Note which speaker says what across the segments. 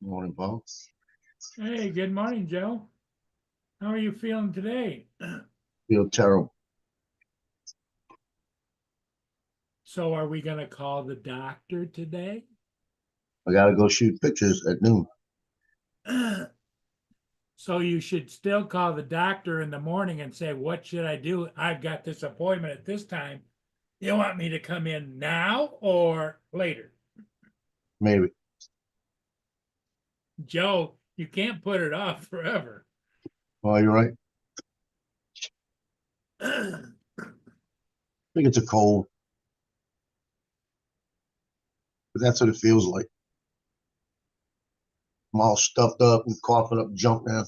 Speaker 1: Morning, Paul.
Speaker 2: Hey, good morning, Joe. How are you feeling today?
Speaker 1: Feel terrible.
Speaker 2: So, are we going to call the doctor today?
Speaker 1: I gotta go shoot pictures at noon.
Speaker 2: So, you should still call the doctor in the morning and say, what should I do? I've got this appointment at this time. You want me to come in now or later?
Speaker 1: Maybe.
Speaker 2: Joe, you can't put it off forever.
Speaker 1: Oh, you're right. I think it's a cold, but that's what it feels like. I'm all stuffed up and coughing up junk now.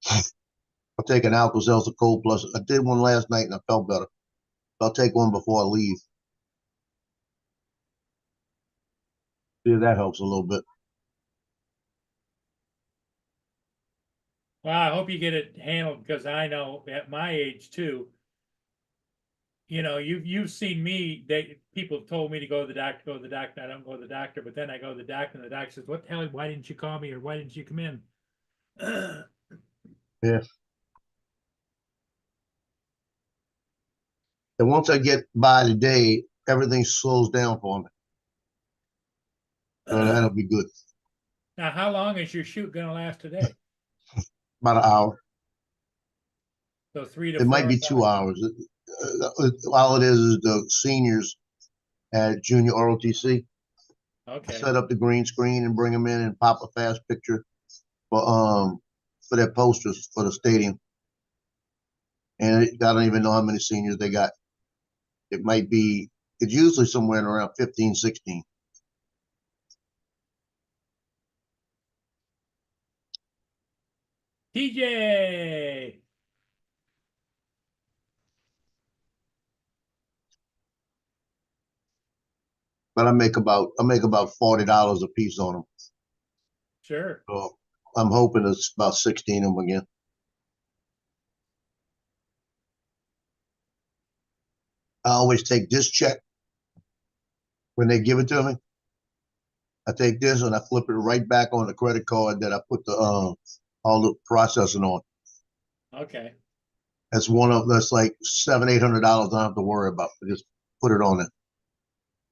Speaker 1: I'll take an Alka-Seltzer Cold Plus. I did one last night and I felt better. I'll take one before I leave. See if that helps a little bit.
Speaker 2: Well, I hope you get it handled because I know at my age too, you've seen me. People have told me to go to the doctor, go to the doctor. I don't go to the doctor, but then I go to the doctor, and the doctor says, "What the hell? Why didn't you call me, or why didn't you come in?"
Speaker 1: Yeah. And once I get by today, everything slows down for me. So that'll be good.
Speaker 2: Now, how long is your shoot going to last today?
Speaker 1: About an hour.
Speaker 2: So three to
Speaker 1: It might
Speaker 2: four
Speaker 1: be
Speaker 2: hours.
Speaker 1: 2 hours. All it is the seniors at Junior ROTC.
Speaker 2: Okay,
Speaker 1: Set up the green screen and bring them in and pop a fast picture for their posters for the stadium. And I don't even know how many seniors they got. It might be it's usually somewhere around 15, 16.
Speaker 2: TJ.
Speaker 1: But I make about $40 a piece on them.
Speaker 2: Sure.
Speaker 1: So I'm hoping it's about 16 of them again. I always take this check when they give it to me. I take this and I flip it right back on the credit card that I put the all the processing on.
Speaker 2: Okay.
Speaker 1: That's like $700, $800 I don't have to worry about. I just put it on it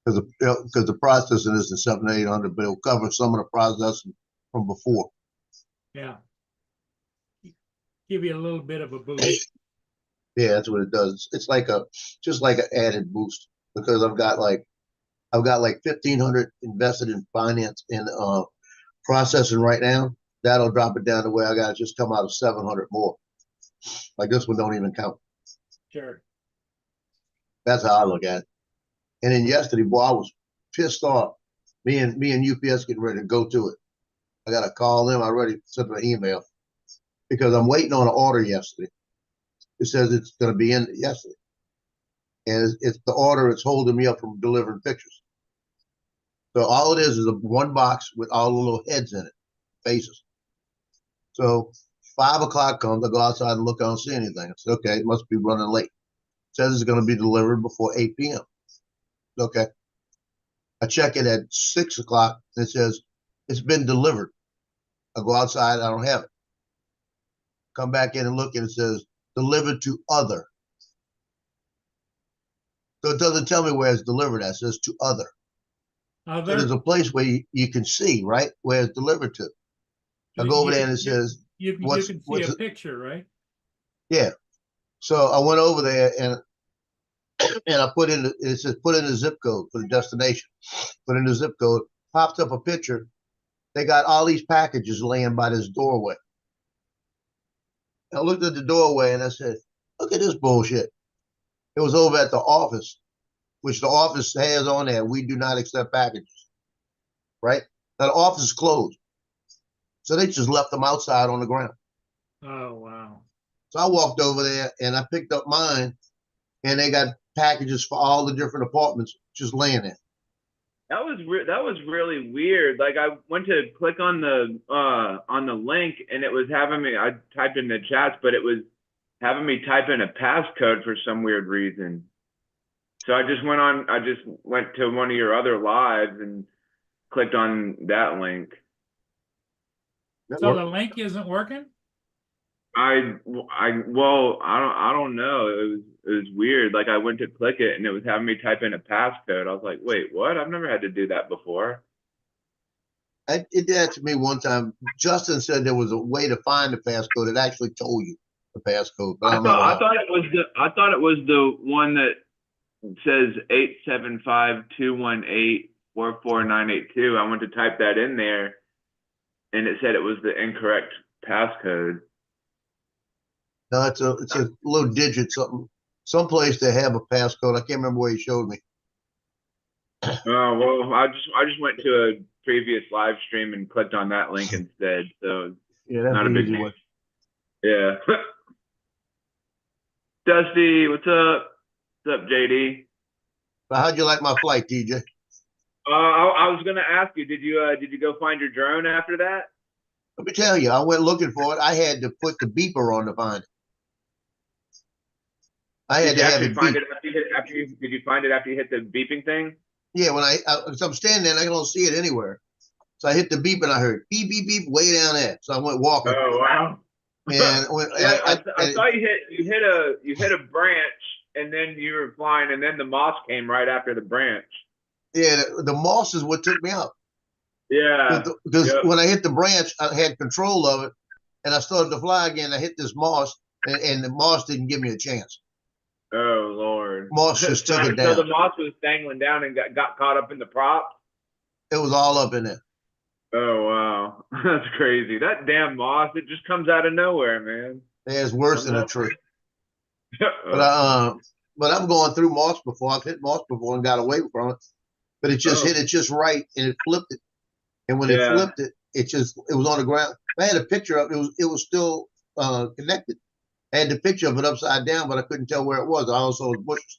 Speaker 1: because the processing isn't 700, 800, but it'll cover some of the processing from before.
Speaker 2: Yeah. Give you a little bit of a boost.
Speaker 1: Yeah, that's what it does. It's like a just like an added boost because I've got like 1,500 invested in finance in processing right now. That'll drop it down to where I got to just come out of 700 more. Like this one don't even count.
Speaker 2: Sure.
Speaker 1: That's how I look at it. And then yesterday, boy, I was pissed off. Me and UPS getting ready to go to it. I got to call them. I already sent them an email because I'm waiting on an order yesterday. It says it's going to be in yesterday, and it's the order. It's holding me up from delivering pictures. So all it is a one box with all the little heads in it, faces. So 5 o'clock comes. I go outside and look. I don't see anything. I said, okay, it must be running late. It says it's going to be delivered before 8 p.m. Okay. I check it at 6 o'clock. And it says it's been delivered. I go outside. I don't have it. Come back in and look, and it says delivered to other. So it doesn't tell me where it's delivered at. It says to other. So there's
Speaker 2: Other.
Speaker 1: a place where you can see, right, where it's delivered to. I go over
Speaker 2: You
Speaker 1: there
Speaker 2: can
Speaker 1: and it says,
Speaker 2: you
Speaker 1: what's,
Speaker 2: can see
Speaker 1: what's,
Speaker 2: a picture, right?
Speaker 1: yeah. So I went over there and I put in, it says put in the zip code for the destination. Put in the zip code, popped up a picture. They got all these packages laying by this doorway. I looked at the doorway and I said, look at this bullshit. It was over at the office, which the office has on there. We do not accept packages, right? Now the office is closed. So they just left them outside on the ground.
Speaker 2: Oh, wow.
Speaker 1: So I walked over there and I picked up mine, and they got packages for all the different apartments just laying there.
Speaker 3: That was really weird. Like I went to click on the link and it was having me. I typed in the chats, but it was having me type in a passcode for some weird reason. So I just went on. I just went to one of your other lives and clicked on that link.
Speaker 2: So the link isn't working?
Speaker 3: Well, I don't know. It was weird. Like I went to click it and it was having me type in a passcode. I was like, wait, what? I've never had to do that before.
Speaker 1: It did that to me one time. Justin said there was a way to find the passcode. It actually told you the passcode, but I don't know
Speaker 3: I
Speaker 1: how.
Speaker 3: thought it was the one that says 875-218-44982. I went to type that in there and it said it was the incorrect passcode.
Speaker 1: No, it's a little digit something. Someplace they have a passcode. I can't remember where he showed me.
Speaker 3: Oh well, I just went to a previous live stream and clicked on that link instead. So
Speaker 1: Yeah, that's
Speaker 3: not
Speaker 1: the
Speaker 3: a big
Speaker 1: easy
Speaker 3: deal.
Speaker 1: one.
Speaker 3: Yeah. Dusty, what's up? What's up, JD?
Speaker 1: How'd you like my flight, TJ?
Speaker 3: I was gonna ask you, did you go find your drone after that?
Speaker 1: Let me tell you, I went looking for it. I had to put the beeper on to find it. I had
Speaker 3: Did you
Speaker 1: to have
Speaker 3: actually
Speaker 1: it
Speaker 3: find
Speaker 1: beep.
Speaker 3: it did you find it after you hit the beeping thing?
Speaker 1: Yeah, when so I'm standing there and I don't see it anywhere. So I hit the beep and I heard beep, beep, beep way down there. So I went walking.
Speaker 3: Oh wow.
Speaker 1: And
Speaker 3: I saw you hit a branch and then you were flying and then the moss came right after the branch.
Speaker 1: yeah, the moss is what took me out.
Speaker 3: Yeah.
Speaker 1: Because
Speaker 3: Yep.
Speaker 1: when I hit the branch, I had control of it and I started to fly again. I hit this moss and the moss didn't give me a chance.
Speaker 3: Oh Lord.
Speaker 1: Moss just took it
Speaker 3: So
Speaker 1: down.
Speaker 3: the moss was dangling down and got caught up in the prop.
Speaker 1: It was all up in there.
Speaker 3: Oh wow. That's crazy. That damn moss, it just comes out of nowhere, man.
Speaker 1: Yeah, it's worse than a tree.
Speaker 3: Oh.
Speaker 1: But I'm going through moss before. I've hit moss before and got away from it. But it just hit it just right and it flipped it. And when it
Speaker 3: Yeah.
Speaker 1: flipped it, it was on the ground. I had a picture of it. It was still connected. I had the picture of it upside down, but I couldn't tell where it was. I also was bushes.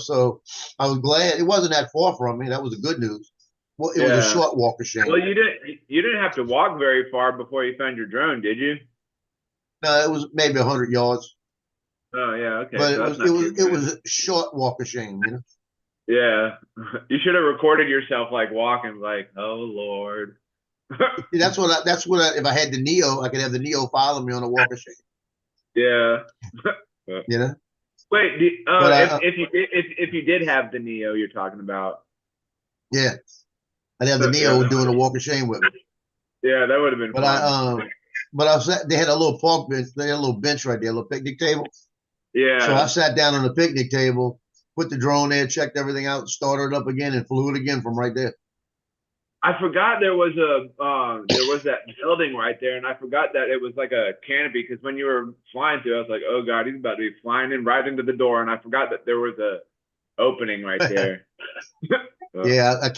Speaker 1: So I was glad it wasn't that far from me. That was the good news. Well, it was a short walk of shame.
Speaker 3: Well, you didn't have to walk very far before you found your drone, did you?
Speaker 1: No, it was maybe 100 yards.
Speaker 3: Oh yeah, okay.
Speaker 1: But
Speaker 3: So
Speaker 1: it was a short walk of shame.
Speaker 3: Yeah. You should have recorded yourself like walking, like, oh Lord.
Speaker 1: That's what if I had the Neo, I could have the Neo follow me on a walk of shame.
Speaker 3: Yeah. Wait, if you did have the Neo you're talking about.
Speaker 1: Yeah. I'd have the Neo doing a walk of shame with me.
Speaker 3: Yeah, that would have been fun.
Speaker 1: They had a little park bench, they had a little bench right there, a little picnic table.
Speaker 3: Yeah.
Speaker 1: So I sat down on the picnic table, put the drone there, checked everything out, started it up again, and flew it again from right there.
Speaker 3: I forgot there was that building right there, and I forgot that it was like a canopy because when you were flying through, I was like, oh God, he's about to be flying in right into the door, and I forgot that there was a opening right there.
Speaker 1: Yeah, I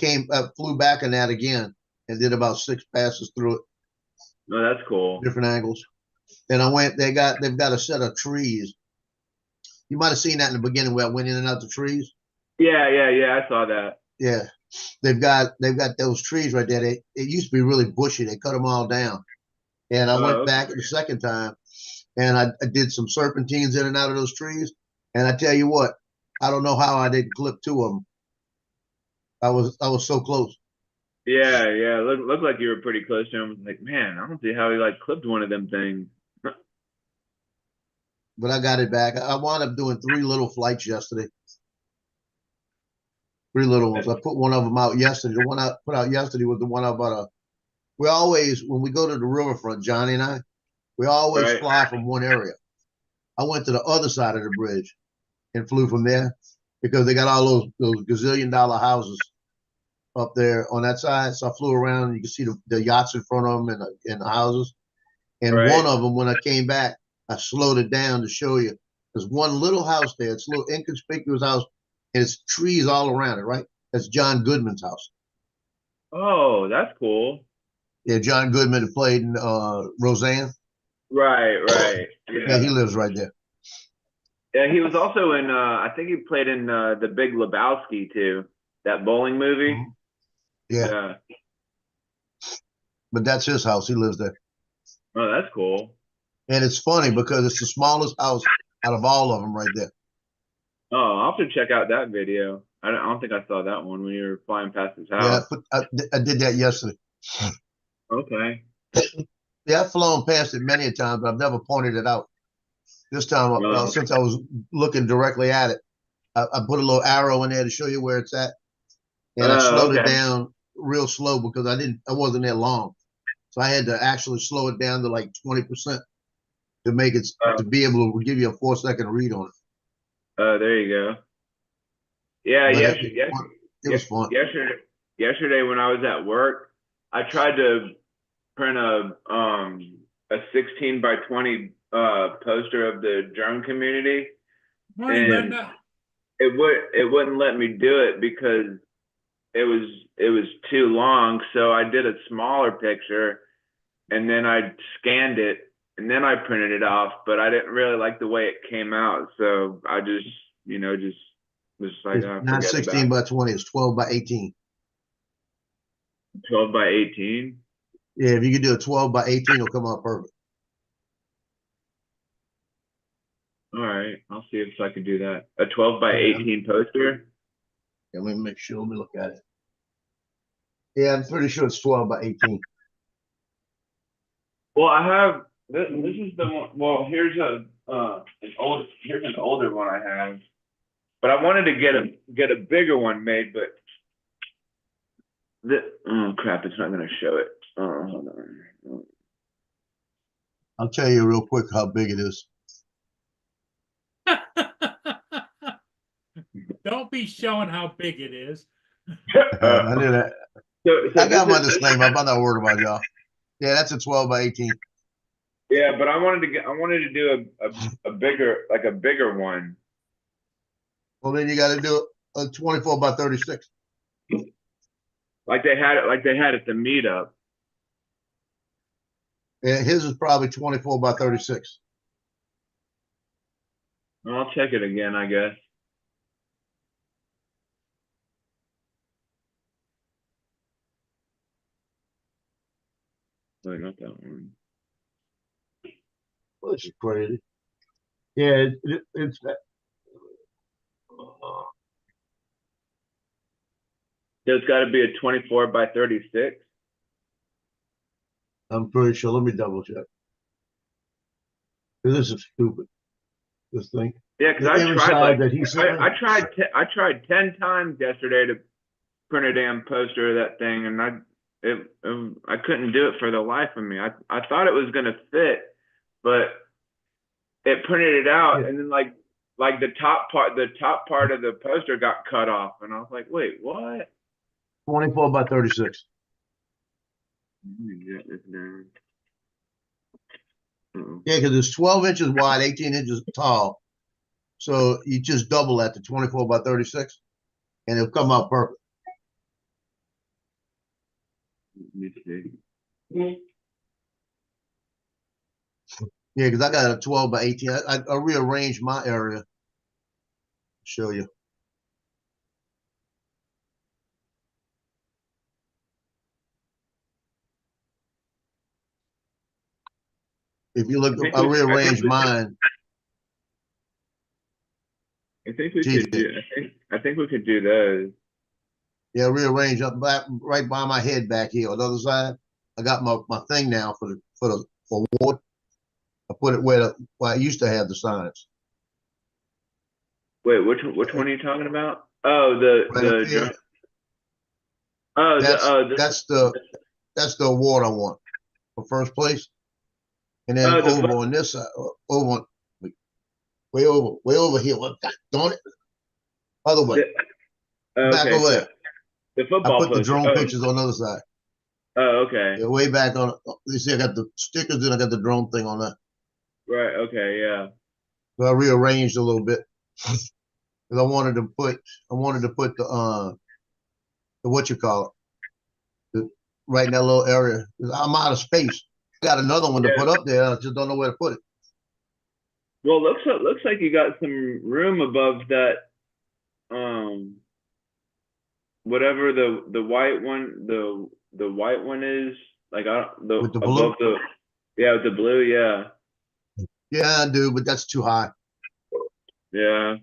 Speaker 1: flew back on that again and did about 6 passes through it.
Speaker 3: Oh, that's cool.
Speaker 1: Different angles. Then they've got a set of trees. You might have seen that in the beginning where I went in and out the trees.
Speaker 3: Yeah, I saw that.
Speaker 1: Yeah. They've got those trees right there. It used to be really bushy. They cut them all down. And I went back the second time and I did some serpentines in and out of those trees. And I tell you what, I don't know how I didn't clip 2 of them. I was so close.
Speaker 3: Yeah. Looked like you were pretty close to him. I was like, man, I don't see how he like clipped one of them things.
Speaker 1: But I got it back. I wound up doing 3 little flights yesterday. 3 little ones. I put one of them out yesterday. The one I put out yesterday was the one about we always, when we go to the riverfront, Johnny and I, we always fly from one area. I went to the other side of the bridge and flew from there because they got all those gazillion-dollar houses up there on that side. So I flew around and you can see the yachts in front of them and the houses. And one of them, when I came back, I slowed it down to show you. There's one little house there. It's a little inconspicuous house. And it's trees all around it, right? That's John Goodman's house.
Speaker 3: Oh, that's cool.
Speaker 1: Yeah, John Goodman played in Roseanne.
Speaker 3: Right.
Speaker 1: Yeah, he lives right there.
Speaker 3: Yeah, he was also in I think he played in The Big Lebowski too, that bowling movie.
Speaker 1: Mm-hmm. Yeah. But that's his house. He lives there.
Speaker 3: Oh, that's cool.
Speaker 1: And it's funny because it's the smallest house out of all of them right there.
Speaker 3: Oh, I'll have to check out that video. I don't think I saw that one when you were flying past his
Speaker 1: Yeah,
Speaker 3: house.
Speaker 1: I did that yesterday.
Speaker 3: Okay.
Speaker 1: Yeah, I've flown past it many a time, but I've never pointed it out. This time,
Speaker 3: Oh,
Speaker 1: since I was looking directly at it, I put a little arrow in there to show you where it's at, and I slowed it
Speaker 3: okay.
Speaker 1: down real slow because I wasn't there long, so I had to actually slow it down to like 20% to make it
Speaker 3: Oh,
Speaker 1: to be able to give you a 4 second read on it.
Speaker 3: there you go. Yeah,
Speaker 1: But
Speaker 3: yes,
Speaker 1: it was
Speaker 3: yes,
Speaker 1: fun. It
Speaker 3: yes,
Speaker 1: was fun.
Speaker 3: yesterday when I was at work, I tried to print a 16 by 20 poster of the drone community,
Speaker 2: Morning,
Speaker 1: Yeah.
Speaker 3: and
Speaker 2: Linda.
Speaker 3: it wouldn't let me do it because it was too long. So I did a smaller picture, and then I scanned it, and then I printed it off. But I didn't really like the way it came out, so I just just was like,
Speaker 1: It's
Speaker 3: oh,
Speaker 1: not
Speaker 3: forget
Speaker 1: 16
Speaker 3: about
Speaker 1: by 20. It's 12 by 18.
Speaker 3: it. 12 by 18.
Speaker 1: Yeah, if you could do a 12 by 18, it'll come out perfect.
Speaker 3: All right, I'll see if I can do that. A 12 by
Speaker 1: Yeah.
Speaker 3: 18 poster.
Speaker 1: Yeah, let me make sure. Let me look at it. Yeah, I'm pretty sure it's 12 by 18.
Speaker 3: Well, I have this is the one. Well, here's here's an older one I have, but I wanted to get a bigger one made, but oh crap, it's not gonna show it. Oh, hold on.
Speaker 1: I'll tell you real quick how big it is.
Speaker 2: Don't be showing how big it is.
Speaker 1: I knew that.
Speaker 3: So
Speaker 1: I got my
Speaker 3: this is
Speaker 1: disclaimer. I'm not worried about y'all. Yeah, that's a 12 by 18.
Speaker 3: yeah, but I wanted to do a bigger a bigger one.
Speaker 1: Well, then you got to do a 24 by 36.
Speaker 3: Like they had at the meetup.
Speaker 1: Yeah, his is probably 24 by 36.
Speaker 3: I'll check it again, I guess. Wait, not that one.
Speaker 1: Which is crazy. Yeah, it's.
Speaker 3: So it's got to be a 24 by 36.
Speaker 1: I'm pretty sure. Let me double check. This is stupid. This thing.
Speaker 3: Yeah, because
Speaker 1: The
Speaker 3: I
Speaker 1: image
Speaker 3: tried
Speaker 1: size that he sent me.
Speaker 3: I tried 10 times yesterday to print a damn poster of that thing, and I couldn't do it for the life of me. I thought it was gonna fit, but it printed it out,
Speaker 1: Yeah.
Speaker 3: and then like the top part of the poster got cut off, and I was like, wait, what?
Speaker 1: 24 by 36.
Speaker 3: Let me get this down.
Speaker 1: Yeah, because it's 12 inches wide, 18 inches tall. So you just double that to 24 by 36, and it'll come out perfect.
Speaker 3: Let me see.
Speaker 1: Yeah, because I got a 12 by 18. I rearranged my area. Show you. If you look, I rearranged mine.
Speaker 3: I think we
Speaker 1: TJ.
Speaker 3: could do. I think we could do those.
Speaker 1: Yeah, rearrange up back right by my head back here on the other side. I got my thing now for wood. I put it where I used to have the signs.
Speaker 3: Wait, which one are you talking about? Oh,
Speaker 1: Right up here.
Speaker 3: oh
Speaker 1: That's the award I want for first place. And then
Speaker 3: oh
Speaker 1: over on this side, over way over here. What darn it? Other way. Back
Speaker 3: okay,
Speaker 1: over
Speaker 3: so
Speaker 1: there.
Speaker 3: the
Speaker 1: I
Speaker 3: football
Speaker 1: put the
Speaker 3: poster.
Speaker 1: drone pictures on the other side.
Speaker 3: Oh, okay.
Speaker 1: Yeah, way back on. You see, I got the stickers and I got the drone thing on that.
Speaker 3: Right. Okay. Yeah.
Speaker 1: So I rearranged a little bit because I wanted to put the what you call it, right in that little area. I'm out of space. I got another one to put up there. I just don't know where to put it.
Speaker 3: Well, looks like you got some room above that. Whatever the white one the white one is like the
Speaker 1: With the
Speaker 3: above
Speaker 1: blue?
Speaker 3: with the blue. Yeah.
Speaker 1: Yeah, I do, but that's too high.
Speaker 3: Yeah.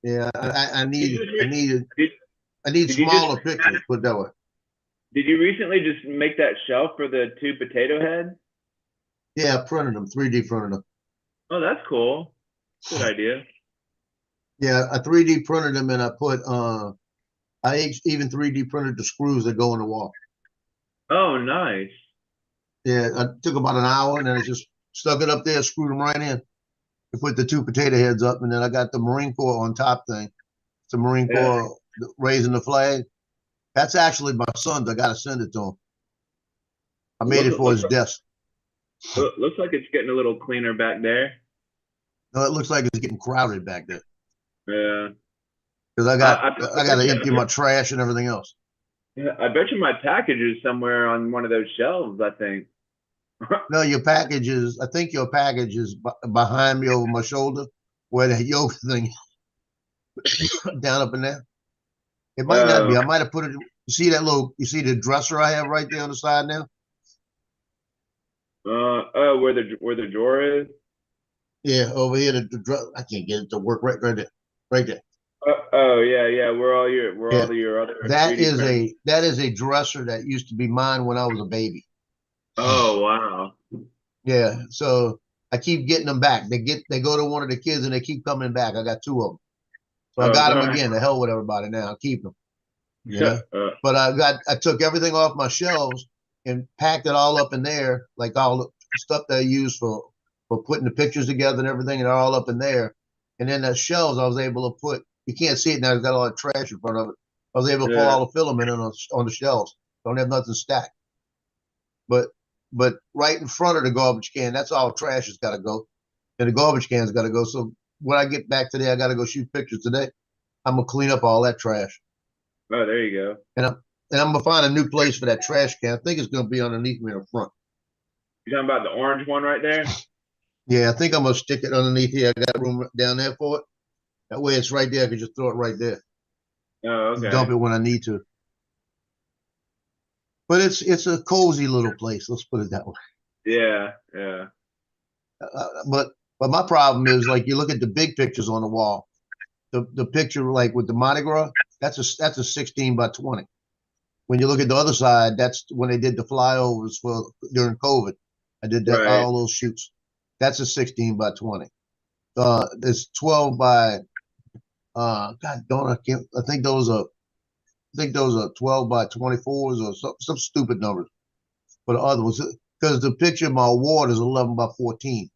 Speaker 1: Yeah, I
Speaker 3: Did you
Speaker 1: need,
Speaker 3: just re- did,
Speaker 1: I need
Speaker 3: did you just
Speaker 1: smaller pictures, put it that way.
Speaker 3: did you recently just make that shelf for the two potato heads?
Speaker 1: Yeah, I printed them, 3D printed them.
Speaker 3: Oh, that's cool. Good idea.
Speaker 1: Yeah, I 3D printed them and I put, even 3D printed the screws that go in the wall.
Speaker 3: Oh, nice.
Speaker 1: Yeah, it took about an hour and then I just stuck it up there, screwed them right in. I put the two potato heads up and then I got the Marine Corps on top thing. It's the Marine
Speaker 3: Yeah.
Speaker 1: Corps raising the flag. That's actually my son's. I got to send it to him. I made it for his desk.
Speaker 3: Looks like it's getting a little cleaner back there.
Speaker 1: No, it looks like it's getting crowded back there
Speaker 3: Yeah.
Speaker 1: because I
Speaker 3: I,
Speaker 1: got I got to empty my trash and everything else.
Speaker 3: I bet you my package is somewhere on one of those shelves, I think.
Speaker 1: No, your package is. I think your package is behind me over my shoulder, where the yoga thing down up in there. It might not be. I might have put it. You see that little? You see the dresser I have right there on the side now?
Speaker 3: Oh, where the drawer is?
Speaker 1: Yeah, over here. I can't get it to work right there, right there.
Speaker 3: Oh yeah, yeah. Where
Speaker 1: Yeah,
Speaker 3: all your other
Speaker 1: that
Speaker 3: 3D
Speaker 1: is
Speaker 3: printers.
Speaker 1: a dresser that used to be mine when I was a baby.
Speaker 3: Oh wow.
Speaker 1: Yeah, so I keep getting them back. They go to one of the kids and they keep coming back. I got two of them, so I
Speaker 3: Oh,
Speaker 1: got them
Speaker 3: sorry.
Speaker 1: again. The hell with everybody now. I keep them. You know,
Speaker 3: Uh,
Speaker 1: but I took everything off my shelves and packed it all up in there, like all the stuff that I use for putting the pictures together and everything, and all up in there. And then the shelves, I was able to put. You can't see it now. It's got all the trash in front of it. I was able to pull
Speaker 3: yeah.
Speaker 1: all the filament in on the shelves. Don't have nothing stacked. But right in front of the garbage can, that's all trash has got to go, and the garbage can's got to go. So when I get back today, I got to go shoot pictures today. I'm gonna clean up all that trash,
Speaker 3: Oh, there you go.
Speaker 1: and I'm gonna find a new place for that trash can. I think it's gonna be underneath me in the front.
Speaker 3: You talking about the orange one right there?
Speaker 1: Yeah, I think I'm gonna stick it underneath here. I got room down there for it. That way, it's right there. I can just throw it right there
Speaker 3: Oh,
Speaker 1: and
Speaker 3: okay.
Speaker 1: dump it when I need to. But it's a cozy little place. Let's put it that way.
Speaker 3: Yeah, yeah.
Speaker 1: But my problem is like you look at the big pictures on the wall. The picture like with the Mardi Gras, that's a 16 by 20. When you look at the other side, that's when they did the flyovers for during COVID. I did that
Speaker 3: Right.
Speaker 1: all those shoots. That's a 16 by 20. There's 12 by God don't I can't I think those are 12 by 24s or some stupid numbers for the other ones because the picture of my award is 11 by 14.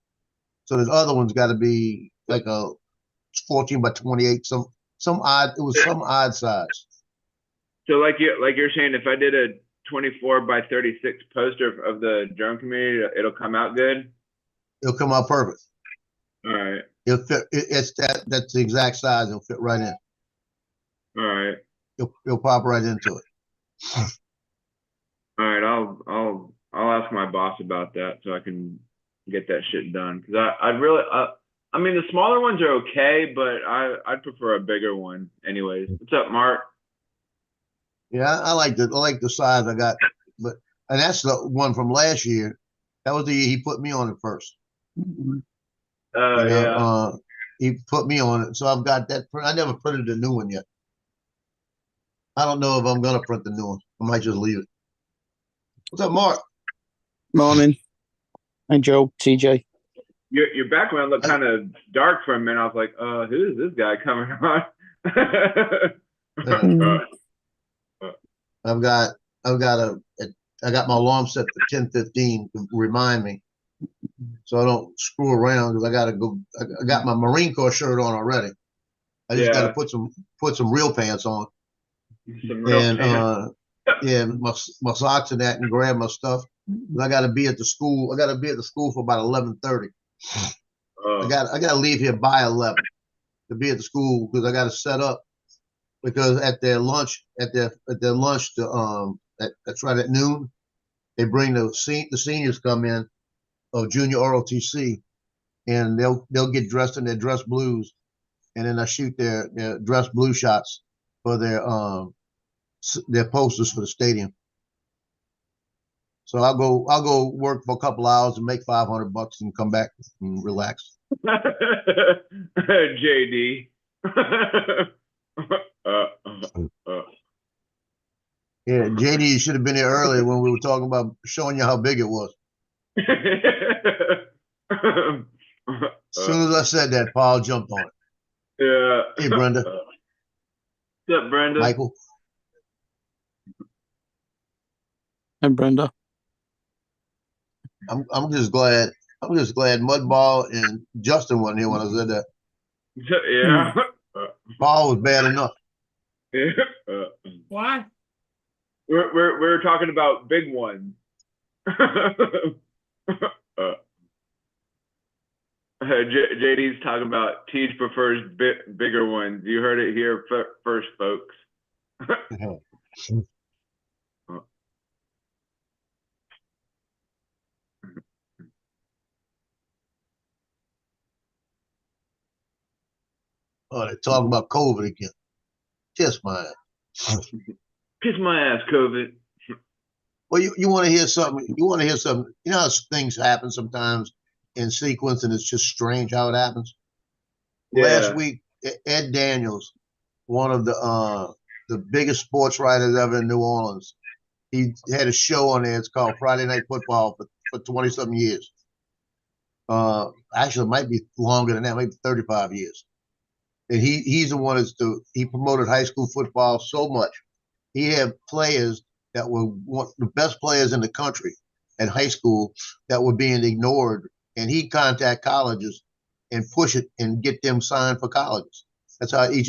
Speaker 1: So the other one's got to be like a 14 by 28, some odd. It was some odd size.
Speaker 3: So like you're saying, if I did a 24 by 36 poster of the drone community, it'll come out good.
Speaker 1: It'll come out perfect.
Speaker 3: All right.
Speaker 1: It'll fit. It's that's the exact size. It'll fit right in.
Speaker 3: All right.
Speaker 1: It'll pop right into it.
Speaker 3: All right. I'll ask my boss about that so I can get that shit done. Cause I'd really I mean the smaller ones are okay, but I'd prefer a bigger one. Anyways, what's up, Mark?
Speaker 1: Yeah, I like the size I got, but and that's the one from last year. That was the year he put me on it first. You know,
Speaker 3: Yeah.
Speaker 1: he put me on it, so I've got that. I never printed the new one yet. I don't know if I'm gonna print the new one. I might just leave it. What's up, Mark?
Speaker 4: Morning. Hey, Joe, TJ.
Speaker 3: Your background looked kind of dark for a minute. I was like, who is this guy coming on?
Speaker 1: I've got I got my alarm set for 10:15 to remind me, so I don't screw around because I gotta go. I got my Marine Corps shirt on already. I just gotta put some real pants on
Speaker 3: Some real
Speaker 1: and
Speaker 3: pants.
Speaker 1: yeah, my socks and that, and grab my stuff. I gotta be at the school. I gotta be at the school for about 11:30. I gotta leave here by 11 to be at the school because I gotta set up because at their lunch that's right at noon they bring the seniors come in of junior ROTC and they'll get dressed in their dress blues and then I shoot their dress blue shots for their posters for the stadium. So I'll go work for a couple hours and make $500 and come back and relax.
Speaker 3: JD.
Speaker 1: Yeah, JD, you should have been here earlier when we were talking about showing you how big it was. As soon as I said that, Paul jumped on it.
Speaker 3: Yeah.
Speaker 1: Hey, Brenda.
Speaker 3: What's up, Brenda?
Speaker 1: Michael.
Speaker 4: And Brenda.
Speaker 1: I'm just glad. I'm just glad Mudball and Justin wasn't here when I said that.
Speaker 3: Yeah.
Speaker 1: Paul was bad enough.
Speaker 2: Why?
Speaker 3: We're talking about big ones. JD's talking about Teach prefers bigger ones. You heard it here first, folks.
Speaker 1: Oh, they're talking about COVID again. Kiss my ass.
Speaker 3: Kiss my ass, COVID.
Speaker 1: Well, you want to hear something? You want to hear something? You know how things happen sometimes in sequence, and it's just strange how it happens.
Speaker 3: Yeah.
Speaker 1: Last week, Ed Daniels, one of the biggest sports writers ever in New Orleans, he had a show on there. It's called Friday Night Football for 20-something years. Actually, it might be longer than that, maybe 35 years. And he's the one he promoted high school football so much. He had players that were the best players in the country at high school that were being ignored, and he'd contact colleges and push it and get them signed for colleges. That's how he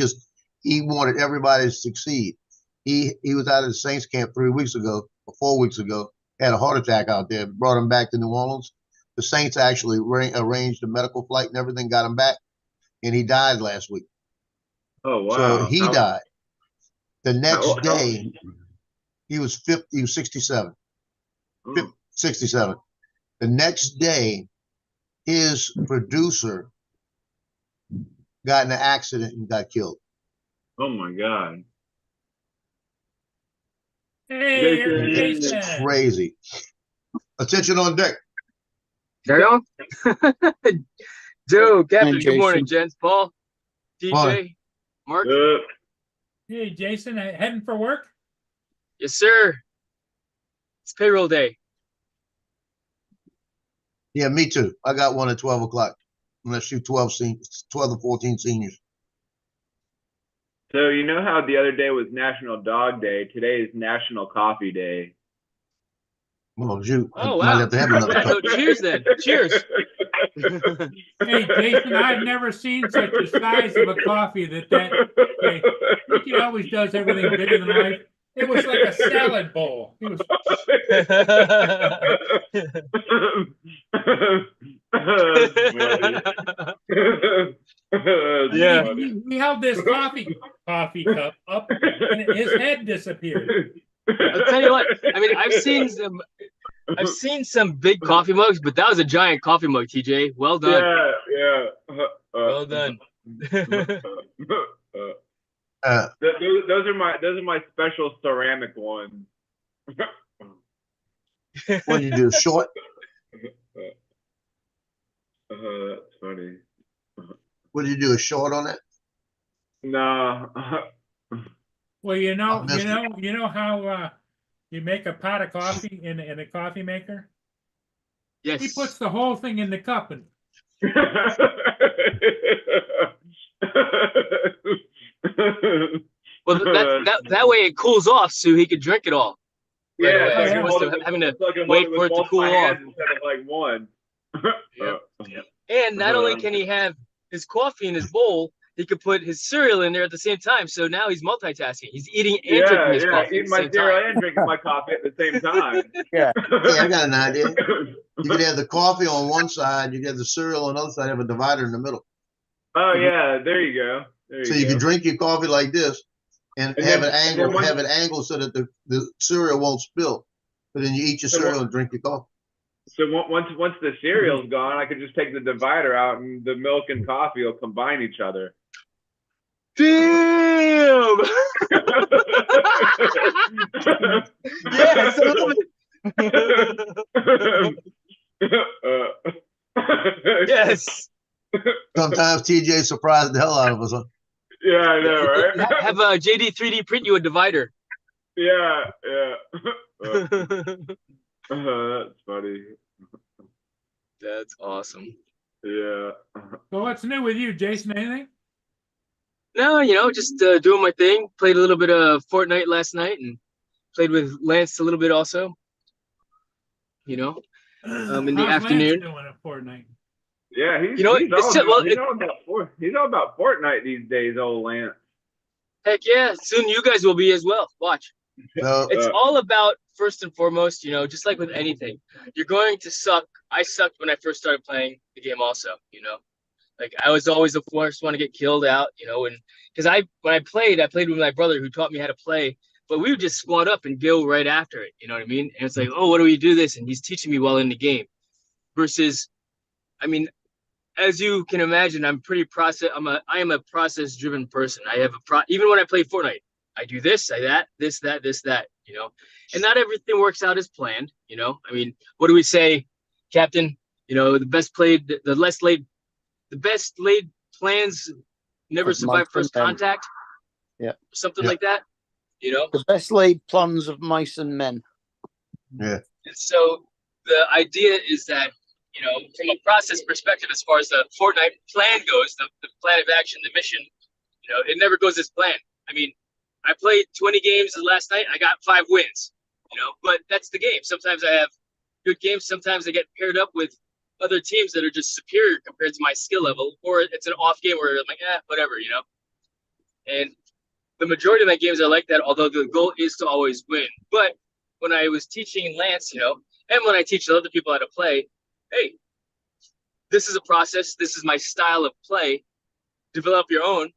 Speaker 1: wanted everybody to succeed. He was out of the Saints camp 3 weeks ago or 4 weeks ago, had a heart attack out there, brought him back to New Orleans. The Saints actually arranged a medical flight and everything, got him back, and he died last week.
Speaker 3: Oh wow!
Speaker 1: So he died. The next day, he was 50. He was 67. 67. The next day, his producer got in an accident and got killed.
Speaker 3: Oh my God!
Speaker 2: Hey,
Speaker 1: it's crazy. Attention on deck.
Speaker 5: Carry on. Joe, Captain,
Speaker 4: Hey,
Speaker 5: good morning,
Speaker 4: Jason.
Speaker 5: gents. Paul, DJ,
Speaker 1: Morning.
Speaker 5: Mark.
Speaker 2: Hey, Jason, heading for work?
Speaker 5: Yes, sir. It's payroll day.
Speaker 1: Yeah, me too. I got one at 12 o'clock. I'm going to shoot 12 or 14 seniors.
Speaker 3: So you know how the other day was National Dog Day? Today is National Coffee Day.
Speaker 1: Well, shoot.
Speaker 5: Oh,
Speaker 1: I might
Speaker 5: wow.
Speaker 1: have to have another cup.
Speaker 5: Cheers then. Cheers.
Speaker 2: Hey, Jason, I've never seen such a size of a coffee hey, he always does everything bigger than life. It was like a salad bowl. It was.
Speaker 5: Yeah.
Speaker 2: He held this coffee cup up, and his head disappeared.
Speaker 5: I'll tell you what. I mean, I've seen some big coffee mugs, but that was a giant coffee mug, TJ. Well done.
Speaker 3: Yeah.
Speaker 5: Well done.
Speaker 3: Those are my special ceramic ones.
Speaker 1: What did you do? Short?
Speaker 3: That's funny.
Speaker 1: What did you do? A short on that?
Speaker 3: No.
Speaker 2: Well, you know how you make a pot of coffee in a coffee maker?
Speaker 5: Yes.
Speaker 2: He puts the whole thing in the cup and.
Speaker 5: Well, that way it cools off, so he could drink it all.
Speaker 3: Yeah,
Speaker 5: As opposed to having to wait for it to cool off.
Speaker 3: Instead of like one.
Speaker 5: Yep. And not only can he have his coffee in his bowl, he could put his cereal in there at the same time. So now he's multitasking. He's eating and drinking his coffee.
Speaker 3: Eating my cereal and drinking my coffee at the same time.
Speaker 1: Yeah, I got an idea. You could have the coffee on one side, you could have the cereal on the other side, have a divider in the middle.
Speaker 3: Oh yeah, there you go.
Speaker 1: So you can drink your coffee like this and have it angled so that the cereal won't spill. But then you eat your cereal and drink your coffee.
Speaker 3: So once the cereal's gone, I could just take the divider out and the milk and coffee will combine each other.
Speaker 5: Damn! Yes, I love it. Yes.
Speaker 1: Sometimes TJ surprised the hell out of us. Huh?
Speaker 3: Yeah, I know, right?
Speaker 5: Have a JD 3D print you a divider.
Speaker 3: Yeah. That's funny.
Speaker 5: That's awesome.
Speaker 3: Yeah.
Speaker 2: So what's new with you, Jason? Anything?
Speaker 5: No, just doing my thing. Played a little bit of Fortnite last night and played with Lance a little bit also. In the
Speaker 2: How's
Speaker 5: afternoon.
Speaker 2: Lance doing at Fortnite?
Speaker 3: Yeah, he's all about Fortnite these days, old Lance.
Speaker 5: Heck yeah, soon you guys will be as well. Watch.
Speaker 1: No,
Speaker 5: It's all about, first and foremost, just like with anything, you're going to suck. I sucked when I first started playing the game also, like I was always the first one to get killed out, and because when I played with my brother who taught me how to play, but we would just squad up and go right after it, you know what I mean? And it's like, oh, what do we do this? And he's teaching me while in the game versus, I mean, as you can imagine, I am a process driven person. I have even when I play Fortnite, I do this, I that, this, that, and not everything works out as planned, I mean, what do we say, Captain? The best laid plans never survive first contact.
Speaker 4: Yeah.
Speaker 5: Something like that,
Speaker 4: The best laid plans of mice and men.
Speaker 1: yeah.
Speaker 5: And so the idea is that, from a process perspective, as far as the Fortnite plan goes, the plan of action, the mission, it never goes as planned. I mean, I played 20 games last night. I got 5 wins, but that's the game. Sometimes I have good games. Sometimes I get paired up with other teams that are just superior compared to my skill level, or it's an off game where I'm like, whatever, And the majority of my games are like that, although the goal is to always win. But when I was teaching Lance, and when I teach other people how to play, hey, this is a process. This is my style of play. Develop your own.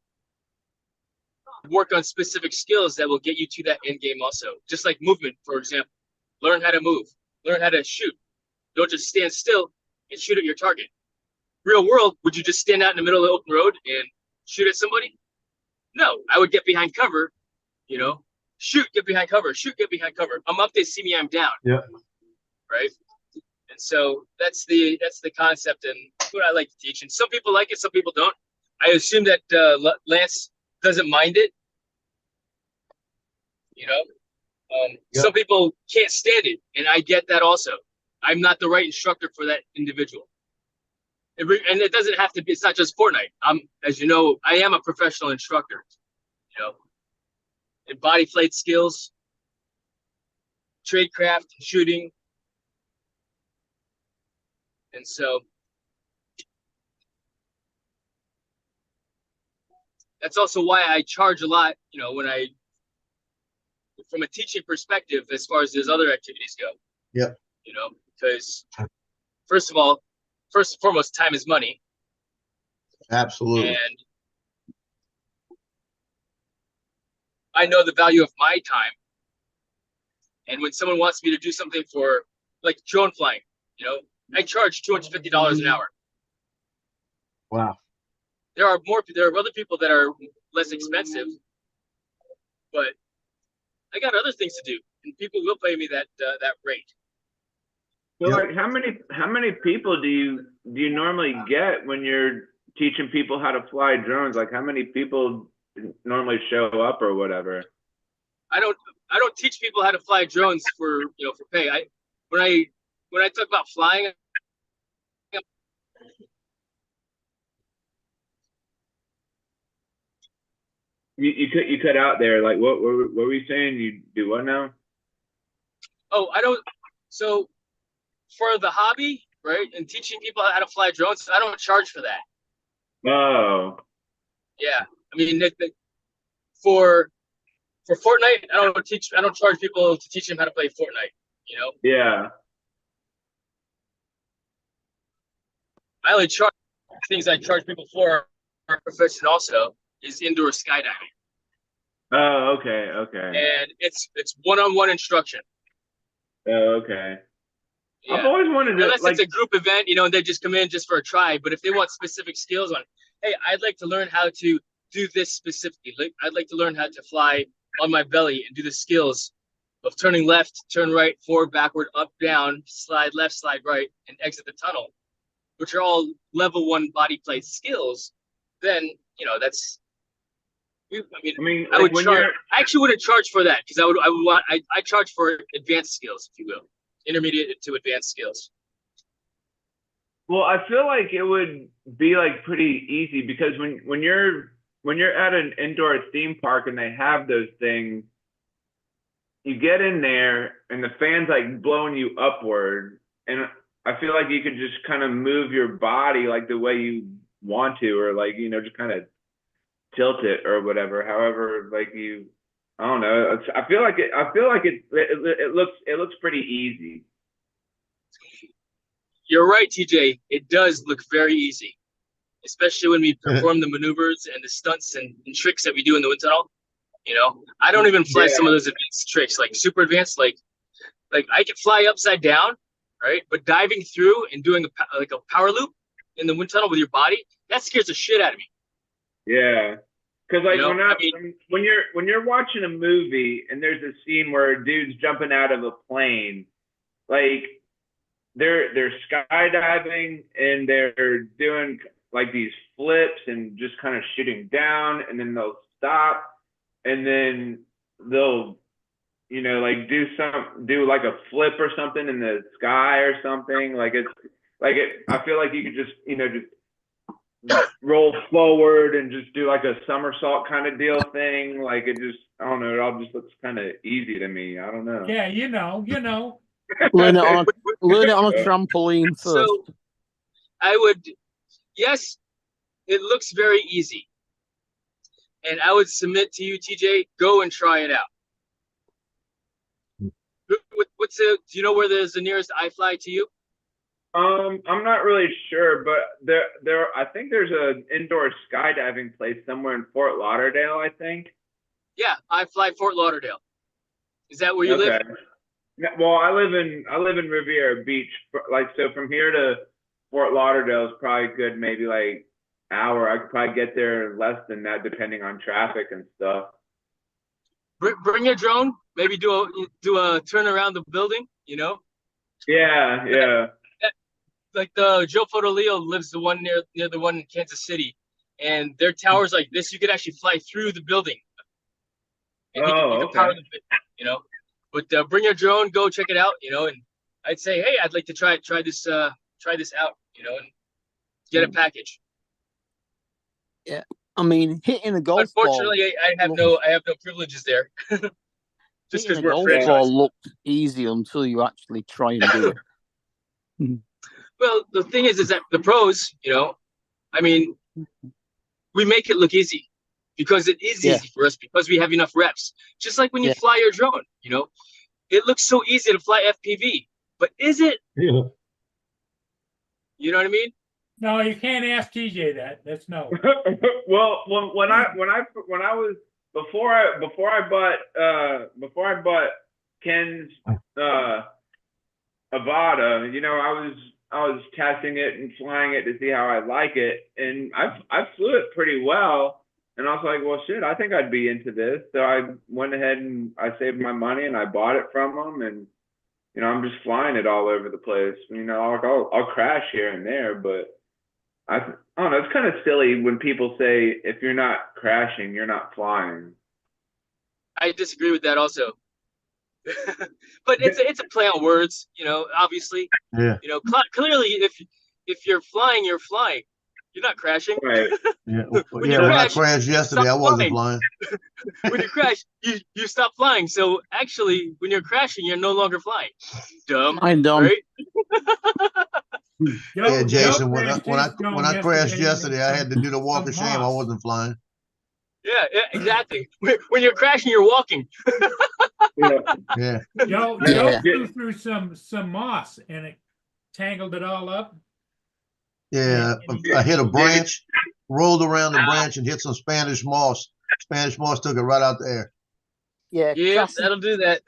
Speaker 5: Work on specific skills that will get you to that end game also. Just like movement, for example. Learn how to move. Learn how to shoot. Don't just stand still and shoot at your target. Real world, would you just stand out in the middle of the open road and shoot at somebody? No, I would get behind cover, shoot, get behind cover, shoot, get behind cover. I'm up, they see me, I'm down.
Speaker 1: Yeah.
Speaker 5: Right? And so that's the concept and what I like to teach. And some people like it, some people don't. I assume that Lance doesn't mind it. Some people can't stand it, and I get that also. I'm not the right instructor for that individual. And it doesn't have to be, it's not just Fortnite. As you know, I am a professional instructor, in body flight skills, tradecraft, shooting. And so that's also why I charge a lot, from a teaching perspective, as far as those other activities go.
Speaker 1: Yep.
Speaker 5: Because first and foremost, time is money.
Speaker 1: Absolutely.
Speaker 5: And I know the value of my time. And when someone wants me to do something for, like drone flying, I charge $250 an hour.
Speaker 1: Wow.
Speaker 5: There are other people that are less expensive, but I got other things to do, and people will pay me that rate.
Speaker 3: So, like, how many people do you normally get when you're teaching people how to fly drones? Like, how many people normally show up or whatever?
Speaker 5: I don't teach people how to fly drones for pay. When I talk about flying,
Speaker 3: you cut out there. Like, what were you saying? You do what now?
Speaker 5: Oh, I don't. So for the hobby, right, and teaching people how to fly drones, I don't charge for that.
Speaker 3: Oh.
Speaker 5: Yeah, I mean, for Fortnite, I don't charge people to teach them how to play Fortnite.
Speaker 3: Yeah.
Speaker 5: I only charge things I charge people for our profession also is indoor skydiving.
Speaker 3: Oh, okay.
Speaker 5: And it's one-on-one instruction.
Speaker 3: Oh, okay.
Speaker 5: Yeah.
Speaker 3: I've always wanted to,
Speaker 5: unless it's a group event, and they just come in just for a try. But if they want specific skills on, hey, I'd like to learn how to do this specifically. Like, I'd like to learn how to fly on my belly and do the skills of turning left, turn right, forward, backward, up, down, slide left, slide right, and exit the tunnel, which are all level 1 body plate skills. Then,
Speaker 3: I mean,
Speaker 5: I
Speaker 3: like
Speaker 5: would
Speaker 3: when
Speaker 5: charge.
Speaker 3: you're
Speaker 5: I actually wouldn't charge for that because I charge for advanced skills, if you will, intermediate to advanced skills.
Speaker 3: well, I feel like it would be like pretty easy because when you're at an indoor theme park and they have those things, you get in there and the fan's like blowing you upward, and I feel like you could just kind of move your body like the way you want to, or like just kind of tilt it or whatever. However, like I don't know. I feel like it looks pretty easy.
Speaker 5: You're right, TJ. It does look very easy, especially when we perform the maneuvers and the stunts and tricks that we do in the wind tunnel. I don't even fly some of those advanced tricks, like super advanced. Like I can fly upside down, right? But diving through and doing a power loop in the wind tunnel with your body, that scares the shit out of me.
Speaker 3: Yeah. Because like when
Speaker 5: when
Speaker 3: you're watching a movie and there's a scene where a dude's jumping out of a plane, like they're skydiving and they're doing like these flips and just kind of shooting down, and then they'll stop and then they'll like do like a flip or something in the sky or something. I feel like you could just just roll forward and just do like a somersault kind of deal thing. Like I don't know, it all just looks kind of easy to me. I don't know.
Speaker 2: Yeah,
Speaker 4: Learn it on a trampoline first.
Speaker 5: So yes, it looks very easy. And I would submit to you, TJ, go and try it out. Do you know where there's the nearest iFly to you?
Speaker 3: I'm not really sure, but I think there's an indoor skydiving place somewhere in Fort Lauderdale, I think.
Speaker 5: Yeah, iFly Fort Lauderdale. Is that where you live?
Speaker 3: Well, I live in Riviera Beach. So from here to Fort Lauderdale is probably good, maybe like hour. I could probably get there less than that, depending on traffic and stuff.
Speaker 5: Bring your drone. Maybe do a turn around the building.
Speaker 3: Yeah.
Speaker 5: Like the Joe Fodolio lives the one near the one in Kansas City, and their towers like this. You could actually fly through the building. And you can power it, But bring your drone, go check it out, and I'd say, hey, I'd like to try this out, and get a package.
Speaker 4: Yeah, I mean, hitting a golf
Speaker 5: Unfortunately,
Speaker 4: ball.
Speaker 5: I have no privileges there. Just because we're
Speaker 4: golf
Speaker 5: franchise.
Speaker 4: ball looked easy until you actually try and do it.
Speaker 5: Well, the thing is that the pros, I mean, we make it look easy because it is easy for us because we have enough reps. Just like when you fly your drone, it looks so easy to fly FPV, but is it?
Speaker 1: Yeah.
Speaker 5: You know what I mean?
Speaker 2: No, you can't ask TJ that. That's no.
Speaker 3: Well, when I was before I bought Ken's Avata, I was testing it and flying it to see how I like it, and I flew it pretty well. And I was like, well, shit, I think I'd be into this. So I went ahead and I saved my money and I bought it from them, and I'm just flying it all over the place. I'll crash here and there, but I don't know. It's kind of silly when people say if you're not crashing, you're not flying.
Speaker 5: I disagree with that also. But it's a play on words, obviously.
Speaker 1: Yeah.
Speaker 5: Clearly, if you're flying, you're flying. You're not crashing.
Speaker 1: Right. Yeah.
Speaker 5: When
Speaker 1: I crashed yesterday, I wasn't flying.
Speaker 5: When you crash, you stop flying. So actually, when you're crashing, you're no longer flying. Dumb.
Speaker 4: I'm dumb.
Speaker 5: Right?
Speaker 1: Yeah, Jason. When I crashed yesterday, I had to do the walk of shame. I wasn't flying.
Speaker 5: Yeah, exactly. When you're crashing, you're walking.
Speaker 1: Yeah.
Speaker 2: Joe flew through some moss and it tangled it all up.
Speaker 1: Yeah, I hit a branch, rolled around the branch, and hit some Spanish moss. Spanish moss took it right out the air.
Speaker 4: Yeah,
Speaker 5: that'll do that.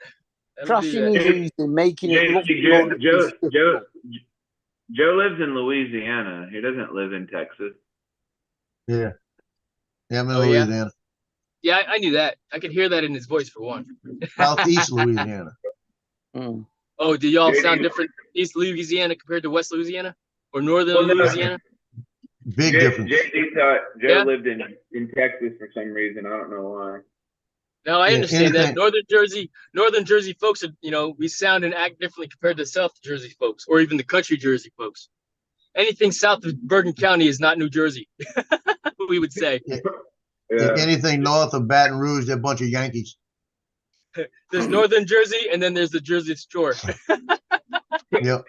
Speaker 4: Crashing is easy, making it look
Speaker 3: Joe lives in Louisiana. He doesn't live in Texas.
Speaker 1: Yeah. Yeah, I'm in Louisiana.
Speaker 5: Yeah, I knew that. I could hear that in his voice, for one.
Speaker 1: Southeast Louisiana.
Speaker 4: Mm.
Speaker 5: Oh, do y'all sound different East Louisiana compared to West Louisiana? Or Northern Louisiana?
Speaker 1: Big difference.
Speaker 3: JD thought Joe
Speaker 5: Yeah.
Speaker 3: lived in Texas for some reason. I don't know why.
Speaker 5: No, I
Speaker 1: Yeah,
Speaker 5: understand that.
Speaker 1: anything-
Speaker 5: Northern Jersey folks, we sound and act differently compared to South Jersey folks, or even the country Jersey folks. Anything south of Bergen County is not New Jersey, we would say.
Speaker 3: Yeah.
Speaker 1: Anything north of Baton Rouge, they're a bunch of Yankees.
Speaker 5: There's Northern Jersey, and then there's the Jersey Shore.
Speaker 1: Yep.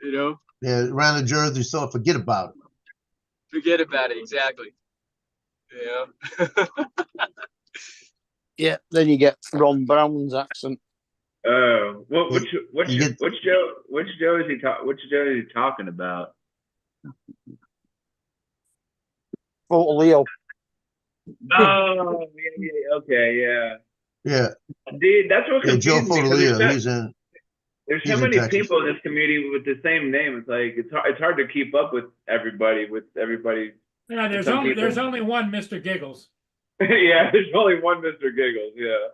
Speaker 5: You know,
Speaker 1: Yeah, around the Jersey, so forget about it.
Speaker 5: forget about it. Exactly. Yeah.
Speaker 4: Yeah, then you get Ron Brown's accent.
Speaker 3: Oh, which
Speaker 1: You get-
Speaker 3: Joe is he talking about?
Speaker 4: Photo Leo.
Speaker 3: Oh, yeah, okay, yeah.
Speaker 1: Yeah,
Speaker 3: Dude, that's what
Speaker 1: yeah, Joe
Speaker 3: confused me, 'cause
Speaker 1: Fodolio, he's in.
Speaker 3: there's
Speaker 1: he's
Speaker 3: so
Speaker 1: in
Speaker 3: many
Speaker 1: Texas.
Speaker 3: people in this community with the same name. It's like it's hard to keep up with everybody.
Speaker 2: Yeah, there's
Speaker 3: Some
Speaker 2: only
Speaker 3: people-
Speaker 2: only one Mr. Giggles.
Speaker 3: Yeah, there's only one Mr. Giggles. Yeah.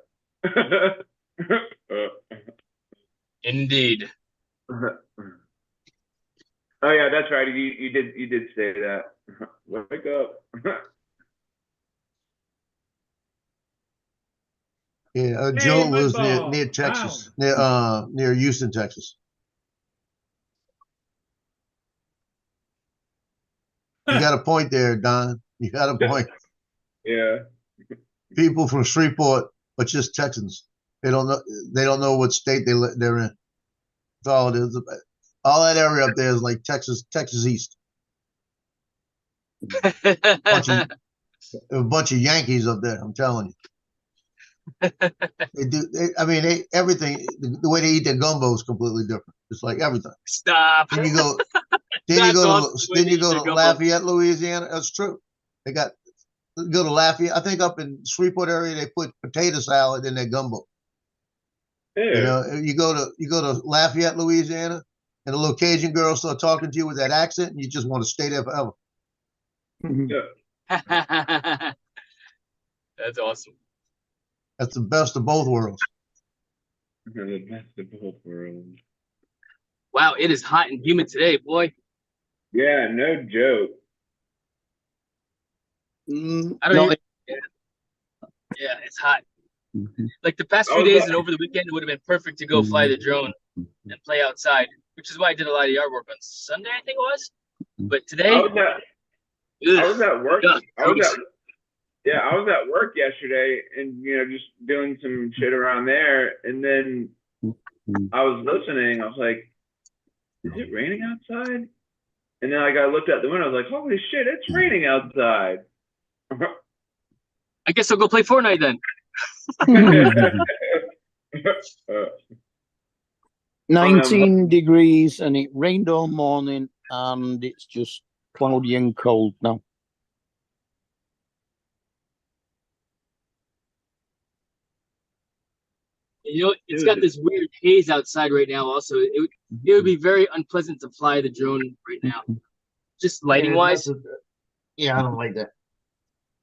Speaker 5: Indeed.
Speaker 3: Oh yeah, that's right. You did say that. Wake up.
Speaker 1: Yeah,
Speaker 2: Hey,
Speaker 1: Joe lives
Speaker 2: football,
Speaker 1: near Texas,
Speaker 2: down.
Speaker 1: near Houston, Texas. You got a point there, Don. You got a point.
Speaker 3: Yeah.
Speaker 1: People from Shreveport are just Texans. They don't know what state they're in. That's all it is. All that area up there is like Texas East. A bunch of Yankees up there. I'm telling you. Everything. The way they eat their gumbo is completely different. It's like everything.
Speaker 5: Stop.
Speaker 1: Then you go.
Speaker 5: That's awesome, the way
Speaker 1: Then
Speaker 5: they
Speaker 1: you
Speaker 5: eat
Speaker 1: go
Speaker 5: their
Speaker 1: to
Speaker 5: gumbo.
Speaker 1: Lafayette, Louisiana. That's true. They got go to Lafayette. I think up in Shreveport area they put potato salad in their gumbo.
Speaker 3: Ew.
Speaker 1: You know, you go to Lafayette, Louisiana, and the little Cajun girl start talking to you with that accent, and you just want to stay there forever.
Speaker 5: That's awesome.
Speaker 1: That's the best of both worlds.
Speaker 3: The best of both worlds.
Speaker 5: Wow, it is hot and humid today, boy.
Speaker 3: Yeah, no joke.
Speaker 5: I don't
Speaker 4: Not
Speaker 5: even, yeah, it's hot.
Speaker 4: Mhm.
Speaker 5: Like the past few days and over the weekend, it would have been perfect to go fly the drone and play outside, which is why I did a lot of yard work on Sunday, I think it was. But today,
Speaker 3: I was at work.
Speaker 5: Yuck.
Speaker 3: I was at work yesterday, and just doing some shit around there, and then I was listening. I was like, "Is it raining outside?" And then I looked out the window. I was like, "Holy shit, it's raining outside!"
Speaker 5: I guess I'll go play Fortnite then.
Speaker 4: 19 degrees and it rained all morning and it's just cloudy and cold now.
Speaker 5: It's got this weird haze outside right now. Also, it would be very unpleasant to fly the drone right now, just lighting wise.
Speaker 1: Yeah, I don't like that.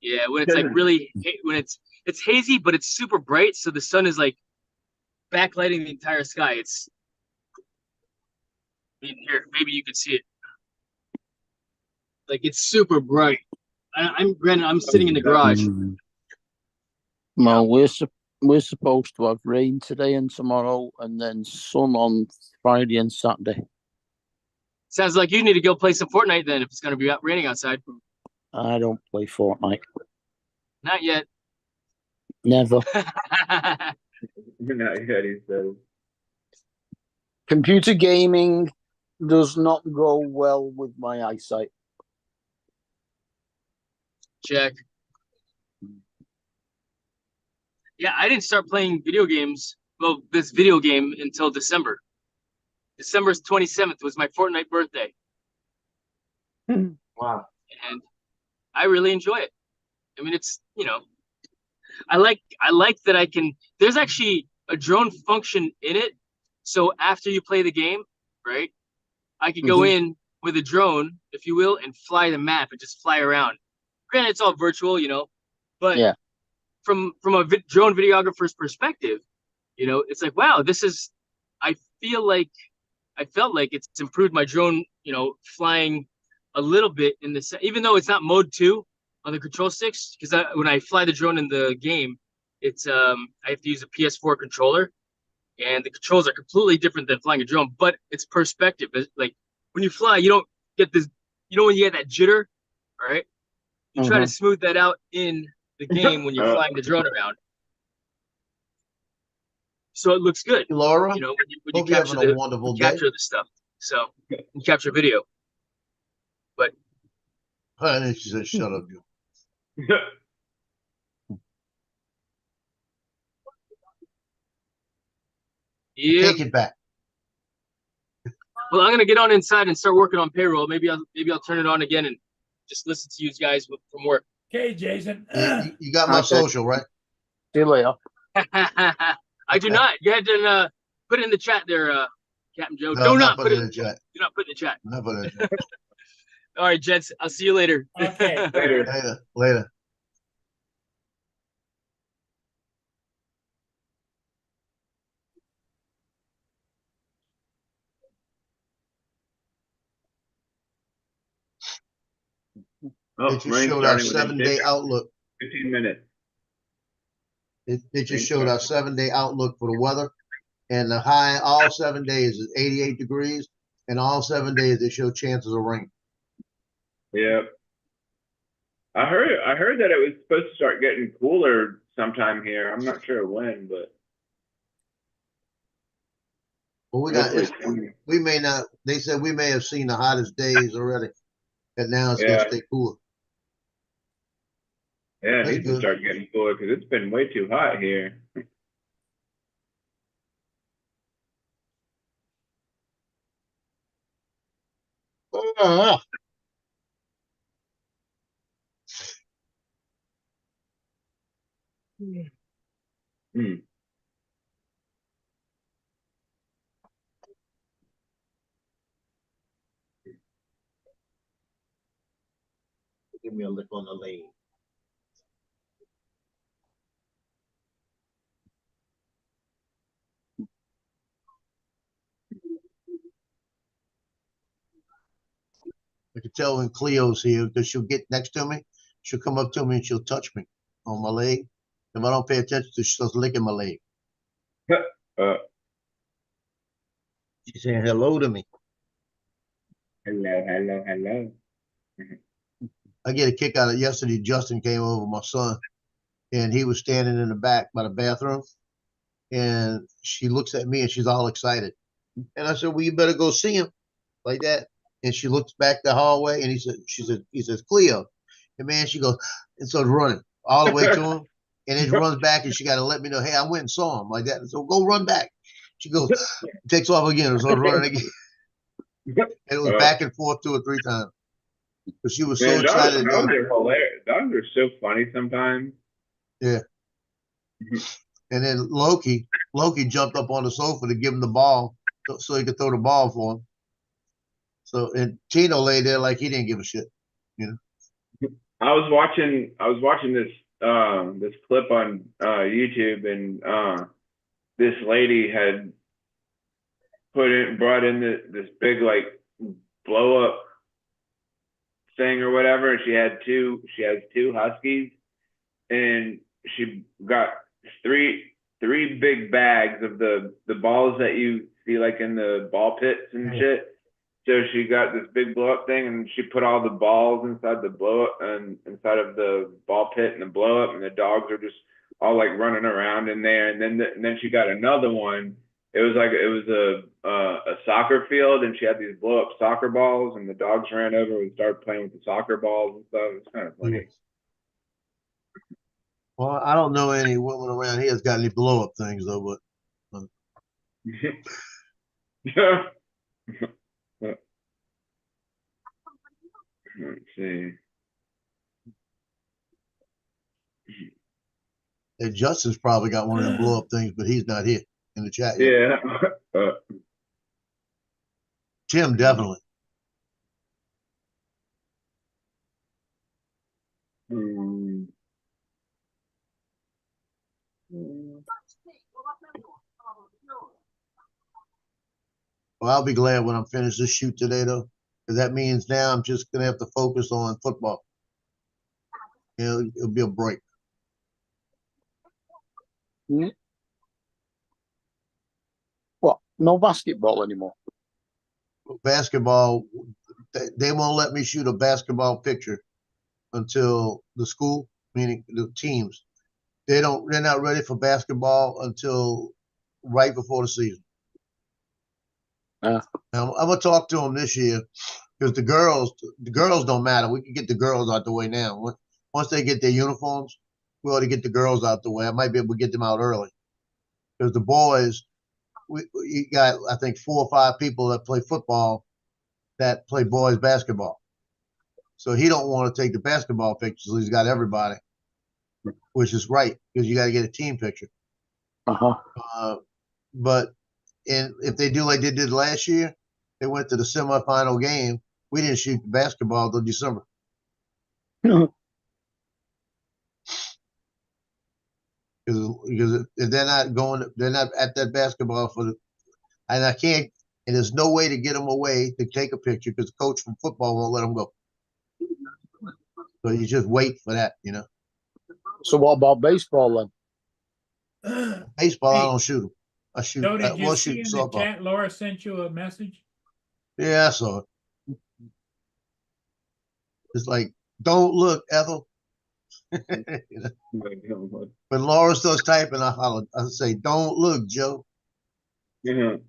Speaker 5: Yeah, when it's like really when it's hazy, but it's super bright, so the sun is like backlighting the entire sky. Here, maybe you can see it. Like it's super bright. I'm sitting in the garage.
Speaker 4: Well, we're supposed to have rain today and tomorrow, and then sun on Friday and Saturday.
Speaker 5: Sounds like you need to go play some Fortnite then if it's going to be raining outside.
Speaker 4: I don't play Fortnite.
Speaker 5: Not yet.
Speaker 4: Never.
Speaker 3: Not yet, he says.
Speaker 4: Computer gaming does not go well with my eyesight.
Speaker 5: Check. Yeah, I didn't start playing video games. Well, this video game until December. December 27th was my Fortnite birthday.
Speaker 1: Wow.
Speaker 5: And I really enjoy it. I mean, it's, I like that I can, there's actually a drone function in it. So after you play the game, right, I can go in with a drone, if you will, and fly the map and just fly around. Granted, it's all virtual, but
Speaker 4: yeah.
Speaker 5: From a drone videographer's perspective, it's like, wow, I felt like it's improved my drone, flying a little bit even though it's not mode 2 on the control sticks, because when I fly the drone in the game, it's I have to use a PS4 controller, and the controls are completely different than flying a drone, but it's perspective. Like when you fly, you don't get this, when you get that jitter, all right? You try to smooth that out in the game when you're flying the drone around. So it looks good,
Speaker 1: Laura,
Speaker 5: when you
Speaker 1: hope you're
Speaker 5: capture
Speaker 1: having a wonderful day.
Speaker 5: capture the stuff. So you capture video.
Speaker 1: And then she said, "Shut up, you."
Speaker 5: Yeah.
Speaker 1: Take it back.
Speaker 5: Well, I'm gonna get on inside and start working on payroll. Maybe I'll turn it on again and just listen to you guys from work.
Speaker 2: Okay, Jason.
Speaker 1: You got my
Speaker 4: Okay.
Speaker 1: social, right?
Speaker 4: See you later.
Speaker 5: I do not. Go ahead and put it in the chat there, Captain Joe.
Speaker 1: No,
Speaker 5: Do
Speaker 1: I'm
Speaker 5: not
Speaker 1: not
Speaker 5: put
Speaker 1: putting
Speaker 5: it.
Speaker 1: it in the chat.
Speaker 5: Do not put it in the chat.
Speaker 1: I'm not putting it in the chat.
Speaker 5: All right, gents. I'll see you later.
Speaker 2: Okay.
Speaker 3: Later.
Speaker 1: Later.
Speaker 3: Oh,
Speaker 1: It just
Speaker 3: rain
Speaker 1: showed our
Speaker 3: starting within
Speaker 1: 7-day outlook.
Speaker 3: 15 minutes.
Speaker 1: It just showed our 7-day outlook for the weather, and the high all 7 days is 88 degrees, and all 7 days they show chances of rain.
Speaker 3: Yep. I heard that it was supposed to start getting cooler sometime here. I'm not sure when, but
Speaker 1: Well, we got
Speaker 3: hopefully.
Speaker 1: we may not. They said we may have seen the hottest days already, and now it's
Speaker 3: Yeah.
Speaker 1: gonna stay cooler.
Speaker 3: Yeah, it
Speaker 1: That's
Speaker 3: needs to
Speaker 1: good.
Speaker 3: start getting cooler because it's been way too hot here.
Speaker 1: Ah,
Speaker 3: Hmm.
Speaker 1: give me a lick on the lane. I can tell when Cleo's here because she'll get next to me. She'll come up to me and she'll touch me on my leg. If I don't pay attention to, she starts licking my leg.
Speaker 3: Uh,
Speaker 1: She's saying hello to me.
Speaker 3: hello.
Speaker 1: I get a kick out of yesterday. Justin came over, my son, and he was standing in the back by the bathroom. And she looks at me and she's all excited. And I said, "Well, you better go see him," like that. And she looks back the hallway and he says, "Cleo." And man, she goes and starts running all the way to him. And then runs back and she got to let me know, "Hey, I went and saw him," like that. And so go run back. She goes, takes off again and starts running again. And it was back and forth 2 or 3 times. But she was so
Speaker 3: Man,
Speaker 1: excited.
Speaker 3: dogs are hilarious. Dogs are so funny sometimes.
Speaker 1: Yeah. And then Loki jumped up on the sofa to give him the ball so he could throw the ball for him. So, and Tino lay there like he didn't give a shit.
Speaker 3: I was watching this clip on YouTube, and this lady had brought in this big like blow up thing or whatever, and she has two huskies, and she got three big bags of the balls that you see like in the ball pits and shit. So she got this big blow up thing, and she put all the balls inside the blow up and inside of the ball pit and the blow up, and the dogs are just all like running around in there. And then she got another one. It was a soccer field, and she had these blow up soccer balls, and the dogs ran over and started playing with the soccer balls and stuff. It's kind of funny.
Speaker 1: Well, I don't know any women around here that's got any blow up things though, but
Speaker 3: Let's see.
Speaker 1: and Justin's probably got one of them blow up things, but he's not here in the chat yet.
Speaker 3: Yeah.
Speaker 1: Tim definitely.
Speaker 3: Hmm.
Speaker 1: Well, I'll be glad when I'm finished this shoot today though. 'Cause that means now I'm just gonna have to focus on football. It'll be a break.
Speaker 4: What? No basketball anymore.
Speaker 1: Basketball, they won't let me shoot a basketball picture until the school, meaning the teams. They're not ready for basketball until right before the season.
Speaker 4: Yeah.
Speaker 1: Now, I'm gonna talk to them this year because the girls don't matter. We can get the girls out the way now. Once they get their uniforms, we ought to get the girls out the way. I might be able to get them out early because the boys, we got I think 4 or 5 people that play football that play boys basketball. So he don't want to take the basketball pictures. He's got everybody, which is right because you got to get a team picture. But if they do like they did last year, they went to the semifinal game. We didn't shoot the basketball until December. Because if they're not at that basketball and I can't, and there's no way to get them away to take a picture because the coach from football won't let them go. So you just wait for that,
Speaker 4: So what about baseball then?
Speaker 1: Baseball,
Speaker 2: Hey,
Speaker 1: I don't shoot them. I shoot.
Speaker 2: So did you
Speaker 1: we'll
Speaker 2: see
Speaker 1: shoot
Speaker 2: in the
Speaker 1: softball.
Speaker 2: chat Laura sent you a message?
Speaker 1: Yeah, I saw it. It's like, don't look, Ethel. When Laura starts typing, I say, don't look, Joe.
Speaker 3: Mhm.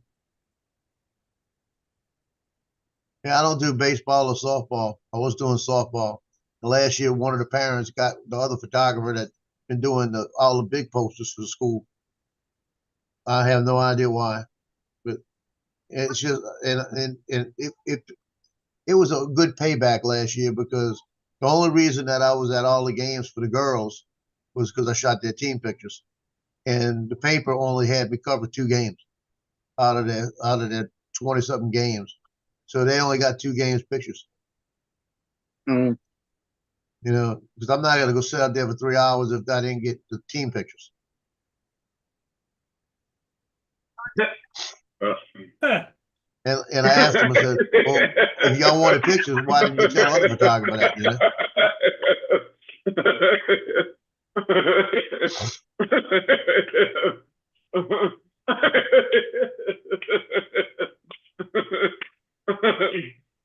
Speaker 1: Yeah, I don't do baseball or softball. I was doing softball. Last year, one of the parents got the other photographer that been doing all the big posters for the school. I have no idea why, but it's just and it was a good payback last year because the only reason that I was at all the games for the girls was because I shot their team pictures, and the paper only had me cover 2 games out of their 20-something games, so they only got 2 games pictures.
Speaker 4: Mm.
Speaker 1: Because I'm not gonna go sit out there for 3 hours if I didn't get the team pictures.
Speaker 2: Huh.
Speaker 1: And I asked them, I said, well, if y'all wanted pictures, why didn't you tell other photographer that,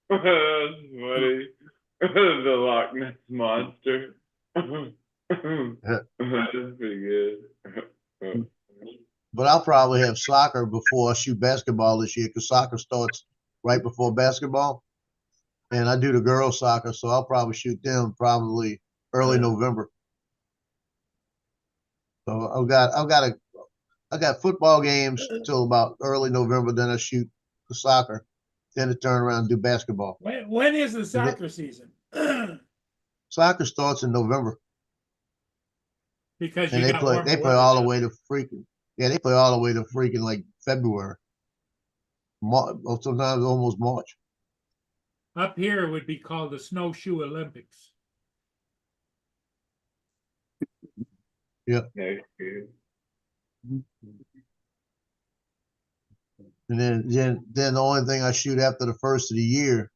Speaker 3: That's funny. The Loch Ness Monster. That's pretty good.
Speaker 1: But I'll probably have soccer before I shoot basketball this year because soccer starts right before basketball. And I do the girls soccer, so I'll probably shoot them probably early November. So I got football games till about early November, then I shoot the soccer, then I turn around and do basketball.
Speaker 2: When is the soccer season?
Speaker 1: Soccer starts in November.
Speaker 2: Because
Speaker 1: And
Speaker 2: you
Speaker 1: they
Speaker 2: got
Speaker 1: play
Speaker 2: warmer weather
Speaker 1: all the
Speaker 2: now.
Speaker 1: way to freaking they play all the way to freaking like February. Sometimes almost March.
Speaker 2: Up here it would be called the Snowshoe Olympics.
Speaker 1: Yeah. And then the only thing I shoot after the first of the year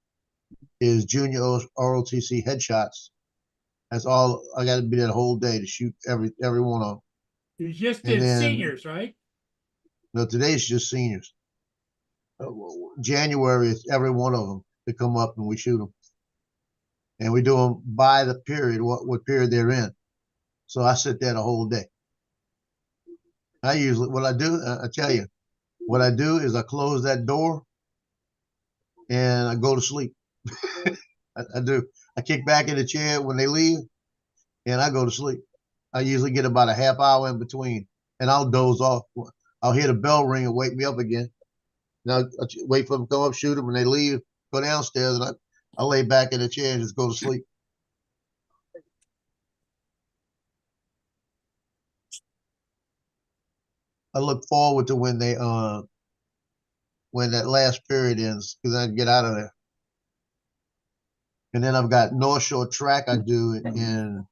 Speaker 1: is junior ROTC headshots. That's all I got to be there the whole day to shoot every one of them.
Speaker 2: You just
Speaker 1: And
Speaker 2: did
Speaker 1: then-
Speaker 2: seniors, right?
Speaker 1: No, today's just seniors. January is every one of them to come up and we shoot them. And we do them by the period, what period they're in. So I sit there the whole day. What I do, I tell you, what I do is I close that door and I go to sleep. I do. I kick back in the chair when they leave and I go to sleep. I usually get about a half hour in between and I'll doze off. I'll hear the bell ring and wake me up again. Now I wait for them to come up, shoot them, and they leave, go downstairs, and I lay back in the chair and just go to sleep. I look forward to when that last period ends because I can get out of there. And then I've got North Shore track I do in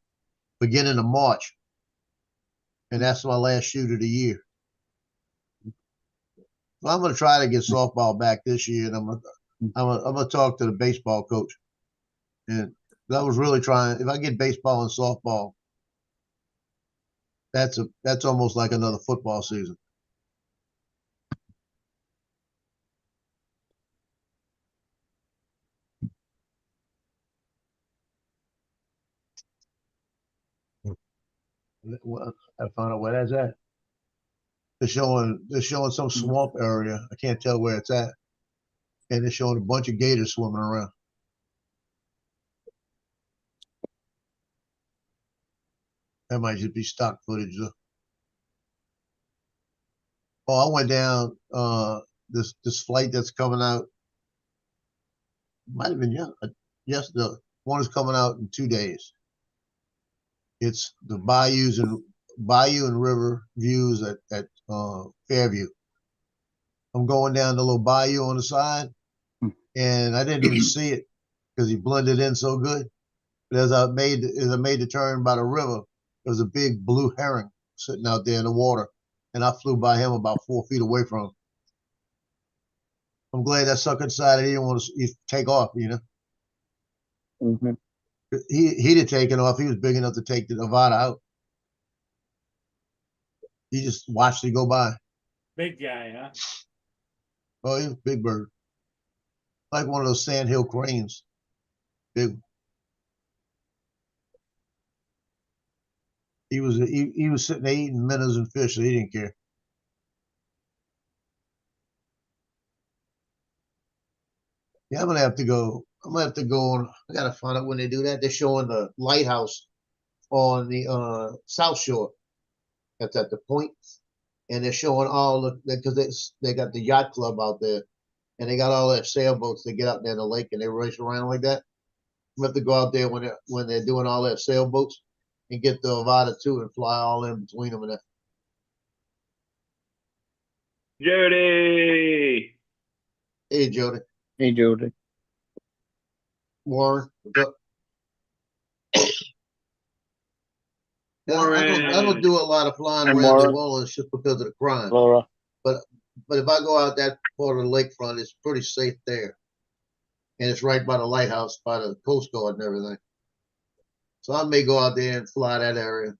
Speaker 1: beginning of March, and that's my last shoot of the year. So I'm going to try to get softball back this year, and I'm going to I'm gonna talk to the baseball coach. And I was really trying, if I get baseball and softball, that's almost like another football season. Well, I found out where that's at. They're showing some swamp area. I can't tell where it's at. And they're showing a bunch of gators swimming around. That might just be stock footage though. Oh, I went down this flight that's coming out. Might have been yes, the one is coming out in 2 days. It's the bayou and river views at Fairview. I'm going down the little bayou on the side, and I didn't even see it because he blended in so good. But as I made the turn by the river, there was a big blue heron sitting out there in the water, and I flew by him about 4 feet away from him. I'm glad that sucker decided he didn't want to take off. You know,
Speaker 4: Mhm.
Speaker 1: he'd have taken off. He was big enough to take the Nevada out. He just watched it go by.
Speaker 2: Big guy, huh?
Speaker 1: Oh, he was a big bird, like one of those sandhill cranes. Big. He was sitting there eating minnows and fish, so he didn't care. Yeah, I'm gonna have to go. I'm gonna have to go on. I gotta find out when they do that. They're showing the lighthouse on the South Shore. That's at the point, and they're showing all the because they got the yacht club out there, and they got all their sailboats that get out there in the lake and they race around like that. We have to go out there when they're doing all their sailboats and get the Avada too and fly all in between them and that.
Speaker 3: Jody.
Speaker 1: Hey, Jody.
Speaker 4: Hey, Jody.
Speaker 1: Warren. What's up? Yeah, I don't do a lot of flying
Speaker 4: Hey,
Speaker 1: around
Speaker 4: Warren.
Speaker 1: New Orleans just because of the crime.
Speaker 4: Laura.
Speaker 1: But if I go out that part of the lakefront, it's pretty safe there. And it's right by the lighthouse, by the Coast Guard and everything. So I may go out there and fly that area.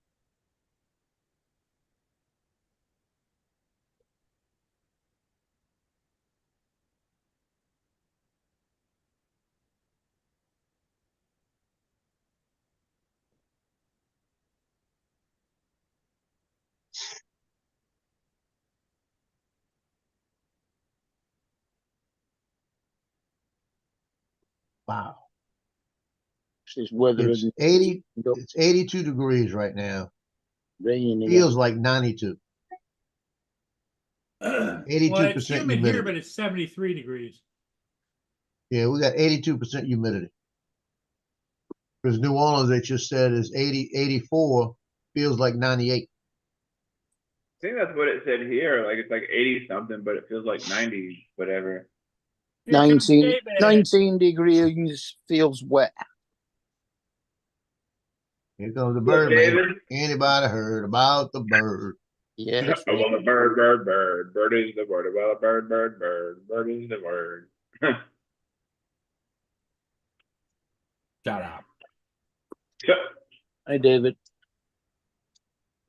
Speaker 1: Wow.
Speaker 4: This weather
Speaker 1: It's
Speaker 4: is
Speaker 1: 80. It's 82 degrees right now.
Speaker 4: raining.
Speaker 1: Feels like 92.
Speaker 2: Well,
Speaker 1: 82%
Speaker 2: it's humid
Speaker 1: humidity.
Speaker 2: here, but it's 73 degrees.
Speaker 1: Yeah, we got 82% humidity. Because New Orleans, they just said is 84, feels like 98.
Speaker 3: I think that's what it said here. Like it's like 80 something, but it feels like 90 whatever.
Speaker 2: Here comes
Speaker 4: 19,
Speaker 2: David.
Speaker 4: 19 degrees, feels wet.
Speaker 1: Here comes the
Speaker 3: Look,
Speaker 1: bird, man.
Speaker 3: David.
Speaker 1: Anybody heard about the bird?
Speaker 4: Yes.
Speaker 3: I want a bird, bird, bird. Bird is the word. Well, bird, bird, bird. Bird is the word.
Speaker 6: Shut up.
Speaker 4: Hey, David.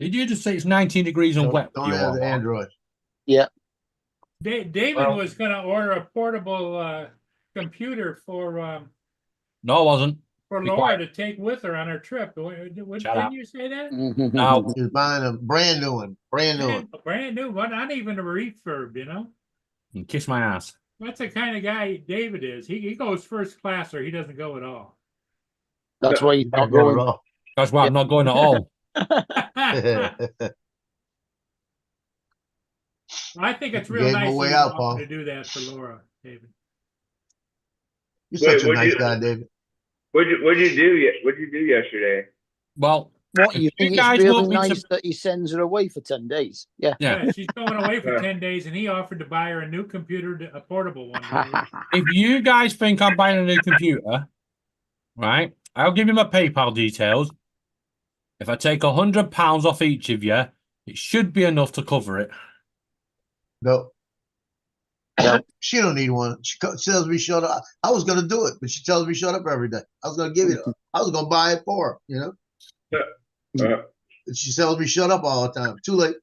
Speaker 6: Did you just say it's 19 degrees and wet?
Speaker 1: Don't
Speaker 6: You
Speaker 1: have the
Speaker 6: are?
Speaker 1: Android.
Speaker 2: David
Speaker 6: Well-
Speaker 2: was going to order a portable computer for
Speaker 6: No, I wasn't. Be
Speaker 2: Laura
Speaker 6: quiet.
Speaker 2: to take with her on her trip. Didn't
Speaker 6: Shut up.
Speaker 2: you say that?
Speaker 6: No.
Speaker 1: He's buying a brand new one. Brand new one.
Speaker 2: Brand new one, not even a refurb, you know?
Speaker 6: And kiss my ass.
Speaker 2: That's the kind of guy David is. He goes first class or he doesn't go at all.
Speaker 4: That's why he's not
Speaker 1: Not going
Speaker 4: going.
Speaker 1: at all.
Speaker 6: That's why I'm not going at all.
Speaker 2: I think it's
Speaker 1: You
Speaker 2: real
Speaker 1: gave him
Speaker 2: nice
Speaker 1: a way
Speaker 2: of you
Speaker 1: out,
Speaker 2: to
Speaker 1: Paul.
Speaker 2: offer to do that for Laura, David.
Speaker 1: You're
Speaker 3: Wait,
Speaker 1: such a
Speaker 3: what'd
Speaker 1: nice
Speaker 3: you-
Speaker 1: guy, David.
Speaker 3: What'd you do? What'd you do yesterday?
Speaker 6: Well,
Speaker 4: What, you
Speaker 6: if
Speaker 4: think
Speaker 6: you
Speaker 4: it's
Speaker 6: guys
Speaker 4: really
Speaker 6: want me to-
Speaker 4: nice that he sends her away for 10 days? Yeah.
Speaker 6: yeah.
Speaker 2: Yeah, she's going away for
Speaker 3: Yeah.
Speaker 2: 10 days, and he offered to buy her a new computer, a portable one.
Speaker 6: If you guys think I'm buying a new computer, right, I'll give you my PayPal details. If I take £100 off each of you, it should be enough to cover it.
Speaker 1: No. She don't need one. She tells me shut up. I was gonna do it, but she tells me shut up every day. I was gonna give it. I was gonna buy it for her, you know. But she tells me shut up all the time. Too late.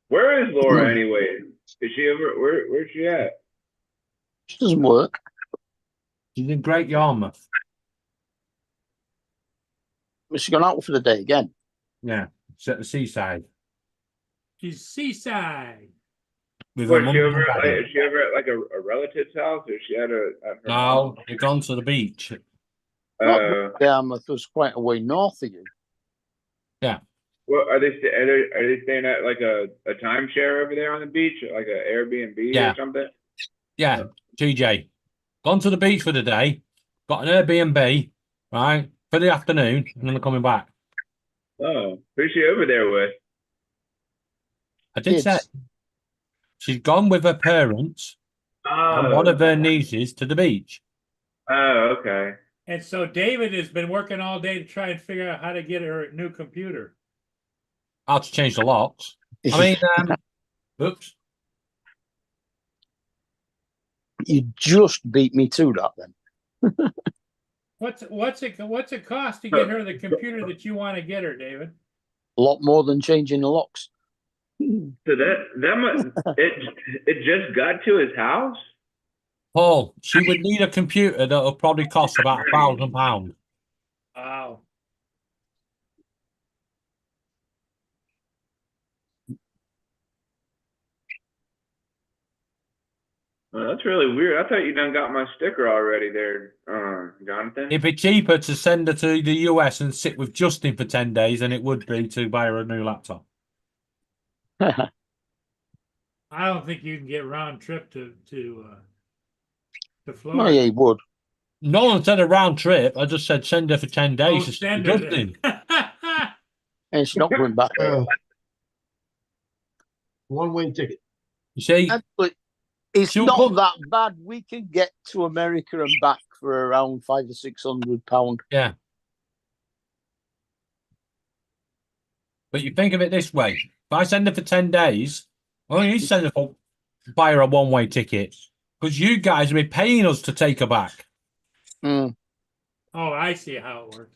Speaker 3: Where is Laura anyway? Is she ever? Where's she at?
Speaker 4: She doesn't work.
Speaker 6: She's in Great Yarmouth.
Speaker 4: She's gone out for the day again.
Speaker 6: Yeah, it's at the seaside.
Speaker 2: She's seaside.
Speaker 6: With
Speaker 3: What,
Speaker 6: her
Speaker 3: is she
Speaker 6: mum
Speaker 3: ever,
Speaker 6: and
Speaker 3: like,
Speaker 6: daddy.
Speaker 3: is she ever at like a relative's house, or is she at her?
Speaker 6: No, they've gone to the beach.
Speaker 4: Yarmouth was quite a way north of you.
Speaker 3: What are they? Are they staying at like a timeshare over there on the beach, like an Airbnb
Speaker 6: Yeah.
Speaker 3: or something?
Speaker 6: Yeah, TJ. Gone to the beach for the day. Got an Airbnb, right, for the afternoon, and then they're coming back.
Speaker 3: Oh, who's she over there with?
Speaker 6: I did say
Speaker 4: Kids.
Speaker 6: she's gone with her parents and one of her nieces to the beach.
Speaker 3: Oh, okay.
Speaker 2: And so David has been working all day to try and figure out how to get her a new computer.
Speaker 6: How to change the locks. I mean, oops.
Speaker 4: You just beat me to that then.
Speaker 2: What's it cost to get her the computer that you want to get her, David?
Speaker 4: A lot more than changing the locks.
Speaker 3: So that must it just got to his house.
Speaker 6: Paul, she would need a computer that'll probably cost about £1,000.
Speaker 2: Wow.
Speaker 3: Oh, that's really weird. I thought you done got my sticker already there, Jonathan.
Speaker 6: It'd be cheaper to send her to the US and sit with Justin for 10 days than it would be to buy her a new laptop.
Speaker 2: I don't think you can get round trip to Florida.
Speaker 4: No, yeah, he would.
Speaker 6: No one said a round trip. I just said send her for 10 days
Speaker 2: Oh,
Speaker 6: to sit
Speaker 2: send
Speaker 6: with
Speaker 2: her
Speaker 6: Justin.
Speaker 4: And it's not going back.
Speaker 1: One-way ticket.
Speaker 6: You see,
Speaker 4: Actually, it's
Speaker 6: She'll
Speaker 4: not
Speaker 6: come-
Speaker 4: that bad. We can get to America and back for around £500 or £600.
Speaker 6: yeah. But you think of it this way: if I send her for 10 days, I only need to send her for buy her a one-way ticket because you guys will be paying us to take her back.
Speaker 4: Mm.
Speaker 2: Oh, I see how it works.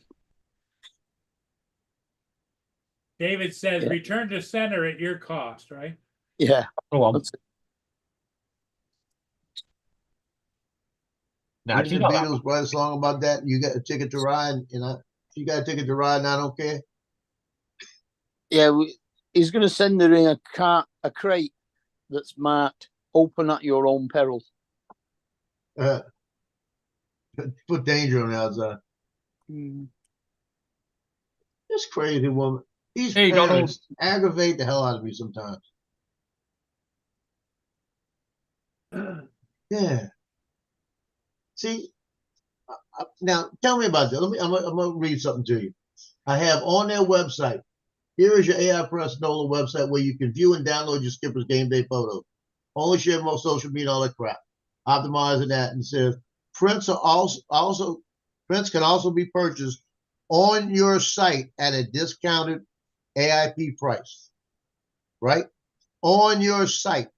Speaker 2: David says,
Speaker 4: Yeah.
Speaker 2: return to center at your cost, right?
Speaker 4: Yeah.
Speaker 6: Go on.
Speaker 4: That's it.
Speaker 6: Now,
Speaker 1: Didn't
Speaker 6: you
Speaker 1: the
Speaker 6: know that.
Speaker 1: Beatles write a song about that? You got a ticket to ride, and if you got a ticket to ride, and I don't care.
Speaker 4: Yeah, he's going to send her in a crate that's marked "Open at your own peril."
Speaker 1: Put danger on the outside. This crazy woman. These
Speaker 6: Hey, Donald.
Speaker 1: parents aggravate the hell out of me sometimes. Yeah. See, now tell me about that. I'm gonna read something to you. I have on their website. Here is your AI Press NOLA website where you can view and download your Skipper's game day photos. Only share most social media, all that crap. Optimizing that, and says prints can also be purchased on your site at a discounted AIP price. Right? On your site.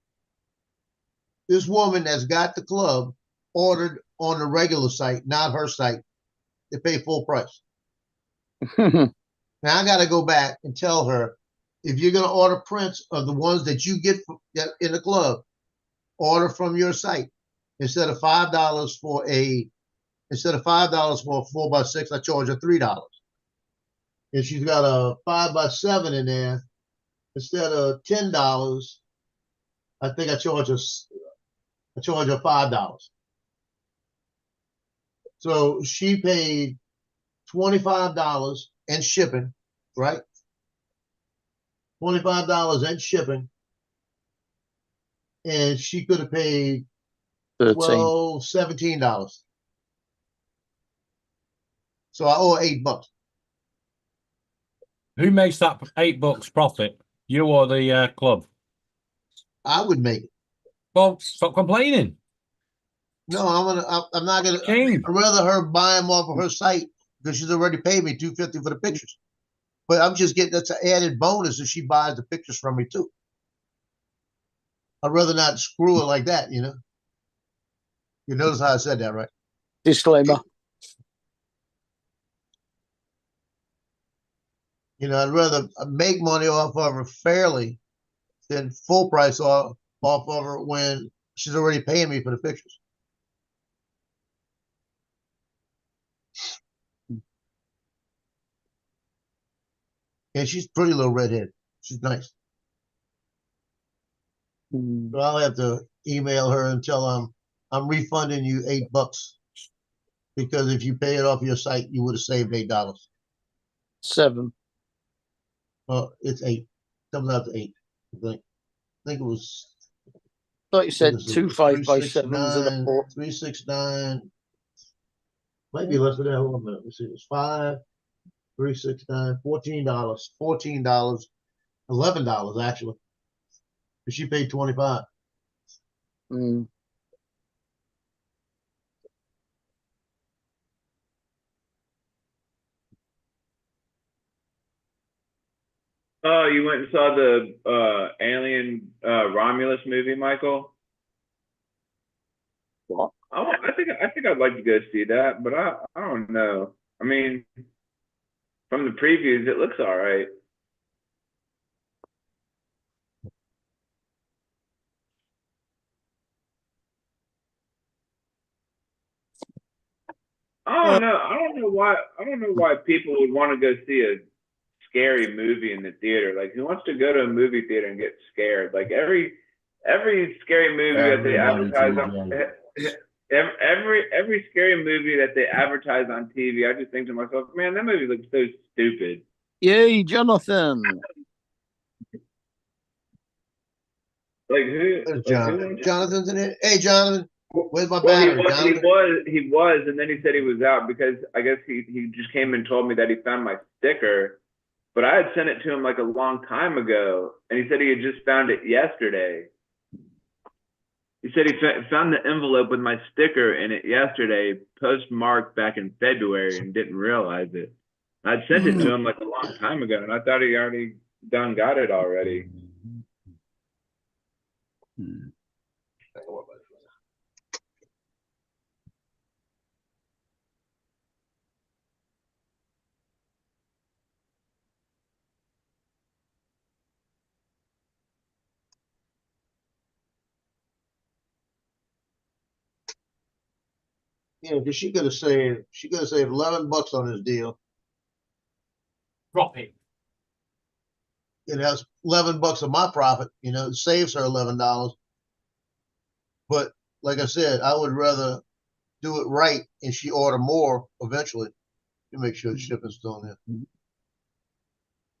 Speaker 1: This woman that's got the club ordered on the regular site, not her site. They pay full price. Now I got to go back and tell her, if you're going to order prints of the ones that you get in the club, order from your site. Instead of $5 for a 4x6, I charge her $3. If she's got a 5x7 in there, instead of $10, I think I charge her $5. So she paid $25 in shipping, right? $25 in shipping. And she could have paid
Speaker 4: 13.
Speaker 1: $17. So I owe her $8.
Speaker 6: Who makes that $8 profit? You or the club?
Speaker 1: I would make it.
Speaker 6: Well, stop complaining.
Speaker 1: No, I'm not gonna.
Speaker 6: King.
Speaker 1: I'd rather her buy them off of her site because she's already paid me $250 for the pictures. But I'm just getting that's an added bonus if she buys the pictures from me too. I'd rather not screw it like that, you know? You notice how I said that, right?
Speaker 4: Disclaimer.
Speaker 1: You know, I'd rather make money off of her fairly than full price off of her when she's already paying me for the pictures. And she's pretty little redhead. She's nice. But I'll have to email her and tell her I'm refunding you $8 because if you pay it off your site, you would have saved $8.
Speaker 4: 7.
Speaker 1: Well, it's 8. Comes out to 8. I think it was.
Speaker 4: Like you said,
Speaker 1: What is it?
Speaker 4: 2 5x7s and a
Speaker 1: 369,
Speaker 4: 4.
Speaker 1: 369. Might be less than that. Hold on a minute. Let's see. It was 5, 369, $14, $14, $11 actually. But she paid 25.
Speaker 4: Mm.
Speaker 3: Oh, you went and saw the Alien Romulus movie, Michael?
Speaker 4: What?
Speaker 3: Oh, I think I'd like to go see that, but I don't know. I mean, from the previews, it looks all right. I don't know. I don't know why. I don't know why people would want to go see a scary movie in the theater. Like, who wants to go to a movie theater and get scared? Like every scary movie that they
Speaker 6: Everybody
Speaker 3: advertise
Speaker 6: does,
Speaker 3: on
Speaker 6: yeah.
Speaker 3: every scary movie that they advertise on TV, I just think to myself, man, that movie looks so stupid.
Speaker 4: Yay, Jonathan.
Speaker 3: Like who?
Speaker 1: There's
Speaker 3: Like who
Speaker 1: Jonathan.
Speaker 3: wants?
Speaker 1: Jonathan's in it. Hey, Jonathan, where's my
Speaker 3: Well,
Speaker 1: battery, Jonathan?
Speaker 3: he was, and then he said he was out because I guess he just came and told me that he found my sticker, but I had sent it to him like a long time ago, and he said he had just found it yesterday. He said he found the envelope with my sticker in it yesterday, postmarked back in February, and didn't realize it. I'd sent it to him like a long time ago, and I thought he already done got it already.
Speaker 1: Yeah, because she could have saved $11 on this deal.
Speaker 6: Drop it.
Speaker 1: It has $11 of my profit. You know, it saves her $11. But like I said, I would rather do it right and she order more eventually to make sure the shipping's still in there.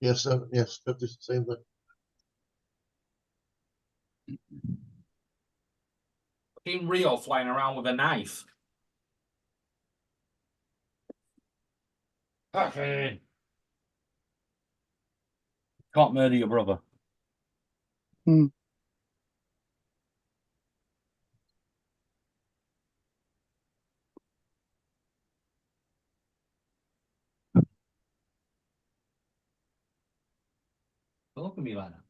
Speaker 1: Yes, 7. Yes, 50, same thing.
Speaker 6: In Rio flying around with a knife. Okay. Can't murder your brother. Don't look at me like that.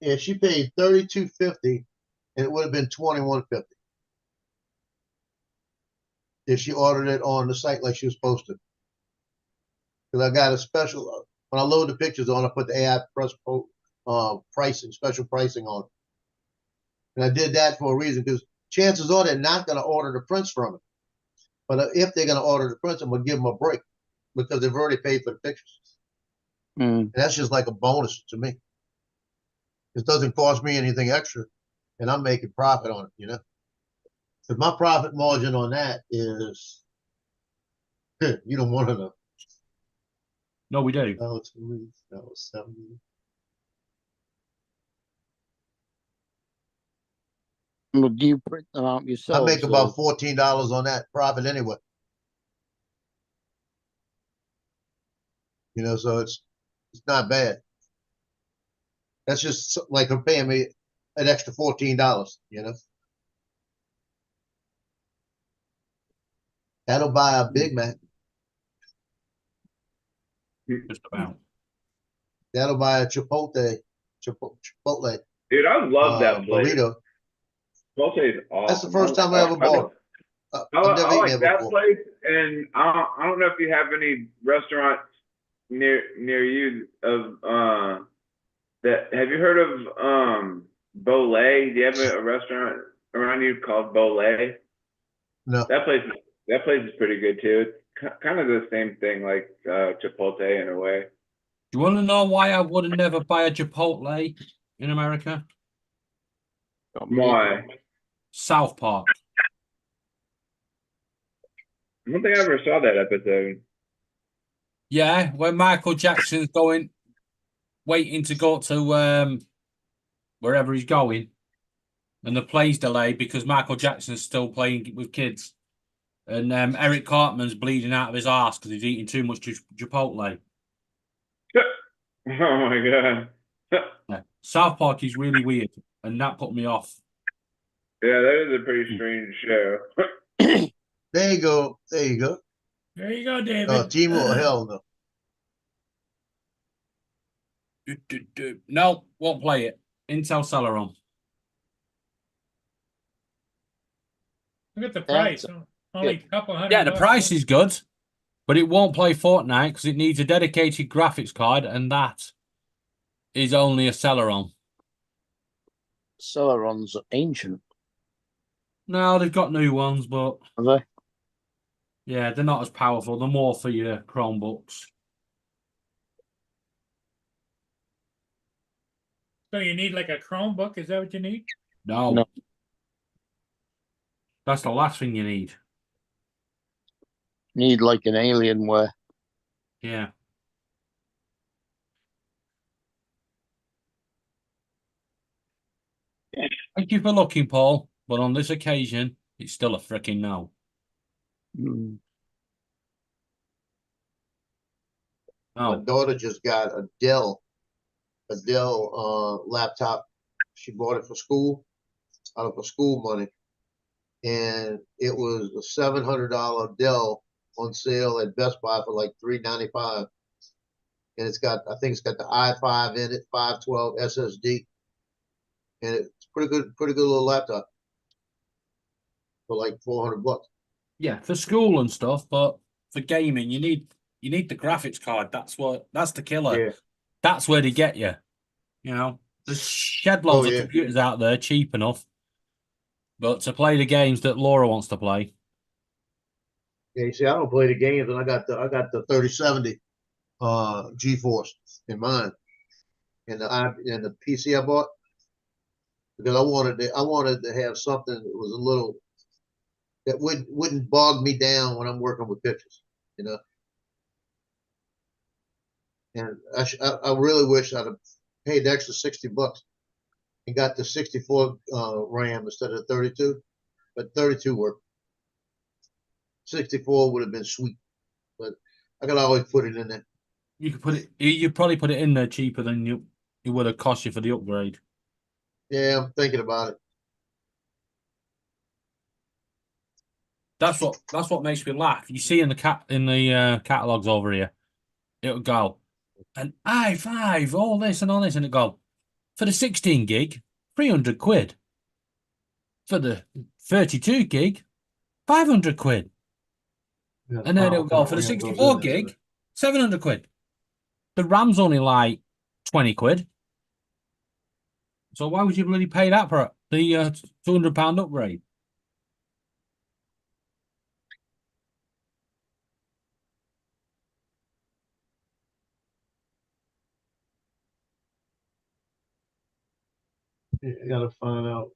Speaker 1: Yeah, she paid $32.50 and it would have been $21.50 if she ordered it on the site like she was supposed to. Because I got a special when I load the pictures on, I put the AI pricing, special pricing on it. And I did that for a reason because chances are they're not going to order the prints from it. But if they're going to order the prints, I'm going to give them a break because they've already paid for the pictures. And that's just like a bonus to me. It doesn't cost me anything extra, and I'm making profit on it, you know. Because my profit margin on that is, you don't want to know.
Speaker 6: No, we do.
Speaker 1: That was 70.
Speaker 4: Would you print them out
Speaker 1: I
Speaker 4: yourself?
Speaker 1: make about $14 on that profit anyway. You know, so it's not bad. That's just like her paying me an extra $14, you know. That'll buy a Big Mac.
Speaker 6: Just about.
Speaker 1: That'll buy a Chipotle.
Speaker 3: Dude, I love that place.
Speaker 1: burrito.
Speaker 3: Chipotle is awesome.
Speaker 1: That's the first time I ever bought it. I've never
Speaker 3: I
Speaker 1: eaten
Speaker 3: like
Speaker 1: there
Speaker 3: that
Speaker 1: before.
Speaker 3: place, and I don't know if you have any restaurants near you of that. Have you heard of Bolé? Do you have a restaurant around you called Bolé?
Speaker 1: No.
Speaker 3: That place is pretty good too. It's kind of the same thing like Chipotle in a way.
Speaker 6: Do you want to know why I would never buy a Chipotle in America?
Speaker 3: Why?
Speaker 6: South Park.
Speaker 3: I don't think I ever saw that episode.
Speaker 6: Yeah, when Michael Jackson's waiting to go to wherever he's going, and the play's delayed because Michael Jackson's still playing with kids, and Eric Cartman's bleeding out of his ass because he's eating too much Chipotle.
Speaker 3: Oh my god.
Speaker 6: Yeah. South Park is really weird, and that put me off.
Speaker 3: Yeah, that is a pretty strange show.
Speaker 1: There you go. There you go.
Speaker 2: There you go, David.
Speaker 1: Timo, hell no.
Speaker 6: No, won't play it. Intel Celeron.
Speaker 2: Look at the price. Only a couple $100.
Speaker 6: Yeah, the price is good, but it won't play Fortnite because it needs a dedicated graphics card, and that is only a Celeron.
Speaker 4: Celeron's ancient,
Speaker 6: No, they've got new ones, but
Speaker 4: are they?
Speaker 6: yeah, they're not as powerful. They're more for your Chromebooks.
Speaker 2: So you need like a Chromebook? Is that what you need?
Speaker 6: No.
Speaker 4: No.
Speaker 6: That's the last thing you need.
Speaker 4: Need like an Alienware.
Speaker 6: Yeah. Thank you for looking, Paul, but on this occasion, it's still a freaking no.
Speaker 4: Mm.
Speaker 1: My
Speaker 6: No.
Speaker 1: daughter just got a Dell laptop. She bought it for school, out of her school money. And it was a $700 Dell on sale at Best Buy for like $395. And I think it's got the i5 in it, 512 SSD. And it's pretty good little laptop for like $400.
Speaker 6: Yeah, for school and stuff, but for gaming, you need the graphics card. That's the killer.
Speaker 1: Yeah.
Speaker 6: That's where they get you. You know, there's shed loads of computers out there cheap enough, but to play the games that Laura wants to play.
Speaker 1: Yeah, you see, I don't play the games, and I got the 3070 GeForce in mine, and the PC I bought because I wanted to have something that was a little that wouldn't bog me down when I'm working with pictures, you know. And I really wish I'd have paid the extra $60 and got the 64 RAM instead of 32, but 32 worked. 64 would have been sweet, but I could always put it in there.
Speaker 6: You could put it. You probably put it in there cheaper than it would have cost you for the upgrade.
Speaker 1: Yeah, I'm thinking about it.
Speaker 6: That's what makes me laugh. You see in the catalogs over here, it'll go an i5, all this and all this, and it go for the 16 gig, 300 quid. For the 32 gig, 500 quid.
Speaker 1: Yeah,
Speaker 6: And then it'll go for the 64 gig, 700 quid. The RAM's only like 20 quid. So why would you bloody pay that for the £200 upgrade?
Speaker 1: I gotta find out.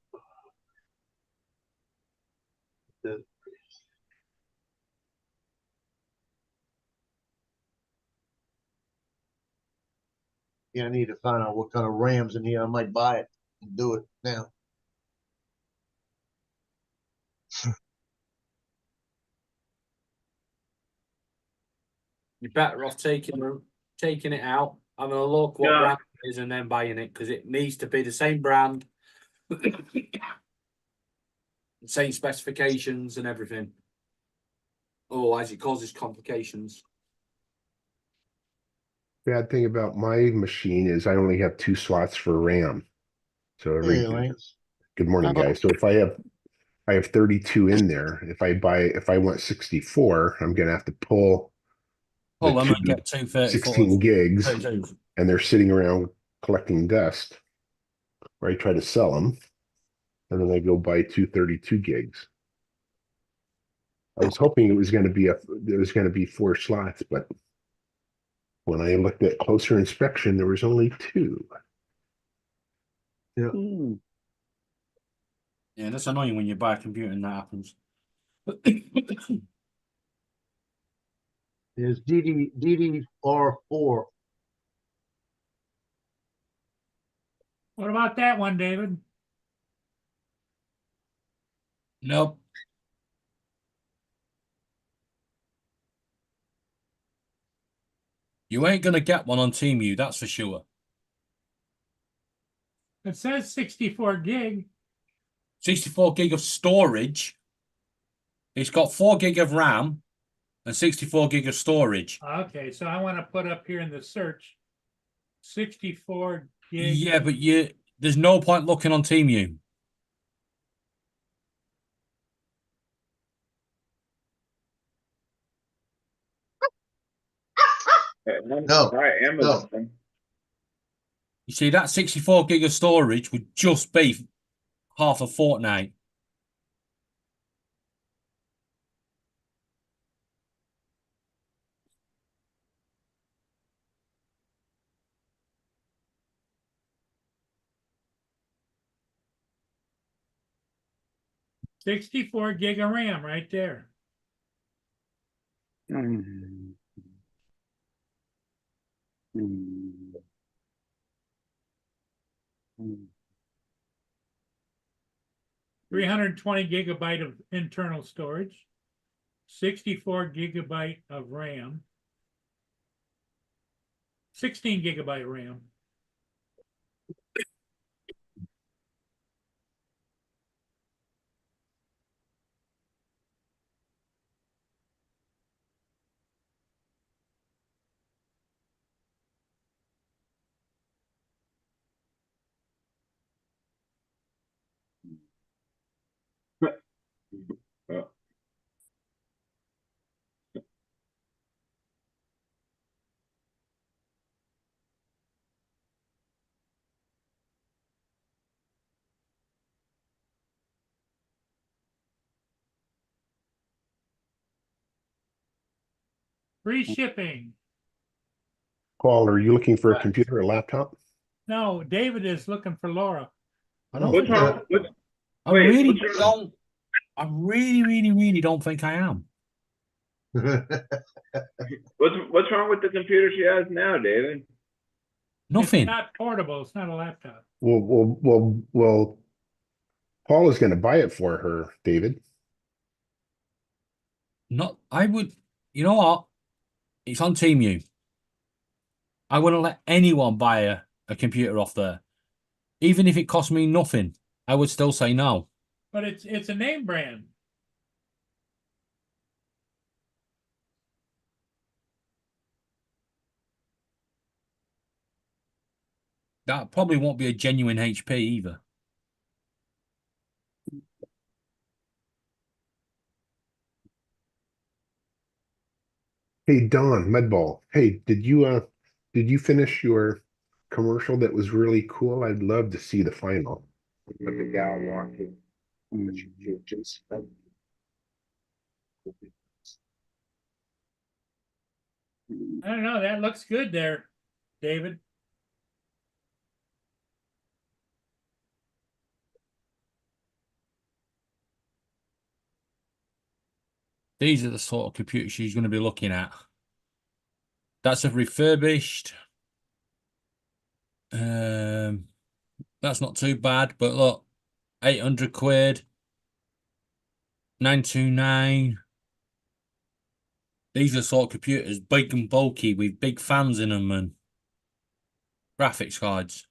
Speaker 1: Yeah, I need to find out what kind of RAMs in here. I might buy it and do it now.
Speaker 6: You're better off taking it out, having a look what brand it is, and then buying it because it needs to be the same brand, same specifications and everything. Otherwise, it causes complications.
Speaker 7: Bad thing about my machine is I only have 2 slots for RAM. So
Speaker 1: Hey, Lance.
Speaker 7: good morning,
Speaker 4: Hello.
Speaker 7: guys. So if I have 32 in there. If I want 64, I'm gonna have to pull the
Speaker 6: Pull them and
Speaker 7: two
Speaker 6: get 234.
Speaker 7: 16 gigs,
Speaker 6: 32.
Speaker 7: and they're sitting around collecting dust. Or I try to sell them, and then I go buy 232 gigs. I was hoping it was going to be 4 slots, but when I looked at closer inspection, there was only 2.
Speaker 4: Hmm.
Speaker 6: Yeah, that's annoying when you buy a computer and that happens.
Speaker 1: Is DDR4.
Speaker 2: What about that one, David?
Speaker 6: Nope. You ain't gonna get one on TeamU, that's for sure.
Speaker 2: It says 64 gig.
Speaker 6: 64 gig of storage. It's got 4 gig of RAM and 64 gig of storage.
Speaker 2: Okay, so I want to put up here in the search 64 gig.
Speaker 6: Yeah, but there's no point looking on TeamU.
Speaker 1: No,
Speaker 3: All right, Amazon.
Speaker 6: You see, that 64 gig of storage would just be half a Fortnite.
Speaker 2: $64 gig of RAM right there.
Speaker 4: Hmm. Hmm. Hmm.
Speaker 2: 320 gigabyte of internal storage, 64 gigabyte of RAM, 16 gigabyte RAM. Free shipping.
Speaker 7: Paul, are you looking for a computer or laptop?
Speaker 2: No, David is looking for Laura.
Speaker 6: I don't
Speaker 3: What's
Speaker 6: think
Speaker 3: wrong?
Speaker 6: I
Speaker 3: Wait,
Speaker 6: really
Speaker 3: what's wrong?
Speaker 6: don't. I really don't think I am.
Speaker 3: What's wrong with the computer she has now, David?
Speaker 6: Nothing.
Speaker 2: It's not portable. It's not a laptop.
Speaker 7: Well, Paul is going to buy it for her, David.
Speaker 6: Not. I would. You know what? It's on TeamU. I wouldn't let anyone buy a computer off there, even if it cost me nothing. I would still say no.
Speaker 2: But it's a name brand.
Speaker 6: That probably won't be a genuine HP either.
Speaker 7: Hey, Don Medball. Hey, did you finish your commercial that was really cool? I'd love to see the final. With the gal walking.
Speaker 2: I don't know. That looks good there, David.
Speaker 6: These are the sort of computers she's going to be looking at. That's a refurbished. That's not too bad, but look, 800 quid, 929. These are the sort of computers, big and bulky with big fans in them and graphics cards.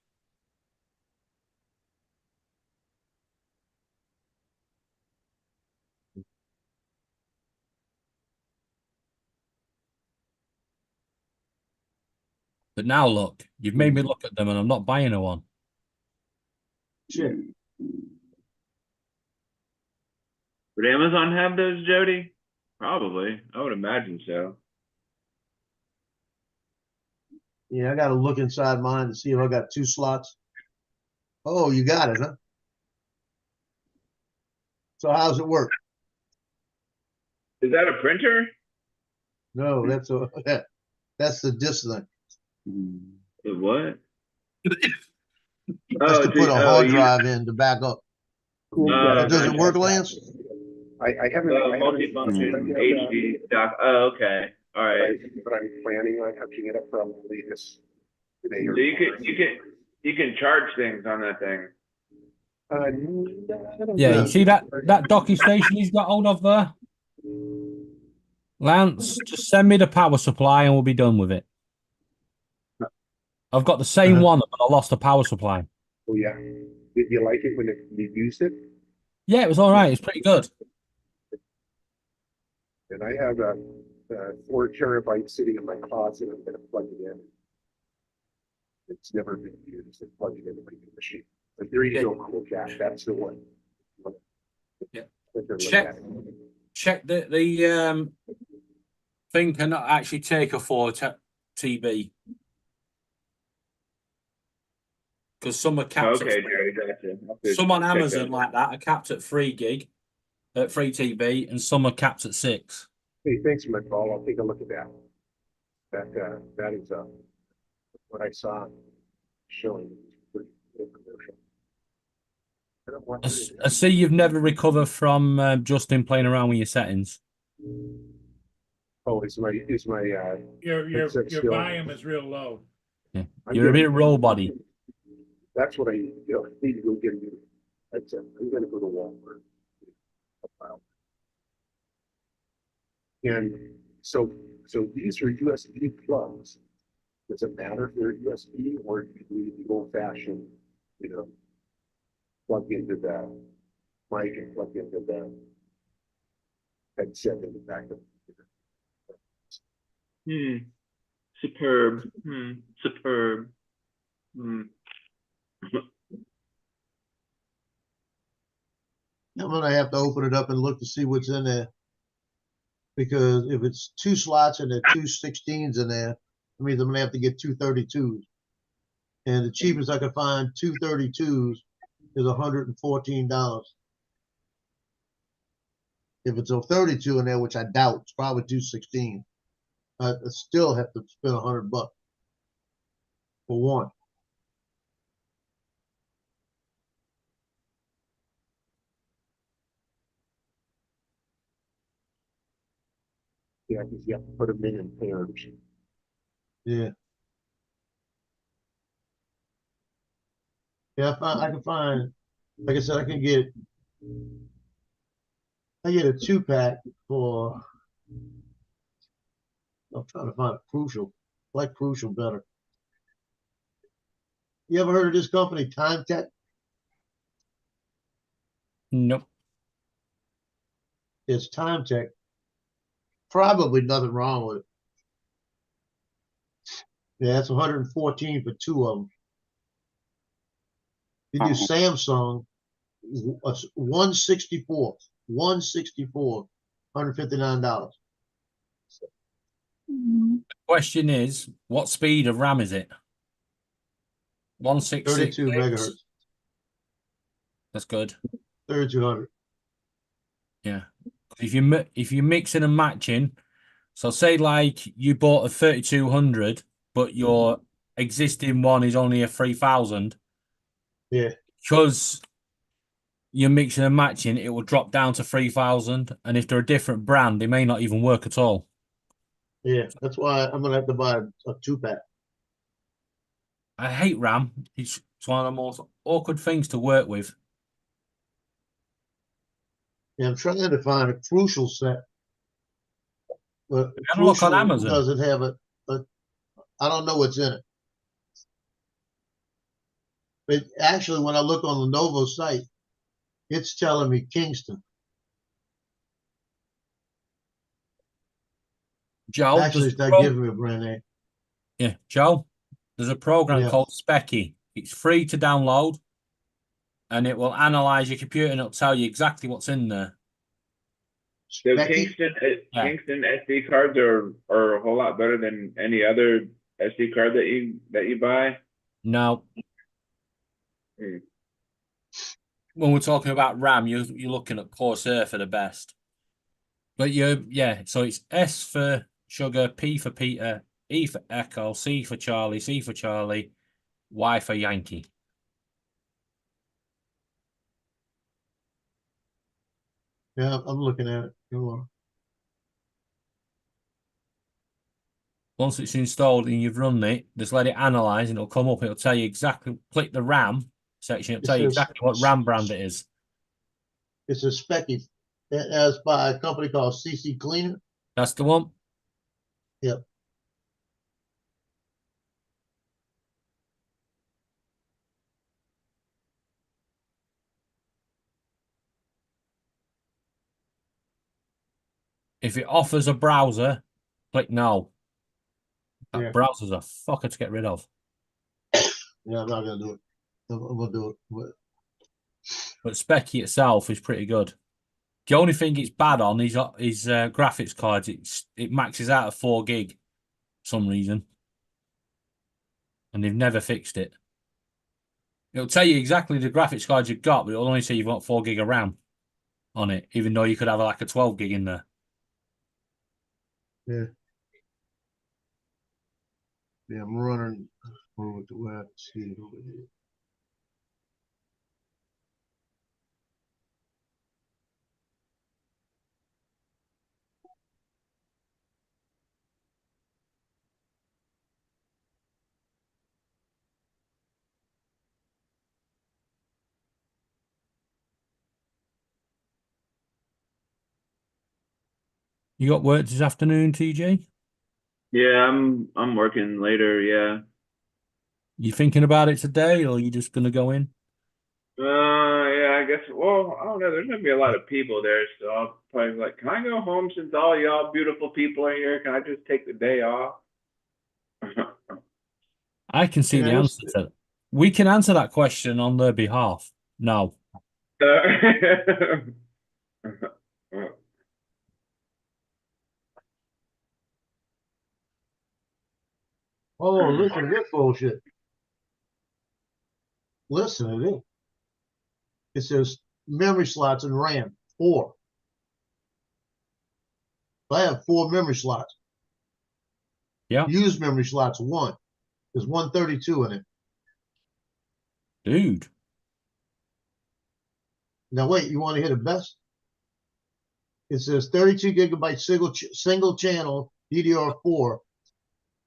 Speaker 6: But now look, you've made me look at them and I'm not buying a one.
Speaker 1: check.
Speaker 3: Would Amazon have those, Jody? Probably. I would imagine so.
Speaker 1: Yeah, I gotta look inside mine to see if I got 2 slots. Oh, you got it, huh? So how's it work?
Speaker 3: Is that a printer?
Speaker 1: No, that's a that's the disc thing.
Speaker 3: The what?
Speaker 1: That's to put a hard
Speaker 3: you-
Speaker 1: drive in to back up.
Speaker 7: Cool.
Speaker 3: Oh,
Speaker 1: Does it
Speaker 3: gotcha.
Speaker 1: work, Lance?
Speaker 7: I haven't. I haven't-
Speaker 3: Multifunction HD doc. Oh, okay. All right.
Speaker 7: But I'm planning on hooking it up probably this today or
Speaker 3: So you
Speaker 7: tomorrow.
Speaker 3: can charge things on that thing.
Speaker 7: No, I don't
Speaker 6: Yeah,
Speaker 7: know.
Speaker 6: you see that docking station he's got hold of there? Lance, just send me the power supply and we'll be done with it. I've got the same one, but I lost the power supply.
Speaker 7: Oh yeah. Did you like it when you used it?
Speaker 6: Yeah, it was all right. It's pretty good.
Speaker 7: And I have a 4 terabyte sitting in my closet. I'm gonna plug it in. It's never been used. It's plugged into my new machine. But there you go, cool Jack. That's the one.
Speaker 6: Yeah.
Speaker 7: Look
Speaker 6: Check.
Speaker 7: at it.
Speaker 6: Check the thing cannot actually take a 4 TB because some are capped.
Speaker 3: Okay, Jerry, gotcha. I'll have to
Speaker 6: Some on
Speaker 3: check
Speaker 6: Amazon
Speaker 3: that.
Speaker 6: like that are capped at 3 gig, at 3 TB, and some are capped at 6.
Speaker 7: Hey, thanks, my ball. I'll take a look at that. That is what I saw showing. Pretty good commercial. I don't want
Speaker 6: I see you've never recovered from Justin playing around with your settings.
Speaker 7: Oh, is my
Speaker 2: Your
Speaker 7: It's still-
Speaker 2: volume is real low.
Speaker 6: Yeah.
Speaker 7: I'm
Speaker 6: You're a
Speaker 7: gonna-
Speaker 6: bit roll body.
Speaker 7: That's what I need to go get a new headset. I'm gonna go to Walmart. And so these are USB plugs. Does it matter if they're USB or do you need the old fashioned, plug into the mic and plug into the headset in the back of the
Speaker 3: Superb. Superb.
Speaker 1: I'm gonna have to open it up and look to see what's in there. Because if it's 2 slots and there are 2 16s in there, that means I'm gonna have to get 2 32s. And the cheapest I could find 2 32s is $114. If it's a 32 in there, which I doubt, it's probably 2 16. I still have to spend $100 for one.
Speaker 7: Yeah, because you have to put them in pairs.
Speaker 1: Yeah. Yeah, I can find, like I said, I get a 2-pack for, I'm trying to find Crucial. I like Crucial better. You ever heard of this company, Time Tech?
Speaker 6: Nope.
Speaker 1: It's Time Tech. Probably nothing wrong with it. Yeah, it's 114 for 2 of them. You do Samsung, 164, $159.
Speaker 6: Question is, what speed of RAM is it? 166.
Speaker 1: 32 megahertz,
Speaker 6: That's good.
Speaker 1: 3200.
Speaker 6: Yeah. If you're mixing and matching, so say like you bought a 3200, but your existing one is only a 3000.
Speaker 1: Yeah.
Speaker 6: Because you're mixing and matching, it will drop down to 3000. And if they're a different brand, they may not even work at all.
Speaker 1: Yeah, that's why I'm gonna have to buy a 2-pack.
Speaker 6: I hate RAM. It's one of the most awkward things to work with.
Speaker 1: Yeah, I'm trying to find a Crucial set. But
Speaker 6: Have a look on
Speaker 1: Crucial
Speaker 6: Amazon.
Speaker 1: doesn't have I don't know what's in it. But actually, when I look on the Lenovo site, it's telling me Kingston.
Speaker 6: Joe,
Speaker 1: Actually,
Speaker 6: there's
Speaker 1: it's
Speaker 6: a
Speaker 1: not giving me a brand name.
Speaker 6: yeah, Joe, there's a program
Speaker 1: Yeah.
Speaker 6: called Specky. It's free to download, and it will analyze your computer and it'll tell you exactly what's in there.
Speaker 3: So
Speaker 1: Becky?
Speaker 6: Yeah.
Speaker 3: Kingston SD cards are a whole lot better than any other SD card that you buy.
Speaker 6: No.
Speaker 3: Hmm.
Speaker 6: When we're talking about RAM, you're looking at Corsair for the best. But so it's S for sugar, P for Peter, E for Echo, C for Charlie, C for Charlie, Y for Yankee.
Speaker 1: Yeah, I'm looking at it. Go on.
Speaker 6: Once it's installed and you've run it, just let it analyze and it'll come up. It'll tell you exactly, click the RAM section. It'll
Speaker 1: It
Speaker 6: tell you
Speaker 1: says-
Speaker 6: exactly what RAM brand it is.
Speaker 1: It's a Specky. That's by a company called CC Cleaner.
Speaker 6: That's the one.
Speaker 1: Yep.
Speaker 6: If it offers a browser, click no. That
Speaker 1: Yeah.
Speaker 6: browser's a fucker to get rid of.
Speaker 1: Yeah, I'm not gonna do it. I'm gonna do it.
Speaker 6: But Specky itself is pretty good. The only thing it's bad on is graphics cards. It maxes out at 4 gig for some reason. And they've never fixed it. It'll tell you exactly the graphics cards you've got, but it'll only say you've got 4 gig of RAM on it, even though you could have like a 12 gig in there.
Speaker 1: Yeah. Yeah, I'm running over to where I see it over here.
Speaker 6: You got work this afternoon, TJ?
Speaker 3: Yeah, I'm working later. Yeah.
Speaker 6: You thinking about it today, or are you just gonna go in?
Speaker 3: Yeah, I guess. Well, I don't know. There's gonna be a lot of people there, so I'll probably be like, can I go home since all y'all beautiful people are here? Can I just take the day off?
Speaker 6: I can see
Speaker 1: Yeah,
Speaker 6: the
Speaker 1: it's-
Speaker 6: answer to that. We can answer that question on their behalf. No.
Speaker 1: Oh, listen to this bullshit. Listen to this. It says memory slots in RAM, 4. I have 4 memory slots.
Speaker 6: Yeah.
Speaker 1: Used memory slots, 1. There's 132 in it.
Speaker 6: Dude.
Speaker 1: Now wait, you want to hear the best? It says 32 gigabyte single channel DDR4,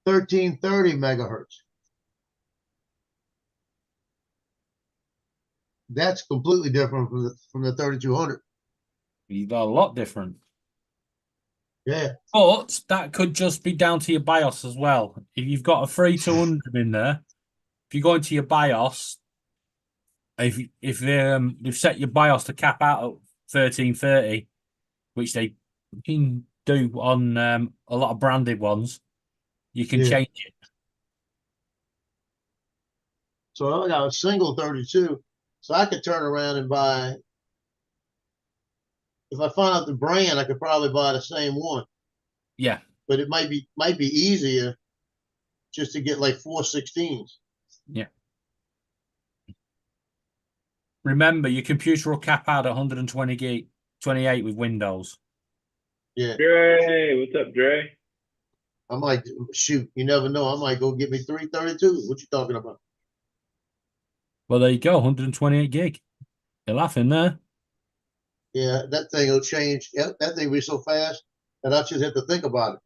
Speaker 1: 1330 megahertz. That's completely different from the 3200.
Speaker 6: You've got a lot different.
Speaker 1: Yeah,
Speaker 6: But that could just be down to your BIOS as well. If you've got a 3200 in there, if you go into your BIOS, if they've set your BIOS to cap out at 1330, which they can do on a lot of branded ones, you can
Speaker 1: Yeah.
Speaker 6: change it.
Speaker 1: so I got a single 32, so I could turn around and buy. If I find out the brand, I could probably buy the same one,
Speaker 6: Yeah.
Speaker 1: but it might be easier just to get like 416s.
Speaker 6: Remember, your computer will cap out at 120 gig, 28 with Windows.
Speaker 1: Yeah,
Speaker 3: Dre, what's up, Dre?
Speaker 1: I might shoot. You never know. I might go get me 332s. What you talking about?
Speaker 6: Well, there you go, 128 gig. You're laughing there.
Speaker 1: Yeah, that thing will change. Yeah, that thing will be so fast that I just have to think about it.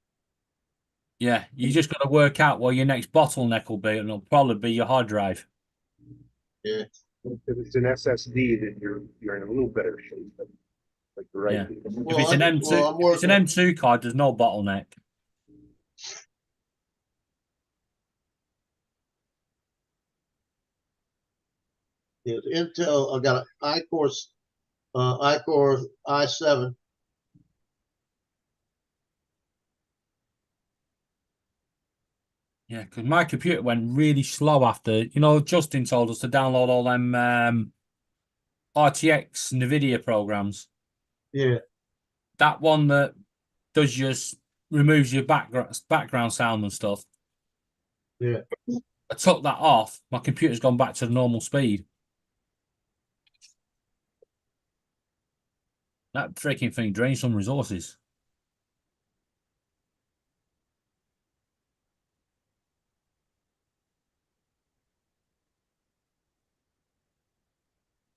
Speaker 6: Yeah, you just got to work out what your next bottleneck will be, and it'll probably be your hard drive.
Speaker 1: Yeah.
Speaker 7: If it's an SSD, then you're in a little better shape. Like right.
Speaker 6: Yeah.
Speaker 1: Well,
Speaker 6: If it's an M2, if it's an M2 card, there's no bottleneck.
Speaker 1: Yeah, Intel. I got an iCore i7.
Speaker 6: Yeah, because my computer went really slow after, Justin told us to download all them RTX NVIDIA programs.
Speaker 1: Yeah.
Speaker 6: That one that does just removes your background sound and stuff.
Speaker 1: Yeah.
Speaker 6: I took that off. My computer's gone back to the normal speed. That freaking thing drains some resources.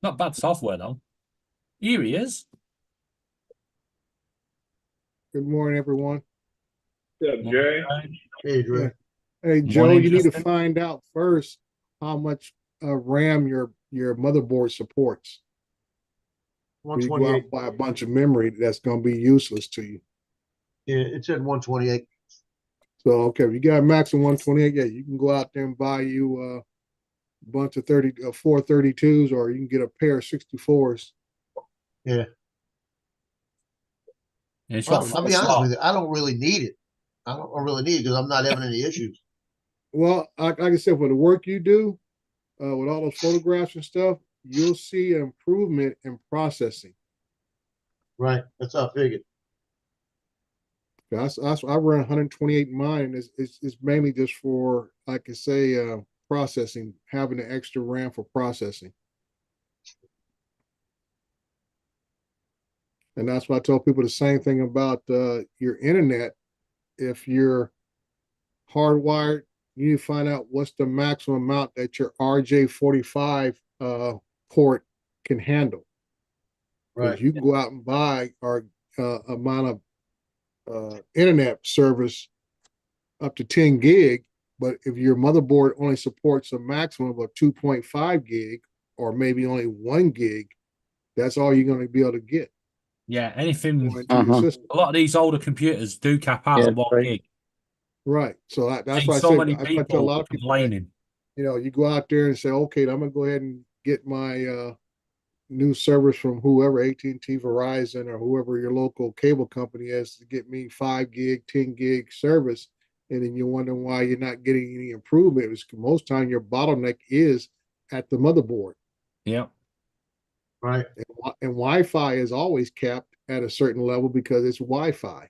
Speaker 6: Not bad software though. Here he is.
Speaker 8: Good morning, everyone.
Speaker 3: What's up, Jay?
Speaker 1: Hey, Dre.
Speaker 8: Hey, Joe,
Speaker 6: Morning,
Speaker 8: you need to
Speaker 6: Justin.
Speaker 8: find out first how much RAM your motherboard supports. When you go out
Speaker 1: 128.
Speaker 8: and buy a bunch of memory, that's going to be useless to you.
Speaker 1: Yeah, it said 128.
Speaker 8: So, okay, if you got a max of 128, yeah, you can go out there and buy you a bunch of 432s, or you can get a pair of 64s.
Speaker 1: Yeah.
Speaker 6: It's
Speaker 1: Well,
Speaker 6: got
Speaker 1: I'll be honest with you, I don't really need it. I don't really need it because I'm not having any issues.
Speaker 8: Well, like I said, for the work you do, with all those photographs and stuff, you'll see an improvement in processing.
Speaker 1: Right. That's how I figured.
Speaker 8: I run 128 in mine. It's mainly just for, like I say, processing, having the extra RAM for processing. And that's why I tell people the same thing about your internet. If you're hardwired, you need to find out what's the maximum amount that your RJ45 port can handle. Because
Speaker 1: Right.
Speaker 8: you can go out and buy our amount of internet service up to 10 gig, but if your motherboard only supports a maximum of a 2.5 gig or maybe only 1 gig, that's all you're going to be able to get.
Speaker 6: Yeah, anything.
Speaker 8: Going to your system.
Speaker 6: A lot of these older computers do cap out at 1
Speaker 4: right.
Speaker 6: gig.
Speaker 8: Right. So that's
Speaker 6: Seen
Speaker 8: why I
Speaker 6: so
Speaker 8: say
Speaker 6: many
Speaker 8: I tell a
Speaker 6: people
Speaker 8: lot of people that,
Speaker 6: complaining.
Speaker 8: you know, you go out there and say, okay, I'm gonna go ahead and get my new service from whoever, AT&T, Verizon, or whoever your local cable company is, to get me 5 gig, 10 gig service. And then you're wondering why you're not getting any improvement. It's most time your bottleneck is at the motherboard.
Speaker 6: Yeah.
Speaker 1: Right.
Speaker 8: And Wi-Fi is always capped at a certain level because it's Wi-Fi.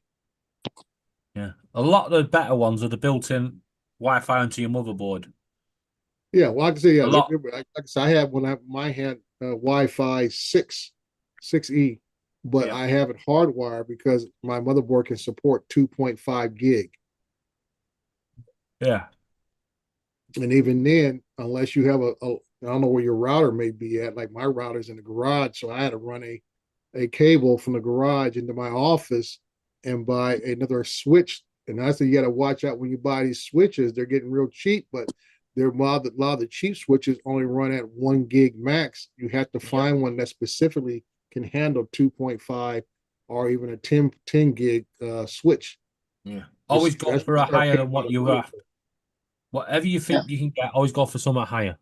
Speaker 6: Yeah. A lot of the better ones are the built-in Wi-Fi onto your motherboard.
Speaker 8: Yeah, well, like I say, yeah,
Speaker 6: A lot.
Speaker 8: like I said, I have mine had Wi-Fi 6E, but
Speaker 6: Yeah.
Speaker 8: I have it hardwired because my motherboard can support 2.5 gig.
Speaker 6: Yeah.
Speaker 8: And even then, unless you have I don't know where your router may be at, like my router's in the garage, so I had to run a cable from the garage into my office and buy another switch. And I said, you got to watch out when you buy these switches. They're getting real cheap, but a lot of the cheap switches only run at 1 gig max. You have to find one that specifically can handle 2.5 or even a 10 gig switch.
Speaker 6: Yeah. Always go for a higher than what you have. Whatever you think you can get, always go for something higher.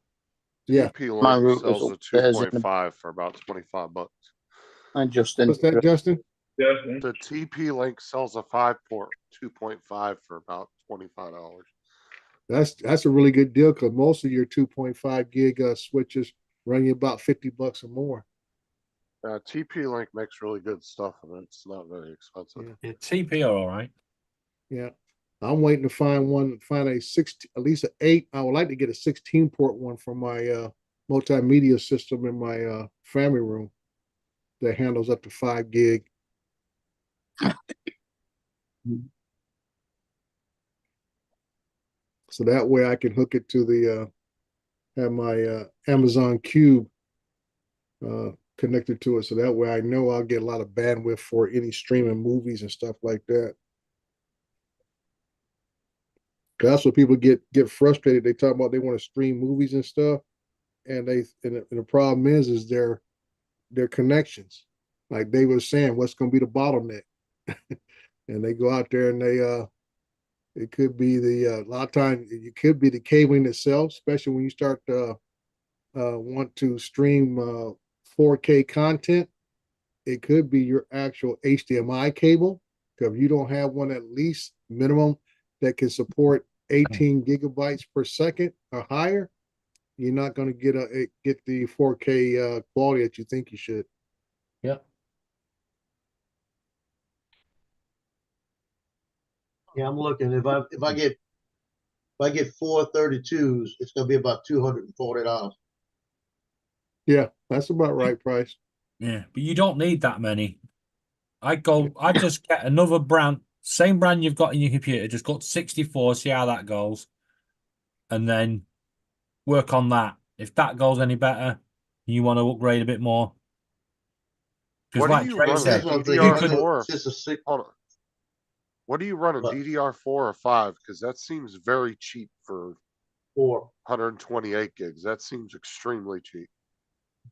Speaker 8: Yeah.
Speaker 4: My
Speaker 9: TP-Link
Speaker 4: router's
Speaker 9: sells a
Speaker 4: upstairs in the-
Speaker 9: 2.5 for about $25.
Speaker 4: And Justin,
Speaker 8: What's that, Justin?
Speaker 3: Justin?
Speaker 9: The TP-Link sells a 5-port 2.5 for about $25.
Speaker 8: That's a really good deal because most of your 2.5 gig switches run you about $50 or more.
Speaker 9: TP-Link makes really good stuff, and it's not very expensive.
Speaker 6: Yeah, TP are all right.
Speaker 8: Yeah. I'm waiting to find a 16, at least an 8. I would like to get a 16 port one for my multimedia system in my family room that handles up to 5 gig. So that way I can hook it to the have my Amazon Cube connected to it. So that way I know I'll get a lot of bandwidth for any streaming movies and stuff like that. That's what people get frustrated. They talk about they want to stream movies and stuff, and the problem is their connections. Like they were saying, what's going to be the bottleneck? And they go out there and it could be a lot of times it could be the cabling itself, especially when you start to want to stream 4K content. It could be your actual HDMI cable, because if you don't have one at least minimum that can support 18 gigabytes per second or higher, you're not gonna get get the 4K quality that you think you should.
Speaker 6: Yep.
Speaker 1: Yeah, I'm looking. If I get 432s, it's gonna be about $240.
Speaker 8: Yeah, that's about right price.
Speaker 6: Yeah, but you don't need that many. I just get another brand, same brand you've got in your computer, just go to 64, see how that goes, and then work on that. If that goes any better, you want to upgrade a bit more. Because
Speaker 9: What
Speaker 6: like
Speaker 9: do you
Speaker 6: Trey
Speaker 9: run?
Speaker 6: said,
Speaker 1: That's what I'm
Speaker 9: DDR4?
Speaker 1: thinking.
Speaker 6: could-
Speaker 1: It's just a six.
Speaker 9: Hold on. What do you run a
Speaker 1: What?
Speaker 9: DDR4 or 5? Because that seems very cheap for
Speaker 1: 4
Speaker 9: 128 gigs. That seems extremely cheap.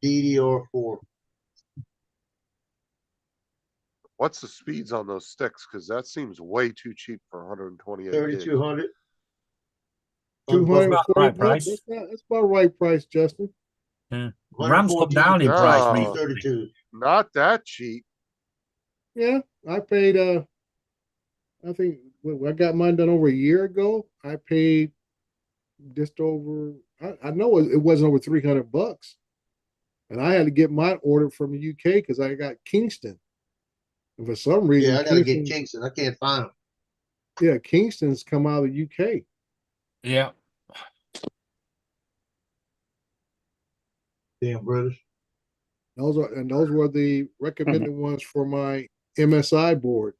Speaker 1: DDR4.
Speaker 9: What's the speeds on those sticks? Because that seems way too cheap for 128 gigs.
Speaker 1: 3200.
Speaker 8: 240
Speaker 6: about the right
Speaker 8: bucks.
Speaker 6: price.
Speaker 8: That's about right price, Justin.
Speaker 6: yeah. Ram's come down in price
Speaker 9: No.
Speaker 6: recently.
Speaker 1: 32.
Speaker 9: Not that cheap.
Speaker 8: Yeah, I paid I think when I got mine done over a year ago, I paid just over I know it wasn't over 300 bucks. And I had to get mine ordered from the UK because I got Kingston. And for some reason,
Speaker 1: Yeah, I gotta get Kingston. I can't find them.
Speaker 8: yeah, Kingston's come out of the UK.
Speaker 6: Yeah.
Speaker 1: Damn British.
Speaker 8: Those were the recommended ones for my MSI board.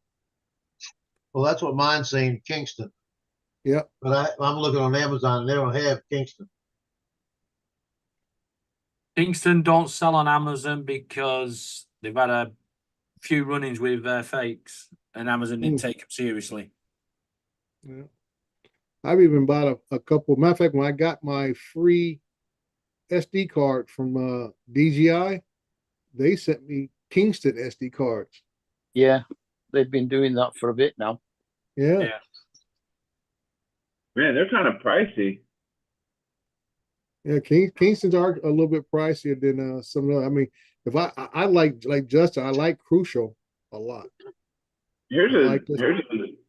Speaker 1: Well, that's what mine's saying, Kingston.
Speaker 8: Yep.
Speaker 1: But I'm looking on Amazon and they don't have Kingston.
Speaker 6: Kingston don't sell on Amazon because they've had a few run-ins with fakes, and Amazon didn't take them seriously.
Speaker 8: Yeah. I've even bought a couple. Matter of fact, when I got my free SD card from DJI, they sent me Kingston SD cards.
Speaker 4: Yeah, they've been doing that for a bit now.
Speaker 8: Yeah.
Speaker 6: Yeah.
Speaker 3: Man, they're kind of pricey.
Speaker 8: Yeah, Kingston's are a little bit pricier than some other. I mean, if I like Justin, I like Crucial a lot.
Speaker 3: Here's
Speaker 8: I
Speaker 3: a
Speaker 8: like this.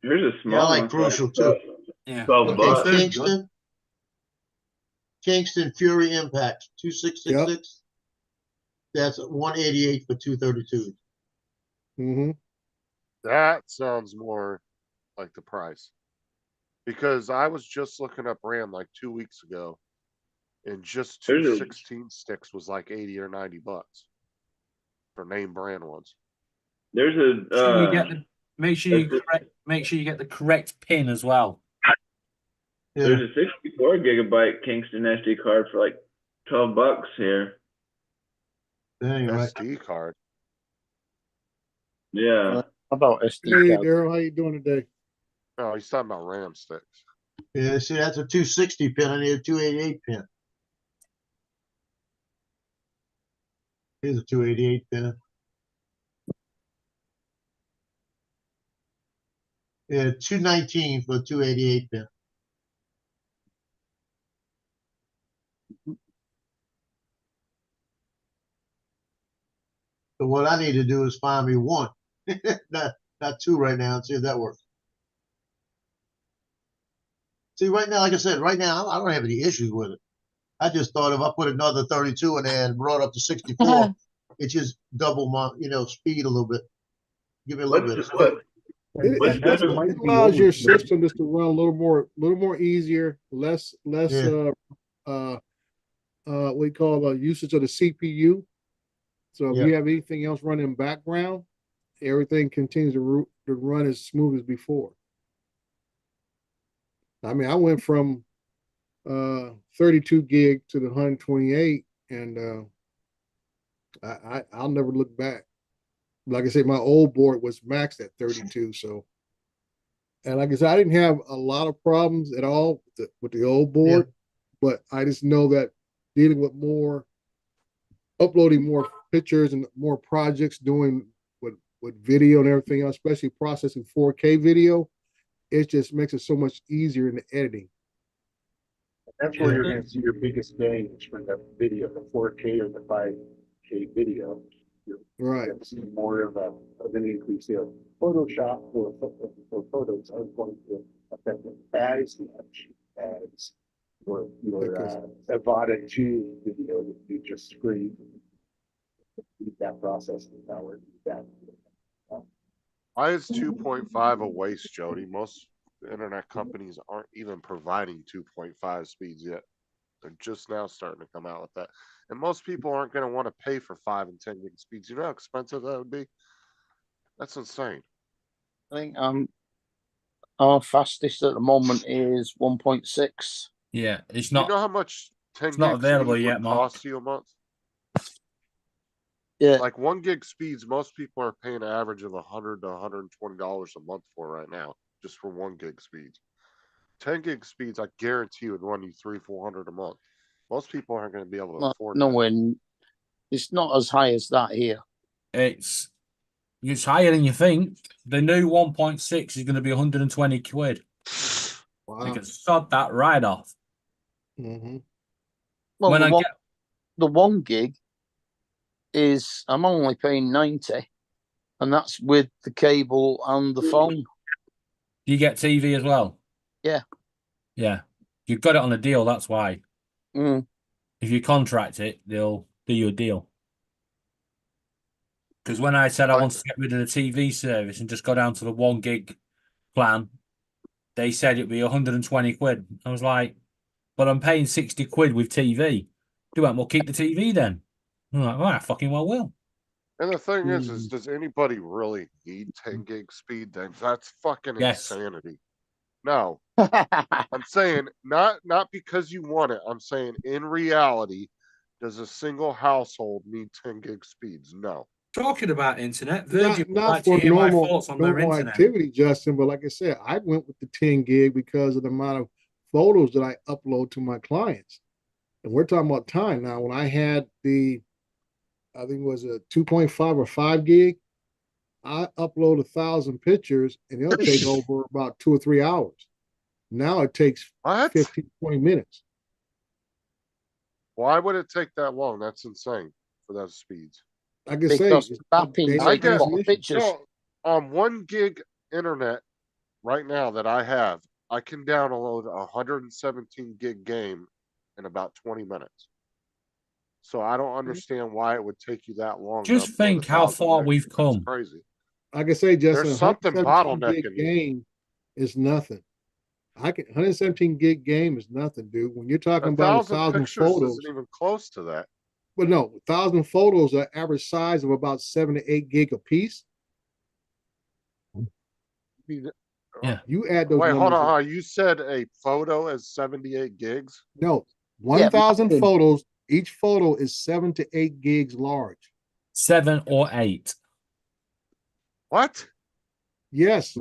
Speaker 3: here's a small
Speaker 1: Yeah, I like
Speaker 3: one.
Speaker 1: Crucial too.
Speaker 6: Yeah.
Speaker 3: 12 bucks.
Speaker 1: Okay, Kingston Fury Impact 2666. That's 188 for 232.
Speaker 8: Mm-hmm.
Speaker 9: That sounds more like the price. Because I was just looking up RAM like 2 weeks ago, and just
Speaker 3: There's
Speaker 9: two
Speaker 3: a-
Speaker 9: 16 sticks was like 80 or 90 bucks for name brand ones.
Speaker 3: There's a
Speaker 6: Sure you get the, make sure you get the correct pin as well.
Speaker 1: Yeah.
Speaker 3: there's a 64 gigabyte Kingston SD card for like 12 bucks here.
Speaker 1: Dang, right.
Speaker 9: SD card.
Speaker 3: Yeah.
Speaker 4: How about SD
Speaker 8: Hey,
Speaker 4: card?
Speaker 8: Daryl, how you doing today?
Speaker 9: No, he's talking about RAM sticks.
Speaker 1: Yeah, see, that's a 260 pin. I need a 288 pin. Here's a 288 pin. Yeah, 219 for a 288 pin. So what I need to do is find me one, not two right now, and see if that works. See, right now, like I said, right now I don't have any issues with it. I just thought if I put another 32 in there and brought up to 64, it just double my, speed a little bit. Give me a little bit of speed.
Speaker 8: It allows your system just to run a little more easier, less
Speaker 1: Yeah.
Speaker 8: what we call the usage of the CPU. So if
Speaker 1: Yeah.
Speaker 8: you have anything else running in background, everything continues to run as smooth as before. I mean, I went from 32 gig to the 128, and I'll never look back. Like I said, my old board was maxed at 32. So, and like I said, I didn't have a lot of problems at all with the old board, but I just know that dealing with uploading more pictures and more projects, doing with video and everything else, especially processing 4K video, it just makes it so much easier in the editing.
Speaker 10: That's where you're gonna see your biggest gains from the video, the 4K or the 5K video. You're
Speaker 8: Right.
Speaker 10: gonna see more of an increase there. Photoshop for photos are going to affect it as much as or your
Speaker 8: Because-
Speaker 10: Avada 2 video that you just screened. That processing power, that.
Speaker 9: Why is 2.5 a waste, Jody? Most internet companies aren't even providing 2.5 speeds yet. They're just now starting to come out with that. And most people aren't going to want to pay for 5 and 10 gig speeds. You know how expensive that would be? That's insane.
Speaker 4: I think our fastest at the moment is 1.6.
Speaker 6: Yeah, it's
Speaker 9: Do you
Speaker 6: not.
Speaker 9: know how much 10
Speaker 6: not
Speaker 9: gig
Speaker 6: available
Speaker 9: speed
Speaker 6: yet,
Speaker 9: would
Speaker 6: Mark.
Speaker 9: cost you a month?
Speaker 4: Yeah,
Speaker 9: Like 1 gig speeds, most people are paying an average of $100 to $120 a month for right now, just for 1 gig speeds. 10 gig speeds, I guarantee would run you $300-400 a month. Most people aren't going to be able to afford that.
Speaker 4: nowhere. It's not as high as that here.
Speaker 6: It's higher than you think. The new 1.6 is going to be 120 quid.
Speaker 8: Wow.
Speaker 6: You can sod that right off.
Speaker 8: Mm-hmm.
Speaker 4: Well,
Speaker 6: When
Speaker 4: the
Speaker 6: I
Speaker 4: one,
Speaker 6: get-
Speaker 4: the 1 gig is I'm only paying 90, and that's with the cable and the phone.
Speaker 6: Do you get TV as well?
Speaker 4: Yeah.
Speaker 6: Yeah. You've got it on a deal, that's why.
Speaker 4: Mm.
Speaker 6: If you contract it, they'll do you a deal. Because when I said I wanted to get rid of the TV service and just go down to the 1 gig plan, they said it'd be 120 quid. I was like, but I'm paying 60 quid with TV. Do I? Well, keep the TV then. I'm like, well, I fucking well will.
Speaker 9: And the thing is does anybody really need 10 gig speed? Then that's fucking
Speaker 6: Yes.
Speaker 9: insanity. No, I'm saying not because you want it. I'm saying in reality, does a single household need 10 gig speeds? No.
Speaker 6: Talking about internet, Virgin would
Speaker 8: Not
Speaker 6: like to
Speaker 8: for
Speaker 6: hear my
Speaker 8: normal
Speaker 6: thoughts on their
Speaker 8: normal
Speaker 6: internet.
Speaker 8: activity, Justin. But like I said, I went with the 10 gig because of the amount of photos that I upload to my clients. And we're talking about time now. When I had I think it was a 2.5 or 5 gig, I upload 1,000 pictures and it'll take over about 2 or 3 hours. Now it takes
Speaker 9: What?
Speaker 8: 15, 20 minutes.
Speaker 9: Why would it take that long? That's insane for those speeds.
Speaker 8: Like I say,
Speaker 4: Because
Speaker 8: it's
Speaker 4: mapping
Speaker 8: data
Speaker 9: I
Speaker 4: takes a
Speaker 9: get-
Speaker 4: lot of
Speaker 8: transmission.
Speaker 4: pictures.
Speaker 9: No, on 1 gig internet right now that I have, I can download a 117 gig game in about 20 minutes. So I don't understand why it would take you that long. to
Speaker 6: Just
Speaker 9: upload
Speaker 6: think how
Speaker 9: 1,000
Speaker 6: far
Speaker 9: megs.
Speaker 6: we've
Speaker 9: That's
Speaker 6: come.
Speaker 9: crazy.
Speaker 8: Like I say, Justin,
Speaker 9: There's something
Speaker 8: 117 gig
Speaker 9: bottlenecking you.
Speaker 8: game is nothing. 117 gig game is nothing, dude. When you're talking about 1,000
Speaker 9: pictures
Speaker 8: photos,
Speaker 9: isn't even close to that.
Speaker 8: but no, 1,000 photos are average size of about 7 to 8 gig a piece.
Speaker 6: Yeah.
Speaker 8: You add those
Speaker 9: Wait, hold
Speaker 8: numbers.
Speaker 9: on. You said a photo is 78 gigs?
Speaker 8: No, 1,000
Speaker 4: mapping.
Speaker 8: photos. Each photo is 7 to 8 gigs large.
Speaker 6: 7 or 8.
Speaker 9: What?
Speaker 8: Yes,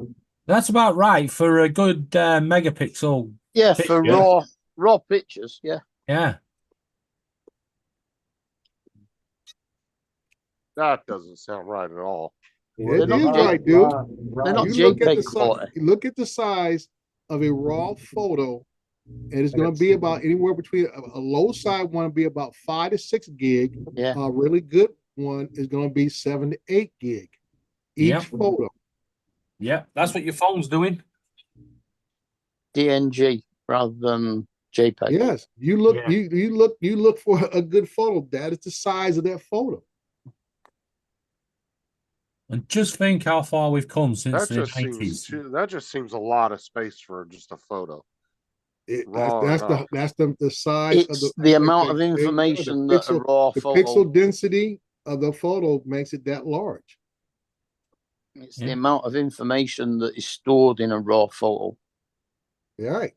Speaker 6: That's about right for a good megapixel.
Speaker 4: Yeah, for
Speaker 6: Yeah.
Speaker 4: raw pictures. Yeah.
Speaker 6: Yeah.
Speaker 9: That doesn't sound right at all.
Speaker 8: it
Speaker 4: not
Speaker 8: is
Speaker 4: J-
Speaker 8: right, dude.
Speaker 4: They're not
Speaker 8: You look at
Speaker 4: JPEG
Speaker 8: the size.
Speaker 4: quality.
Speaker 8: You look at the size of a raw photo, and it's going to be about anywhere between a low side one to be about 5 to 6 gig.
Speaker 4: Yeah.
Speaker 8: A really good one is going to be 7 to 8 gig each
Speaker 6: Yep.
Speaker 8: photo.
Speaker 6: Yeah. That's what your phone's doing.
Speaker 4: DNG rather than JPEG.
Speaker 8: Yes, you look,
Speaker 10: Yeah.
Speaker 8: you look for a good photo. That is the size of that photo.
Speaker 6: And just think how far we've come since
Speaker 9: That
Speaker 6: the
Speaker 9: just seems
Speaker 6: 90s.
Speaker 9: that just seems a lot of space for just a photo. Raw
Speaker 8: That's
Speaker 9: enough.
Speaker 8: the size
Speaker 4: It's
Speaker 8: of
Speaker 4: the amount of
Speaker 8: they-
Speaker 4: information
Speaker 8: the
Speaker 4: that a raw
Speaker 8: the
Speaker 4: photo.
Speaker 8: pixel density of the photo makes it that large.
Speaker 4: It's
Speaker 6: Yeah.
Speaker 4: the amount of information that is stored in a raw photo.
Speaker 8: Yeah, right.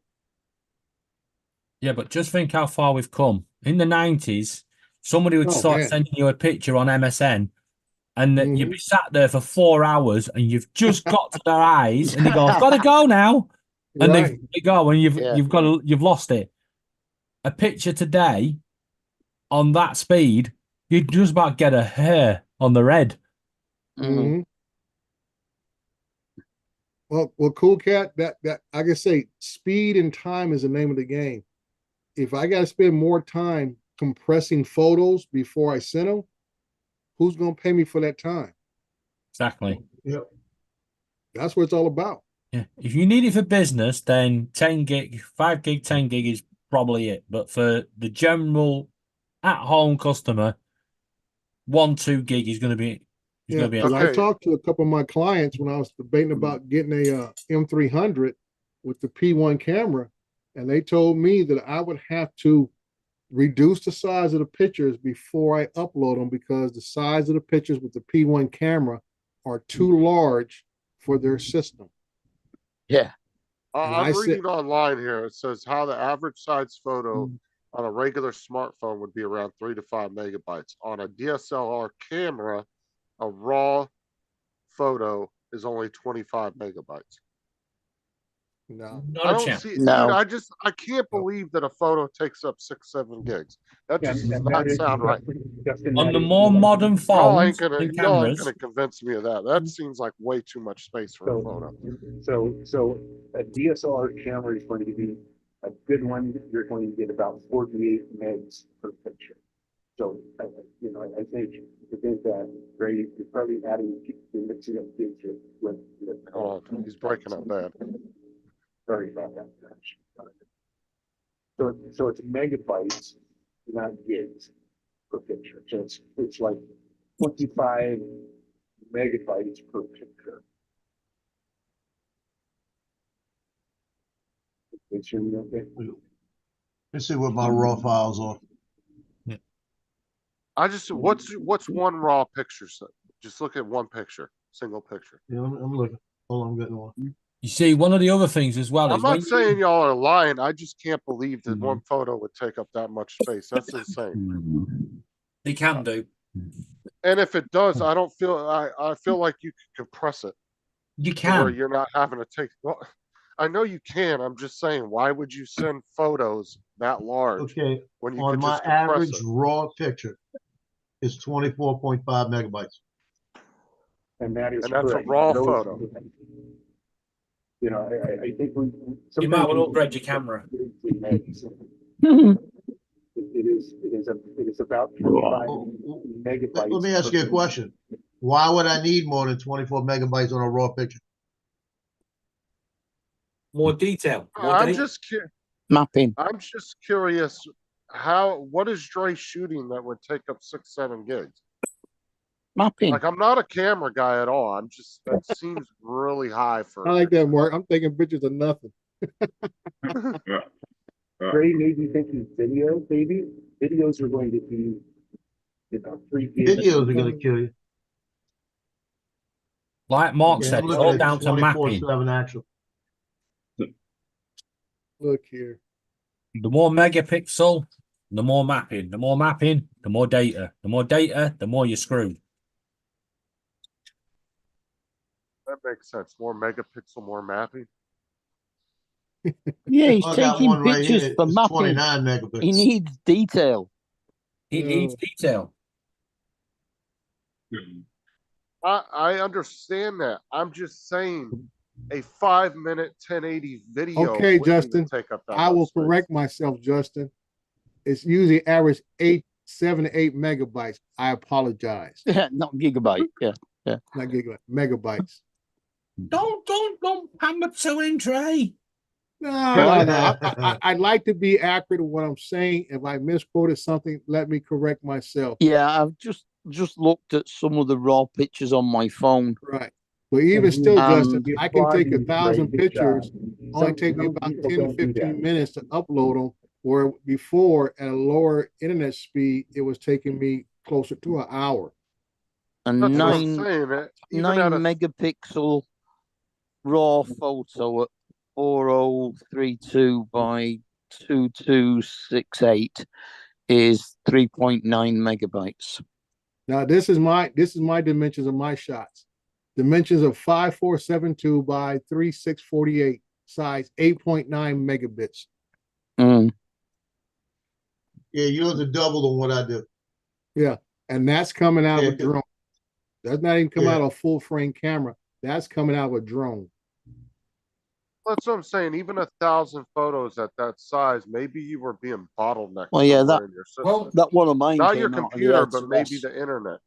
Speaker 6: Yeah, but just think how far we've come. In the 90s, somebody would
Speaker 8: Oh,
Speaker 6: start
Speaker 8: man.
Speaker 6: sending you a picture on MSN, and that you'd
Speaker 8: Mhm.
Speaker 6: be sat there for 4 hours, and you've just got to their eyes, and you go, "I've got to go now," and
Speaker 8: Right.
Speaker 6: they go, and
Speaker 4: Yeah.
Speaker 6: you've lost it. A picture today on that speed, you'd just about get a hair on the red.
Speaker 4: Mhm.
Speaker 8: Mhm. Well, cool cat. That I can say, speed and time is the name of the game. If I got to spend more time compressing photos before I send them, who's going to pay me for that time?
Speaker 6: Exactly.
Speaker 8: That's what it's all about.
Speaker 6: Yeah. If you need it for business, then 10 gig, 5 gig, 10 gig is probably it. But for the general at-home customer, 1-2 gig is going to be. Is
Speaker 8: Yeah,
Speaker 6: going to be.
Speaker 8: because I
Speaker 9: Okay.
Speaker 8: talked to a couple of my clients when I was debating about getting a M300 with the P1 camera, and they told me that I would have to reduce the size of the pictures before I upload them because the size of the pictures with the P1 camera are too large for their system.
Speaker 4: Yeah.
Speaker 8: And I
Speaker 9: I'm
Speaker 8: said-
Speaker 9: reading online here. It says how the average size photo on a regular smartphone would be around 3 to 5 megabytes. On a DSLR camera, a raw photo is only 25 megabytes.
Speaker 8: No,
Speaker 6: Not
Speaker 9: I
Speaker 6: a
Speaker 9: don't
Speaker 6: chance.
Speaker 9: see,
Speaker 4: No.
Speaker 9: dude. I can't believe that a photo takes up 6-7 gigs. That
Speaker 10: Yeah,
Speaker 9: just does
Speaker 10: and
Speaker 9: not
Speaker 10: that is-
Speaker 9: sound right.
Speaker 10: Justin,
Speaker 6: On
Speaker 10: that
Speaker 6: the
Speaker 10: is-
Speaker 6: more modern
Speaker 9: Y'all ain't
Speaker 6: phones
Speaker 9: gonna,
Speaker 6: and
Speaker 9: y'all ain't
Speaker 6: cameras,
Speaker 9: gonna convince me of that. That seems like way too much space for a photo.
Speaker 10: So a DSLR camera is going to be a good one. You're going to get about 48 megs per picture. So, I think that, Ray, you're probably you're mixing up gigs with.
Speaker 9: Oh, he's breaking up bad.
Speaker 10: Sorry about that. So it's megabytes, not gigs per picture. So it's like 25 megabytes per picture. Make sure you okay.
Speaker 1: Let's see what my raw files are.
Speaker 9: I just, what's one raw picture? Just look at one picture, single picture.
Speaker 1: Yeah, I'm looking. Hold on, I'm getting one.
Speaker 6: you see, one of the other things as well
Speaker 9: I'm
Speaker 6: is when
Speaker 9: not saying y'all are lying. I just can't believe that one photo would take up that much space. That's insane.
Speaker 6: they can do.
Speaker 9: And if it does, I don't feel, I feel like you could compress it
Speaker 6: You
Speaker 9: to where
Speaker 6: can.
Speaker 9: you're not having to take. Well, I know you can. I'm just saying, why would you send photos that large
Speaker 1: Okay,
Speaker 9: when you
Speaker 1: on
Speaker 9: could
Speaker 1: my
Speaker 9: just compress
Speaker 1: average
Speaker 9: it?
Speaker 1: raw picture is 24.5 megabytes.
Speaker 10: And that is
Speaker 9: And that's a
Speaker 10: correct.
Speaker 9: raw
Speaker 10: Those-
Speaker 9: photo.
Speaker 10: You know, I think we.
Speaker 6: You might want to upgrade your camera.
Speaker 10: It is about 25 megabytes.
Speaker 1: Let me ask
Speaker 10: per
Speaker 1: you a question. Why would I need more than 24 megabytes on a raw picture?
Speaker 6: More detail. More
Speaker 9: I'm
Speaker 6: data.
Speaker 9: just
Speaker 4: Mapping.
Speaker 9: I'm just curious what is Dre shooting that would take up 6-7 gigs?
Speaker 4: Mapping.
Speaker 9: Like, I'm not a camera guy at all. I'm just, that seems really high for.
Speaker 8: I like that, Mark. I'm taking pictures of nothing.
Speaker 10: Ray made me thinking video, baby. Videos are going to be, 3 gigs.
Speaker 1: Videos are gonna kill you.
Speaker 6: Like Mark
Speaker 1: Yeah,
Speaker 6: said,
Speaker 1: I'm
Speaker 6: it's
Speaker 1: looking
Speaker 6: all
Speaker 1: at
Speaker 6: down to mapping.
Speaker 1: 24/7 actual.
Speaker 8: Look here.
Speaker 6: The more megapixel, the more mapping. The more mapping, the more data. The more data, the more you're screwed.
Speaker 9: That makes sense. More megapixel, more mapping.
Speaker 4: Yeah, he's
Speaker 1: I got
Speaker 4: taking
Speaker 1: one right
Speaker 4: pictures
Speaker 1: here.
Speaker 4: for
Speaker 1: It's
Speaker 4: mapping.
Speaker 1: 29 megabits.
Speaker 4: He needs detail.
Speaker 6: It needs detail.
Speaker 9: I understand that. I'm just saying a 5-minute 1080 video.
Speaker 8: Okay,
Speaker 9: wouldn't even
Speaker 8: Justin,
Speaker 9: take up that
Speaker 8: I will
Speaker 9: much space.
Speaker 8: correct myself, Justin. It's usually average 7 to 8 megabytes. I apologize.
Speaker 4: Not gigabyte. Yeah.
Speaker 8: Not gigabyte, megabytes.
Speaker 6: Don't hammer to him, Trey.
Speaker 8: No. I'd like to be accurate in what I'm saying. If I misquoted something, let me correct myself.
Speaker 4: Yeah, I've just looked at some of the raw pictures on my phone.
Speaker 8: Right. But even still, Justin,
Speaker 10: you
Speaker 8: I can
Speaker 10: applaud
Speaker 8: take
Speaker 10: you,
Speaker 8: 1,000
Speaker 10: Ray. Good job.
Speaker 8: pictures. Only take me
Speaker 10: Some
Speaker 8: about
Speaker 10: people
Speaker 8: 10 to
Speaker 10: don't do
Speaker 8: 15
Speaker 10: that.
Speaker 8: minutes to upload them. Where before at a lower internet speed, it was taking me closer to an hour.
Speaker 4: And
Speaker 9: That's what I'm
Speaker 4: 9
Speaker 9: saying. Even at a,
Speaker 4: megapixel raw photo at 4032 by 2268 is 3.9 megabytes.
Speaker 8: Now this is my dimensions of my shots. Dimensions of 5472 by 3648, size 8.9 megabits.
Speaker 1: Yeah, yours are double than what I do.
Speaker 8: Yeah, and that's coming out of a
Speaker 1: Yeah.
Speaker 8: drone. That's not even coming
Speaker 1: Yeah.
Speaker 8: out of a full frame camera. That's coming out of a drone.
Speaker 9: that's what I'm saying. Even 1,000 photos at that size, maybe you were being bottlenecked.
Speaker 4: Well, yeah,
Speaker 9: somewhere in your system.
Speaker 4: That one of mine
Speaker 9: Not
Speaker 4: came
Speaker 9: your
Speaker 4: out of the
Speaker 9: computer, but maybe
Speaker 4: LTS.
Speaker 9: the internet.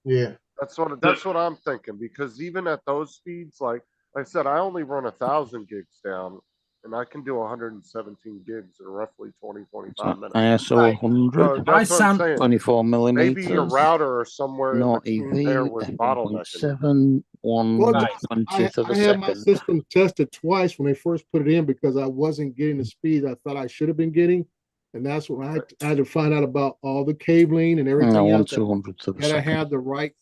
Speaker 1: Yeah.
Speaker 9: That's what I'm thinking. Because even at those speeds, like I said, I only run 1,000 gigs down, and I can do 117 gigs in roughly 25 minutes.
Speaker 4: ISO
Speaker 1: Right.
Speaker 4: 100,
Speaker 9: So that's what I'm
Speaker 6: Sam-
Speaker 9: saying.
Speaker 4: 24
Speaker 9: Maybe your
Speaker 4: millimeters,
Speaker 9: router or somewhere in
Speaker 4: not
Speaker 9: between there
Speaker 4: EV,
Speaker 9: was bottlenecking.
Speaker 4: f1.7,
Speaker 8: Well,
Speaker 4: 1/20th of
Speaker 8: I
Speaker 4: a
Speaker 8: had my
Speaker 4: second.
Speaker 8: system tested twice when they first put it in because I wasn't getting the speed I thought I should have been getting. And that's when I had to find out about all the cabling and everything
Speaker 4: No,
Speaker 8: else.
Speaker 4: 1/200th of a
Speaker 8: Gotta
Speaker 4: second.
Speaker 8: have the right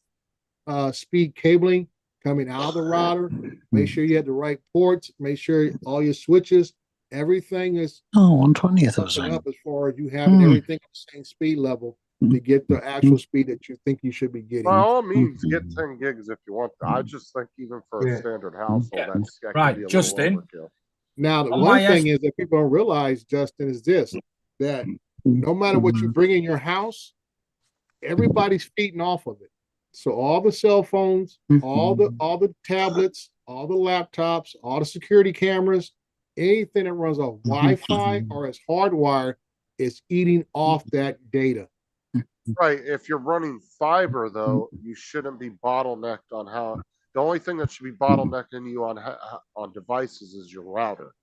Speaker 8: speed cabling coming out of the router. Make sure you have the right ports. Make sure all your switches, everything is
Speaker 4: Oh, 1/20th of a
Speaker 8: something
Speaker 4: second.
Speaker 8: up as far as you having everything at the same speed level to get the actual speed that you think you should be getting.
Speaker 9: By all means, get 10 gigs if you want. I just think even for
Speaker 1: Yeah.
Speaker 9: a standard household,
Speaker 6: Yeah.
Speaker 9: that
Speaker 6: Right,
Speaker 9: can be a
Speaker 6: Justin.
Speaker 9: little overkill.
Speaker 8: Now, the
Speaker 6: On
Speaker 8: one
Speaker 6: my
Speaker 8: thing is that people don't realize, Justin, is this, that no matter what you bring in your house, everybody's feeding off of it. So all the cell phones, all the tablets, all the laptops, all the security cameras, anything that runs off Wi-Fi or is hardwired is eating off that data.
Speaker 9: Right. If you're running fiber, though, you shouldn't be bottlenecked on how. The only thing that should be bottlenecking you on devices is your router.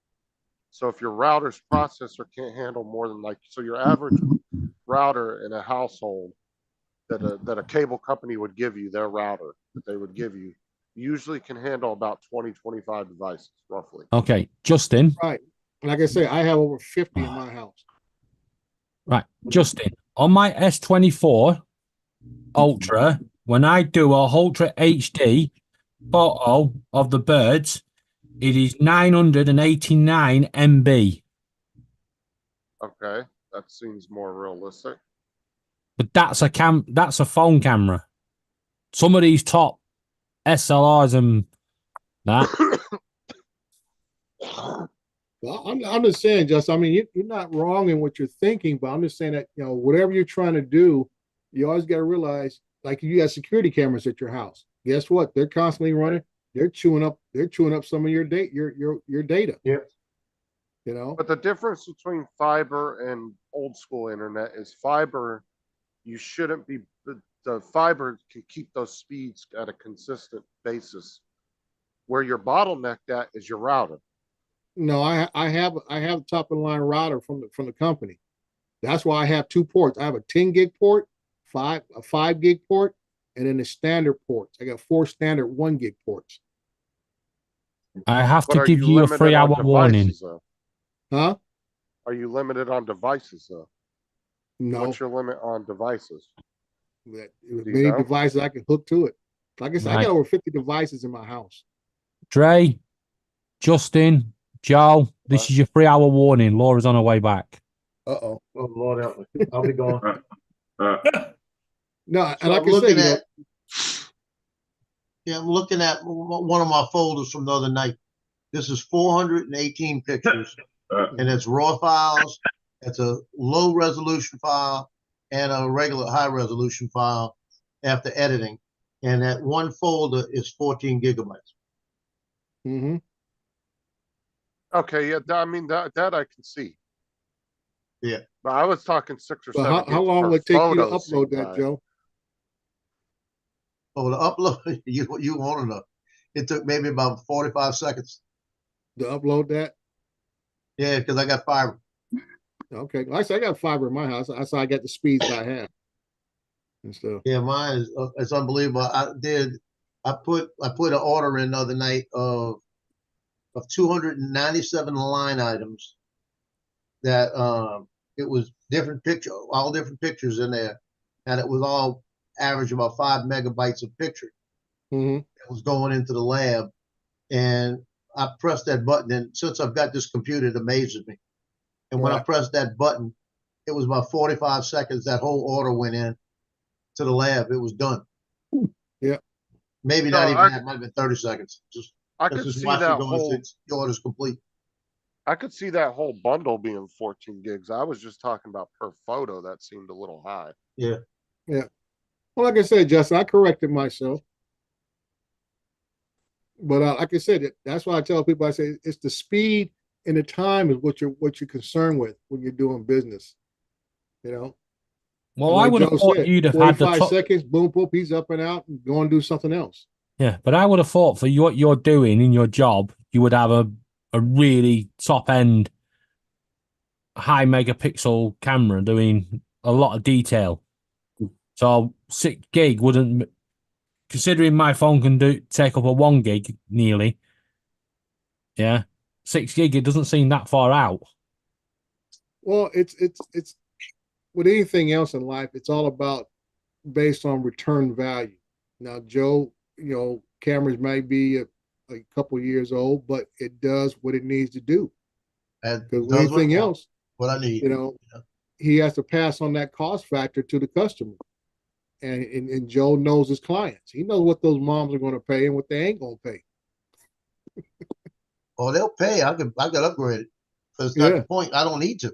Speaker 9: So if your router's processor can't handle more than so your average router in a household that a cable company would give you, their router that they would give you, usually can handle about 20, 25 devices, roughly.
Speaker 6: Okay, Justin.
Speaker 8: Right. Like I say, I have over 50 in my house.
Speaker 6: Right, Justin. On my S24 Ultra, when I do a Ultra HD photo of the birds, it is 989 MB.
Speaker 9: Okay, that seems more realistic.
Speaker 6: But that's a phone camera. Some of these top SLRs and that.
Speaker 8: Well, I'm just saying, Justin, I mean, you're not wrong in what you're thinking, but I'm just saying that, whatever you're trying to do, you always got to realize, like you got security cameras at your house. Guess what? They're constantly running. They're chewing up some of your data, your data.
Speaker 1: Yep.
Speaker 9: But the difference between fiber and old school internet is fiber, you shouldn't be, the fiber can keep those speeds at a consistent basis. Where you're bottlenecked at is your router.
Speaker 8: No, I have a top of the line router from the company. That's why I have two ports. I have a 10 gig port, a 5 gig port, and then the standard ports. I got 4 standard 1 gig ports.
Speaker 6: I have
Speaker 9: But
Speaker 6: to
Speaker 9: are
Speaker 6: give you a
Speaker 9: limited
Speaker 6: 3-hour
Speaker 9: on
Speaker 6: warning.
Speaker 9: devices, though?
Speaker 8: Huh?
Speaker 9: Are you limited on devices though?
Speaker 8: No.
Speaker 9: What's your limit on devices?
Speaker 8: Many
Speaker 9: know?
Speaker 8: devices I can hook to it. Like I said, I
Speaker 6: Right.
Speaker 8: got over 50 devices in my house.
Speaker 6: Dre, Justin, Joe, this is your 3-hour warning. Laura's on her way back.
Speaker 8: Uh-oh.
Speaker 1: Oh, Lord help me. I'll be gone.
Speaker 8: No,
Speaker 1: So
Speaker 8: and like
Speaker 1: I'm
Speaker 8: I
Speaker 1: looking
Speaker 8: said,
Speaker 1: I'm looking at one of my folders from the other night. This is 418 pictures, and it's raw files. It's a low resolution file and a regular high resolution file after editing. And that one folder is 14 gigabytes.
Speaker 8: Mm-hmm.
Speaker 9: Okay, yeah, I mean that I can see.
Speaker 1: Yeah.
Speaker 9: But I was talking 6 or 7
Speaker 8: But how
Speaker 9: gigs
Speaker 8: long
Speaker 9: per
Speaker 8: would it take you to
Speaker 9: photo
Speaker 8: upload
Speaker 9: seemed
Speaker 8: that,
Speaker 9: high.
Speaker 8: Joe?
Speaker 1: Oh, the upload, you want to know. It took maybe about 45 seconds.
Speaker 8: To upload that?
Speaker 1: Yeah, because I got fiber.
Speaker 8: Okay. Like I said, I got fiber in my house. That's how I got the speeds I have. And stuff.
Speaker 1: Yeah, mine is it's unbelievable. I put an order in the other night of 297 line items that it was all different pictures in there, and it was all average about 5 megabytes of picture.
Speaker 8: Mm-hmm.
Speaker 1: It was going into the lab, and I pressed that button, and since I've got this computer, it amazes me. And when I
Speaker 8: Right.
Speaker 1: pressed that button, it was about 45 seconds. That whole order went in to the lab. It was done.
Speaker 8: Yeah.
Speaker 1: Maybe
Speaker 9: No,
Speaker 1: not even that. Might have been 30 seconds.
Speaker 9: I could
Speaker 1: Just
Speaker 9: see
Speaker 1: watch
Speaker 9: that
Speaker 1: it go.
Speaker 9: whole
Speaker 1: The order's complete.
Speaker 9: I could see that whole bundle being 14 gigs. I was just talking about per photo. That seemed a little high.
Speaker 1: Yeah.
Speaker 8: Yeah. Well, like I said, Justin, I corrected myself. But like I said, that's why I tell people, I say it's the speed and the time is what you're concerned with when you're doing business. You know.
Speaker 6: Well,
Speaker 8: Like
Speaker 6: I would have
Speaker 8: Joe
Speaker 6: thought
Speaker 8: said,
Speaker 6: you'd have had the
Speaker 8: 45
Speaker 6: top.
Speaker 8: seconds, boom, boom, he's up and out and go and do something else.
Speaker 6: Yeah, but I would have thought for what you're doing in your job, you would have a really top end, high megapixel camera doing a lot of detail. So 6 gig wouldn't, considering my phone can take up a 1 gig nearly. Yeah, 6 gig, it doesn't seem that far out.
Speaker 8: Well, it's with anything else in life, it's all about based on return value. Now, Joe, cameras might be a couple years old, but it does what it needs to do.
Speaker 1: And
Speaker 8: Because with
Speaker 1: does
Speaker 8: anything else,
Speaker 1: what I need.
Speaker 8: he has to pass on that cost factor to the customer. And Joe knows his clients. He knows what those moms are going to pay and what they ain't going to pay.
Speaker 1: Oh, they'll pay. I can upgrade it. But it's not the point. I don't need to.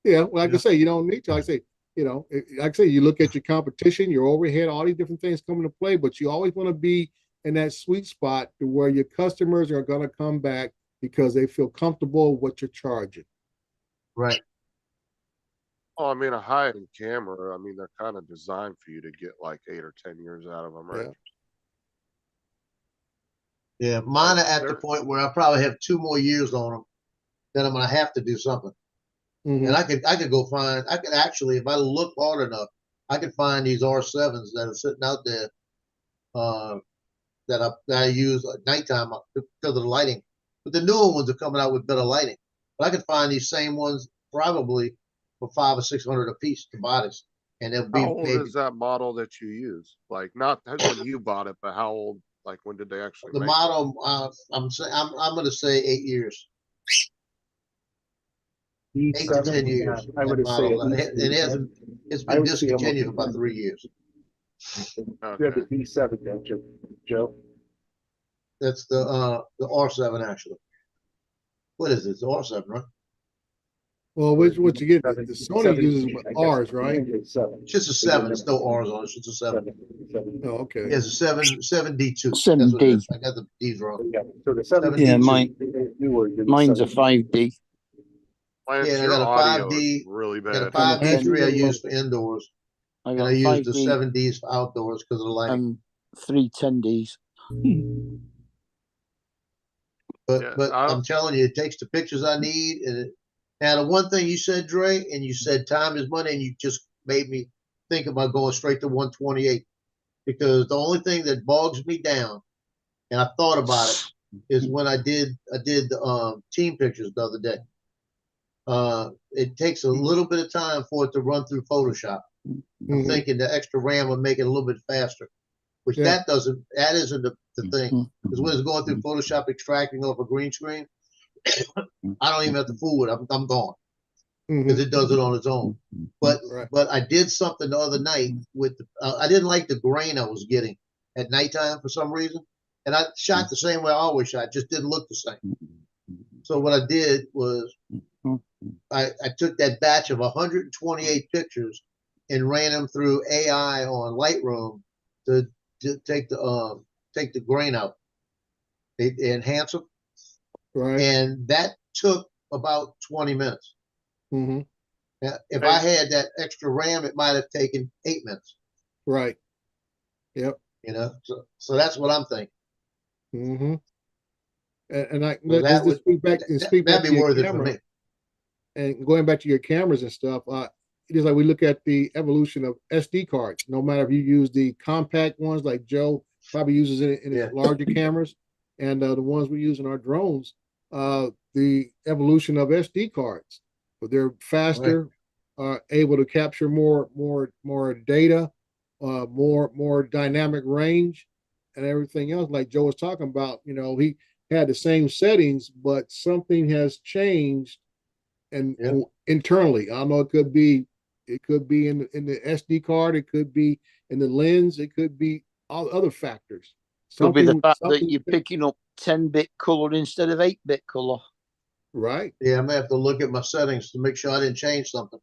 Speaker 8: Yeah, well, like I say, you don't need to. Like I say, like I say, you look at your competition, your overhead, all these different things come into play, but you always want to be in that sweet spot to where your customers are going to come back because they feel comfortable with what you're charging.
Speaker 1: Right.
Speaker 9: Oh, I mean, a high-end camera, I mean, they're kind of designed for you to get like 8 or 10 years out of them, right?
Speaker 1: Yeah, mine are at the point where I probably have 2 more years on them. Then I'm going to have to do something. And I could actually, if I look hard enough, I could find these R7s that are sitting out there that I use at nighttime because of the lighting. But the newer ones are coming out with better lighting. But I could find these same ones probably for $500 or $600 a piece to buy this, and they'll be.
Speaker 9: How old is that model that you use? Like, not when you bought it, but how old? Like, when did they actually?
Speaker 1: The model, I'm going to say 8 years. 8 to 10 years.
Speaker 10: I would say
Speaker 1: it's been discontinued for about 3 years.
Speaker 10: You have the B7, don't you, Joe?
Speaker 1: That's the R7 actually. What is it? The R7, right?
Speaker 8: Well, what you get, the Sony uses R's, right?
Speaker 1: It's just a 7. There's no R's on it. It's just a 7.
Speaker 8: Oh, okay.
Speaker 1: It's a 7D2.
Speaker 4: 7D.
Speaker 1: I got the D's wrong.
Speaker 10: So the 7D2,
Speaker 4: Yeah, mine's a 5D.
Speaker 1: Yeah, I got a 5D.
Speaker 9: Really
Speaker 1: I got a
Speaker 9: bad.
Speaker 1: 5D3 I use for indoors. And I use the 7Ds for outdoors because of the lighting.
Speaker 4: And 3 10Ds.
Speaker 1: But I'm telling you, it takes the pictures I need. And now the one thing you said, Dre, and you said time is money, and you just made me think about going straight to 128, because the only thing that bogs me down, and I thought about it, is when I did the team pictures the other day. It takes a little bit of time for it to run through Photoshop. I'm thinking the extra RAM would make it a little bit faster, which that isn't the thing. Because when it's going through Photoshop extracting off a green screen, I don't even have to fool with it. I'm gone because it does it on its own. But I did something the other night with I didn't like the grain I was getting at nighttime for some reason, and I shot the same way I always shot. It just didn't look the same. So what I did was I took that batch of 128 pictures and ran them through AI on Lightroom to take the grain out. They enhance them. Right. And that took about 20 minutes. Now, if I had that extra RAM, it might have taken 8 minutes.
Speaker 8: Right. Yep.
Speaker 1: So that's what I'm thinking.
Speaker 8: And let's just speak back to your camera. And going back to your cameras and stuff, it is like we look at the evolution of SD cards. No matter if you use the compact ones like Joe probably uses it in his larger cameras, and the ones we use in our drones, the evolution of SD cards, but they're faster, able to capture more data, more dynamic range, and everything else. Like Joe was talking about, he had the same settings, but something has changed, and internally, I don't know. It could be in the SD card, it could be in the lens, it could be all other factors.
Speaker 4: Could be the fact that you're picking up 10-bit color instead of 8-bit color.
Speaker 8: Right.
Speaker 1: Yeah, I'm gonna have to look at my settings to make sure I didn't change something,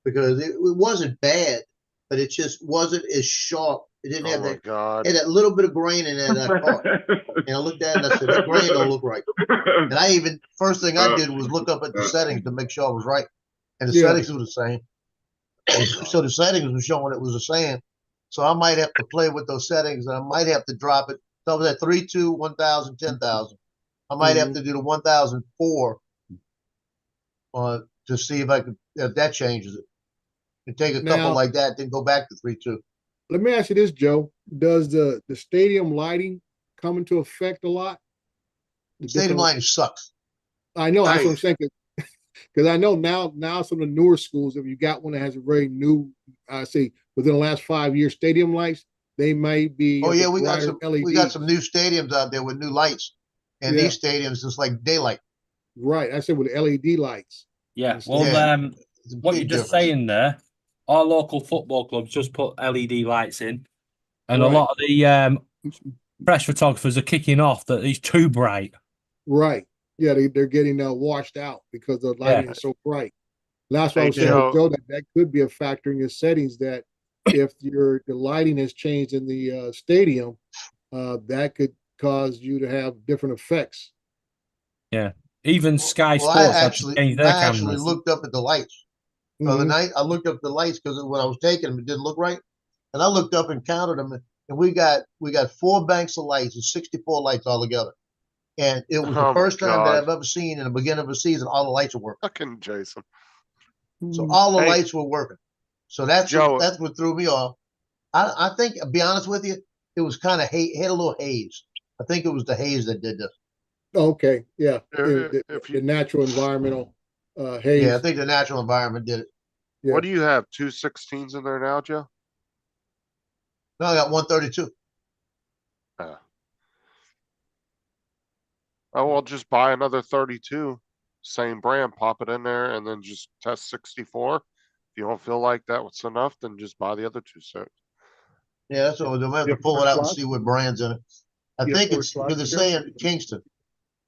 Speaker 1: because it wasn't bad, but it just wasn't as sharp. It didn't have that. God. It had that little bit of grain in there that part. And I looked at it and I said, that grain don't look right. And first thing I did was look up at the settings to make sure I was right. And the settings were the same. So the settings were showing it was the same. So I might have to play with those settings, and I might have to drop it. So I was at 3.2, 1,000, 10,000. I might have to do the 1004 to see if that changes it. And take a couple
Speaker 8: Now-
Speaker 1: like that, then go back to 3.2.
Speaker 8: Let me ask you this, Joe. Does the stadium lighting come into effect a lot? The
Speaker 1: Stadium
Speaker 8: different-
Speaker 1: lighting sucks.
Speaker 8: I know, that's what I'm
Speaker 9: Nice.
Speaker 8: saying. Because I know now some of the newer schools, if you got one that has a very new, I say within the last 5 years, stadium lights, they may be.
Speaker 1: Oh
Speaker 8: of the
Speaker 1: yeah, we got
Speaker 8: brighter
Speaker 1: some we got
Speaker 8: LEDs.
Speaker 1: some new stadiums out there with new lights. And
Speaker 8: Yeah.
Speaker 1: these stadiums just like daylight.
Speaker 8: Right, I said with LED lights.
Speaker 6: Yeah. Well,
Speaker 1: Yeah. It's a
Speaker 6: what you're
Speaker 1: big
Speaker 6: just
Speaker 1: difference.
Speaker 6: saying there, our local football clubs just put LED lights in, and a
Speaker 8: Right.
Speaker 6: lot of the press photographers are kicking off that it's too bright.
Speaker 8: Right. Yeah, they're getting washed out because the lighting is so bright. And that's why I
Speaker 9: Hey,
Speaker 8: was saying,
Speaker 9: Joe.
Speaker 8: Joe, that could be a factor in your settings that if the lighting has changed in the stadium, that could cause you to have different effects.
Speaker 6: Even Sky
Speaker 1: Well,
Speaker 6: Sports had to change their
Speaker 1: I actually
Speaker 6: cameras.
Speaker 1: looked up at the lights. The other
Speaker 8: Mhm.
Speaker 1: night, I looked up the lights because when I was taking them, it didn't look right. And I looked up and counted them, and we got 4 banks of lights and 64 lights altogether. And it was
Speaker 9: Oh
Speaker 1: the
Speaker 9: my
Speaker 1: first time that
Speaker 9: God.
Speaker 1: I've ever seen in the beginning of a season all the lights are working.
Speaker 9: Fucking Jason.
Speaker 1: So all the
Speaker 9: Hey.
Speaker 1: lights were working. So that's
Speaker 9: Joe.
Speaker 1: that's what threw me off. I think, to be honest with you, it was kind of had a little haze. I think it was the haze that did this.
Speaker 8: Okay, yeah.
Speaker 9: If
Speaker 8: The
Speaker 9: you,
Speaker 8: natural environmental haze.
Speaker 1: Yeah, I think the natural environment did it.
Speaker 8: Yeah.
Speaker 9: what do you have? 216s in there now, Joe?
Speaker 1: No, I got 132.
Speaker 9: Oh, well, just buy another 32, same brand, pop it in there, and then just test 64. If you don't feel like that was enough, then just buy the other 2 sets.
Speaker 1: Yeah, that's what we'll have to
Speaker 10: Yeah,
Speaker 1: pull it
Speaker 10: first
Speaker 1: out and
Speaker 10: lot.
Speaker 1: see what brand's in it. I
Speaker 10: Yeah,
Speaker 1: think
Speaker 10: first
Speaker 1: it's
Speaker 10: lot,
Speaker 1: because it's
Speaker 10: Joe.
Speaker 1: saying Kingston.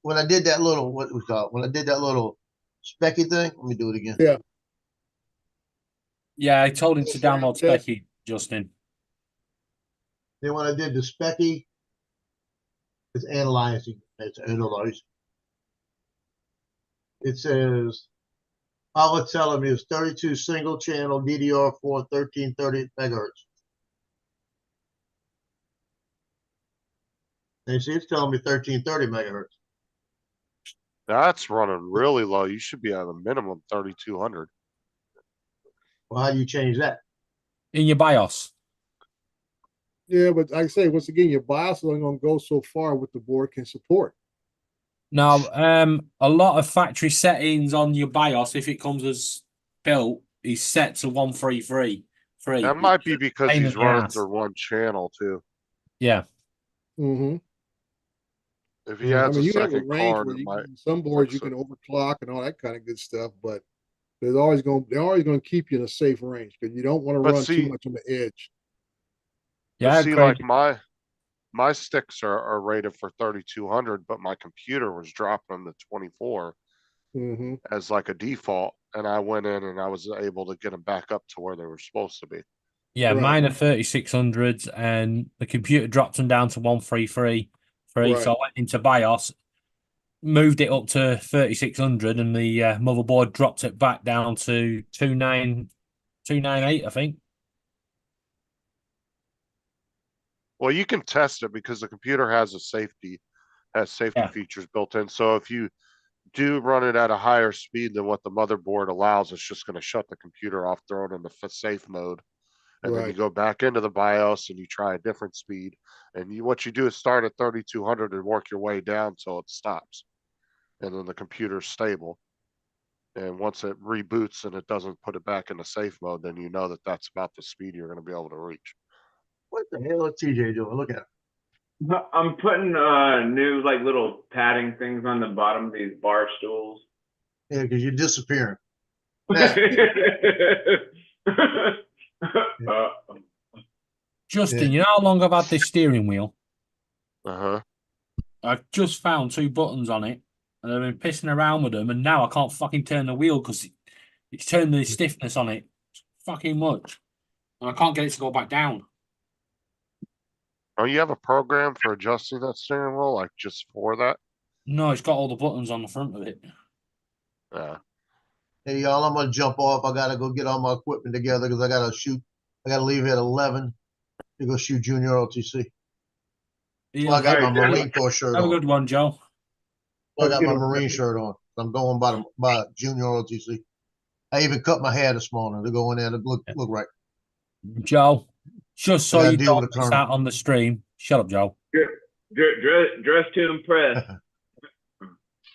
Speaker 1: When I did that little when I did that little specky thing, let me do it again.
Speaker 8: Yeah.
Speaker 6: Yeah, I told him to download
Speaker 8: Yeah.
Speaker 6: Specky, Justin.
Speaker 1: Then when I did the specky, it's analyzing. It's analyzing. It says all it's telling me is 32 single channel DDR4 1330 megahertz. And you see, it's telling me 1330 megahertz.
Speaker 9: That's running really low. You should be at a minimum 3200.
Speaker 1: Well, how do you change that?
Speaker 6: In your BIOS.
Speaker 8: Yeah, but like I say, once again, your BIOS is only going to go so far what the board can support.
Speaker 6: Now, a lot of factory settings on your BIOS, if it comes as built, is set to 133.
Speaker 9: That might be because
Speaker 6: pain
Speaker 9: he's
Speaker 6: in the
Speaker 9: running
Speaker 6: ass.
Speaker 9: through one channel too.
Speaker 6: Yeah.
Speaker 8: Mm-hmm.
Speaker 9: If he
Speaker 8: I
Speaker 9: adds
Speaker 8: mean,
Speaker 9: a
Speaker 8: you have a
Speaker 9: second
Speaker 8: range
Speaker 9: card,
Speaker 8: where
Speaker 9: it
Speaker 8: you
Speaker 9: might.
Speaker 8: some boards you
Speaker 9: fix
Speaker 8: can
Speaker 9: it.
Speaker 8: overclock and all that kind of good stuff, but they're always going to keep you in a safe range because you don't want to
Speaker 9: But
Speaker 8: run
Speaker 9: see-
Speaker 8: too much on the edge.
Speaker 6: Yeah,
Speaker 9: But see,
Speaker 6: Craig.
Speaker 9: like my sticks are rated for 3200, but my computer was dropping them to 24
Speaker 8: Mm-hmm.
Speaker 9: as like a default, and I went in and I was able to get them back up to where they were supposed to be.
Speaker 6: Yeah,
Speaker 8: Right.
Speaker 6: mine are 3600s, and the computer dropped them down to 133.
Speaker 8: Right.
Speaker 6: So I went into BIOS, moved it up to 3600, and the motherboard dropped it back down to 298, I think.
Speaker 9: Well, you can test it because the computer has safety
Speaker 6: Yeah.
Speaker 9: features built in. So if you do run it at a higher speed than what the motherboard allows, it's just going to shut the computer off, throw it in the safe mode. And then you
Speaker 8: Right.
Speaker 9: go back into the BIOS and you try a different speed. And what you do is start at 3200 and work your way down till it stops. And then the computer's stable. And once it reboots and it doesn't put it back into safe mode, then you know that that's about the speed you're going to be able to reach.
Speaker 1: What the hell is TJ doing? Look at him.
Speaker 3: I'm putting new like little padding things on the bottom of these bar stools.
Speaker 1: Yeah, because you're disappearing.
Speaker 6: Justin,
Speaker 1: Yeah.
Speaker 6: you know how long I've had this steering wheel?
Speaker 9: Uh-huh.
Speaker 6: I've just found 2 buttons on it, and I've been pissing around with them, and now I can't fucking turn the wheel because it's turned the stiffness on it fucking much, and I can't get it to go back down.
Speaker 9: Oh, you have a program for adjusting that steering wheel, like just for that?
Speaker 6: No, it's got all the buttons on the front of it.
Speaker 9: Yeah.
Speaker 1: Hey, y'all, I'm gonna jump off. I gotta go get all my equipment together because I gotta shoot. I gotta leave at 11 to go shoot Junior OTC.
Speaker 6: Yeah,
Speaker 1: Well, I got my
Speaker 3: Alright,
Speaker 1: Marine Corps shirt
Speaker 6: have a
Speaker 1: on.
Speaker 6: good one, Joe.
Speaker 1: I got my Marine shirt on. I'm going by junior ROTC. I even cut my hair this morning to go in there to look right.
Speaker 6: Joe, just so
Speaker 1: gotta
Speaker 6: you
Speaker 1: deal
Speaker 6: don't
Speaker 1: with the
Speaker 6: miss
Speaker 1: colonel.
Speaker 6: out on the stream. Shut up, Joe.
Speaker 3: Dress to impress.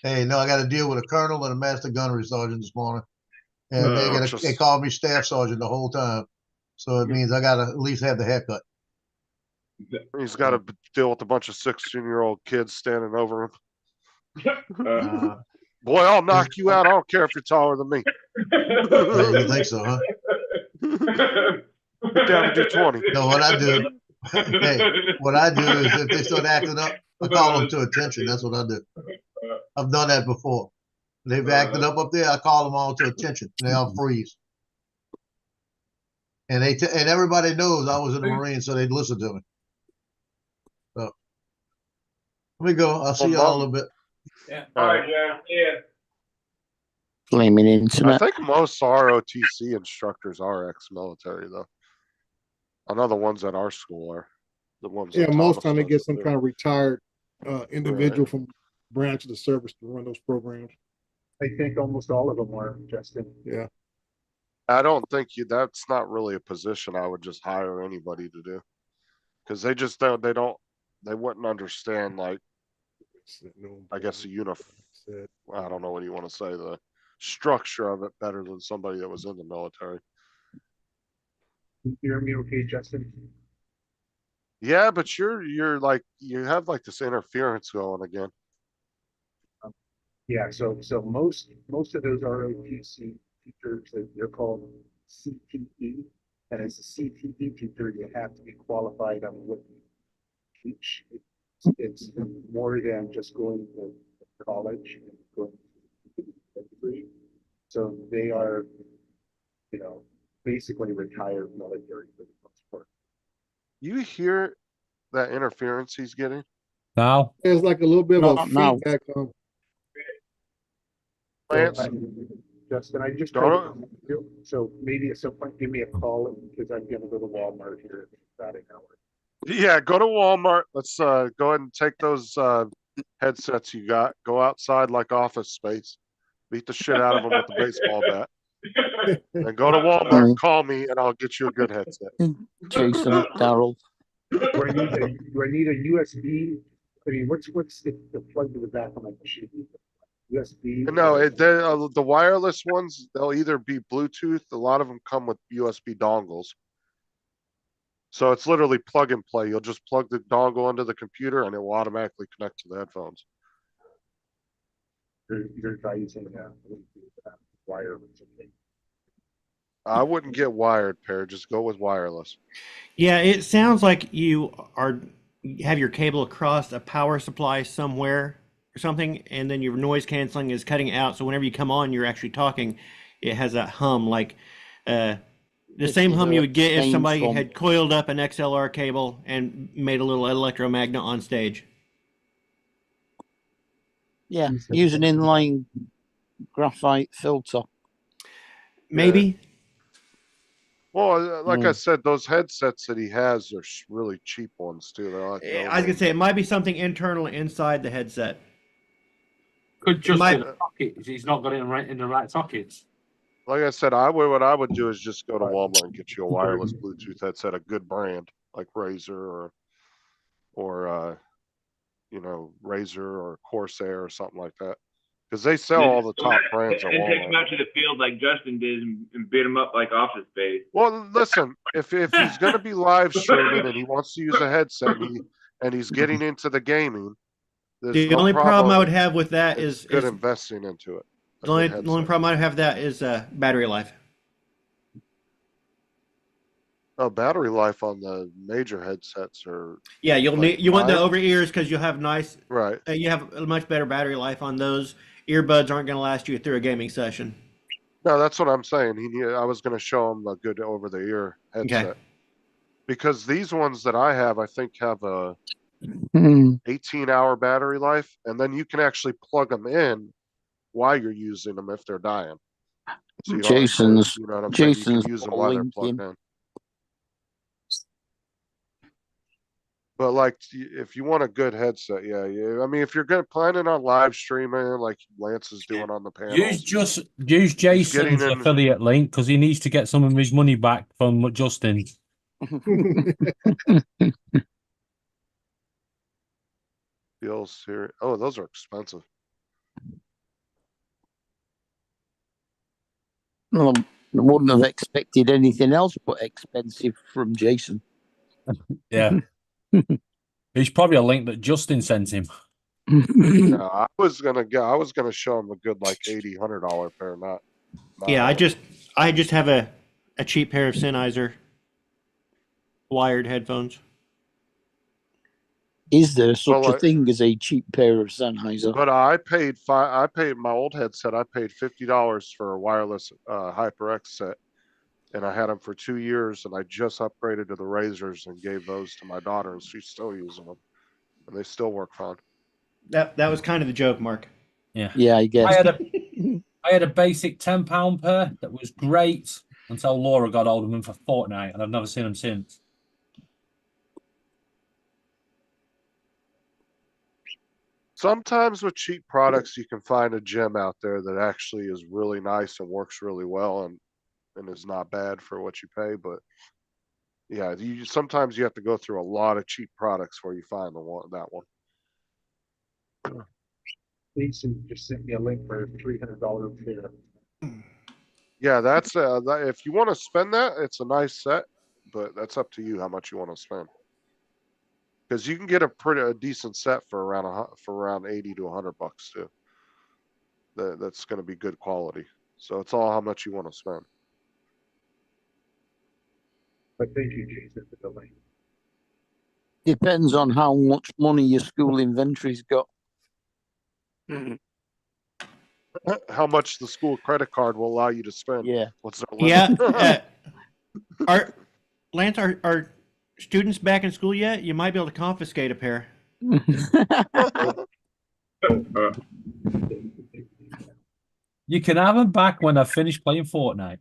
Speaker 1: Hey, no, I got to deal with a colonel and a master gunnery sergeant this morning, and they called me staff sergeant the whole time. So it means I got to at least have the haircut.
Speaker 9: He's got to deal with a bunch of 16-year-old kids standing over him. Boy, I'll knock you out. I don't care if you're taller than me.
Speaker 1: You think so, huh?
Speaker 9: Get down to do 20.
Speaker 1: No, what I do, what I do is if they start acting up, I call them to attention. That's what I do. I've done that before. They've acted up there. I call them all to attention. And they all freeze. And and everybody knows I was in the Marines, so they'd listen to me. So let me go. I'll see y'all in a little bit.
Speaker 3: Yeah. All right, yeah.
Speaker 4: Blaming
Speaker 9: I
Speaker 4: internet.
Speaker 9: think most ROTC instructors are ex-military, though. I know the ones at our school are. The ones.
Speaker 8: Yeah,
Speaker 9: that
Speaker 8: most
Speaker 9: Thomas
Speaker 8: time they
Speaker 9: does
Speaker 8: get
Speaker 9: up
Speaker 8: some
Speaker 9: there.
Speaker 8: kind of retired individual from branch of the service to run those programs.
Speaker 10: I think almost all of them are, Justin.
Speaker 8: Yeah.
Speaker 9: I don't think that's not really a position I would just hire anybody to do. Because they just don't, they wouldn't understand, like, I guess I don't know what you want to say, the structure of it better than somebody that was in the military.
Speaker 10: You hear me okay, Justin?
Speaker 9: Yeah, but you're like, you have like this interference going again.
Speaker 10: Yeah, so most of those ROTC teachers, they're called CTE, and as a CTE teacher, you have to be qualified on what you teach. It's more than just going to college and going to degree. So they are, basically retired military for the most part.
Speaker 9: You hear that interference he's getting?
Speaker 6: No.
Speaker 8: There's like a little bit of a
Speaker 4: Not now.
Speaker 8: feedback.
Speaker 9: Lance?
Speaker 10: Justin, I just
Speaker 9: Don't-
Speaker 10: so maybe at some point give me a call because I'm gonna go to Walmart here in about an hour.
Speaker 9: Yeah, go to Walmart. Let's go ahead and take those headsets you got. Go outside like Office Space. Beat the shit out of them with the baseball bat. And go to Walmart, call me, and I'll get you a good headset.
Speaker 4: Jason, Daryl.
Speaker 10: Do I need a USB? I mean, what's the plug to the back of my machine? USB?
Speaker 9: No, the wireless ones, they'll either be Bluetooth. A lot of them come with USB dongles. So it's literally plug and play. You'll just plug the dongle into the computer and it will automatically connect to the headphones.
Speaker 10: You're using wireless. Okay.
Speaker 9: I wouldn't get wired, pair. Just go with wireless.
Speaker 11: Yeah, it sounds like you have your cable across a power supply somewhere or something, and then your noise canceling is cutting out. So whenever you come on, you're actually talking. It has that hum, like the same hum you would get if somebody had coiled up an XLR cable and made a little electromagnet on stage.
Speaker 4: Yeah, use an inline graphite filter.
Speaker 11: Maybe.
Speaker 9: Well, like I said, those headsets that he has are really cheap ones too. They're like
Speaker 11: I was gonna say it might be something internal inside the headset.
Speaker 6: Could just be the sockets. He's not got it in the right sockets.
Speaker 9: Like I said, what I would do is just go to Walmart and get you a wireless Bluetooth headset, a good brand like Razer or Razer or Corsair or something like that, because they sell all the top brands at
Speaker 3: And take him
Speaker 9: Walmart.
Speaker 3: out to the field like Justin did and beat him up like Office Space.
Speaker 9: Well, listen, if he's going to be live streaming and he wants to use a headset and he's getting into the gaming,
Speaker 11: The only problem I would have with that is
Speaker 9: good investing into it.
Speaker 11: The only problem I have that is battery life.
Speaker 9: Oh, battery life on the major headsets are.
Speaker 11: Yeah, you
Speaker 9: like
Speaker 11: want the
Speaker 9: 5?
Speaker 11: over ears because you have nice.
Speaker 9: Right.
Speaker 11: You have a much better battery life on those. Earbuds aren't going to last you through a gaming session.
Speaker 9: No, that's what I'm saying. I was going to show him a good over the ear headset.
Speaker 11: Okay.
Speaker 9: Because these ones that I have, I think have a 18-hour battery life, and then you can actually plug them in while you're using them if they're dying. So you don't have to, you know what I'm saying? You can use them while they're plugged in. But like, if you want a good headset, yeah. I mean, if you're planning on live streaming like Lance is doing on the panels,
Speaker 6: Use Jason's
Speaker 9: getting in-
Speaker 6: affiliate link because he needs to get some of his money back from Justin.
Speaker 9: deals here. Oh, those are expensive.
Speaker 4: Well, I wouldn't have expected anything else but expensive from Jason.
Speaker 6: Yeah. It's probably a link that Justin sent him.
Speaker 9: No, I was gonna show him a good like $80-$100 pair, not
Speaker 11: Yeah, I just have a cheap pair of Sennheiser wired headphones.
Speaker 4: Is there such
Speaker 9: Well,
Speaker 4: a thing as a cheap pair of Sennheiser?
Speaker 9: But I paid my old headset. I paid $50 for a wireless HyperX set, and I had them for 2 years. And I just upgraded to the Razors and gave those to my daughter, and she's still using them, and they still work fine.
Speaker 11: That was kind of the joke, Mark.
Speaker 6: Yeah.
Speaker 4: Yeah, I guess.
Speaker 6: I had a basic £10 pair that was great until Laura got hold of them for Fortnite, and I've never seen them since.
Speaker 9: Sometimes with cheap products, you can find a gem out there that actually is really nice and works really well and is not bad for what you pay. But yeah, sometimes you have to go through a lot of cheap products where you find that one.
Speaker 10: Jason just sent me a link for a $300 pair.
Speaker 9: Yeah, that's if you want to spend that, it's a nice set, but that's up to you how much you want to spend. Because you can get a decent set for around 80 to $100 too. That's going to be good quality. So it's all how much you want to spend.
Speaker 10: But thank you, Jason, for the link.
Speaker 4: Depends on how much money your school inventory's got.
Speaker 9: How much the school credit card will allow you to spend.
Speaker 4: Yeah.
Speaker 9: What's their limit?
Speaker 11: Yeah. Lance, are students back in school yet? You might be able to confiscate a pair.
Speaker 6: You can have them back when I finish playing Fortnite.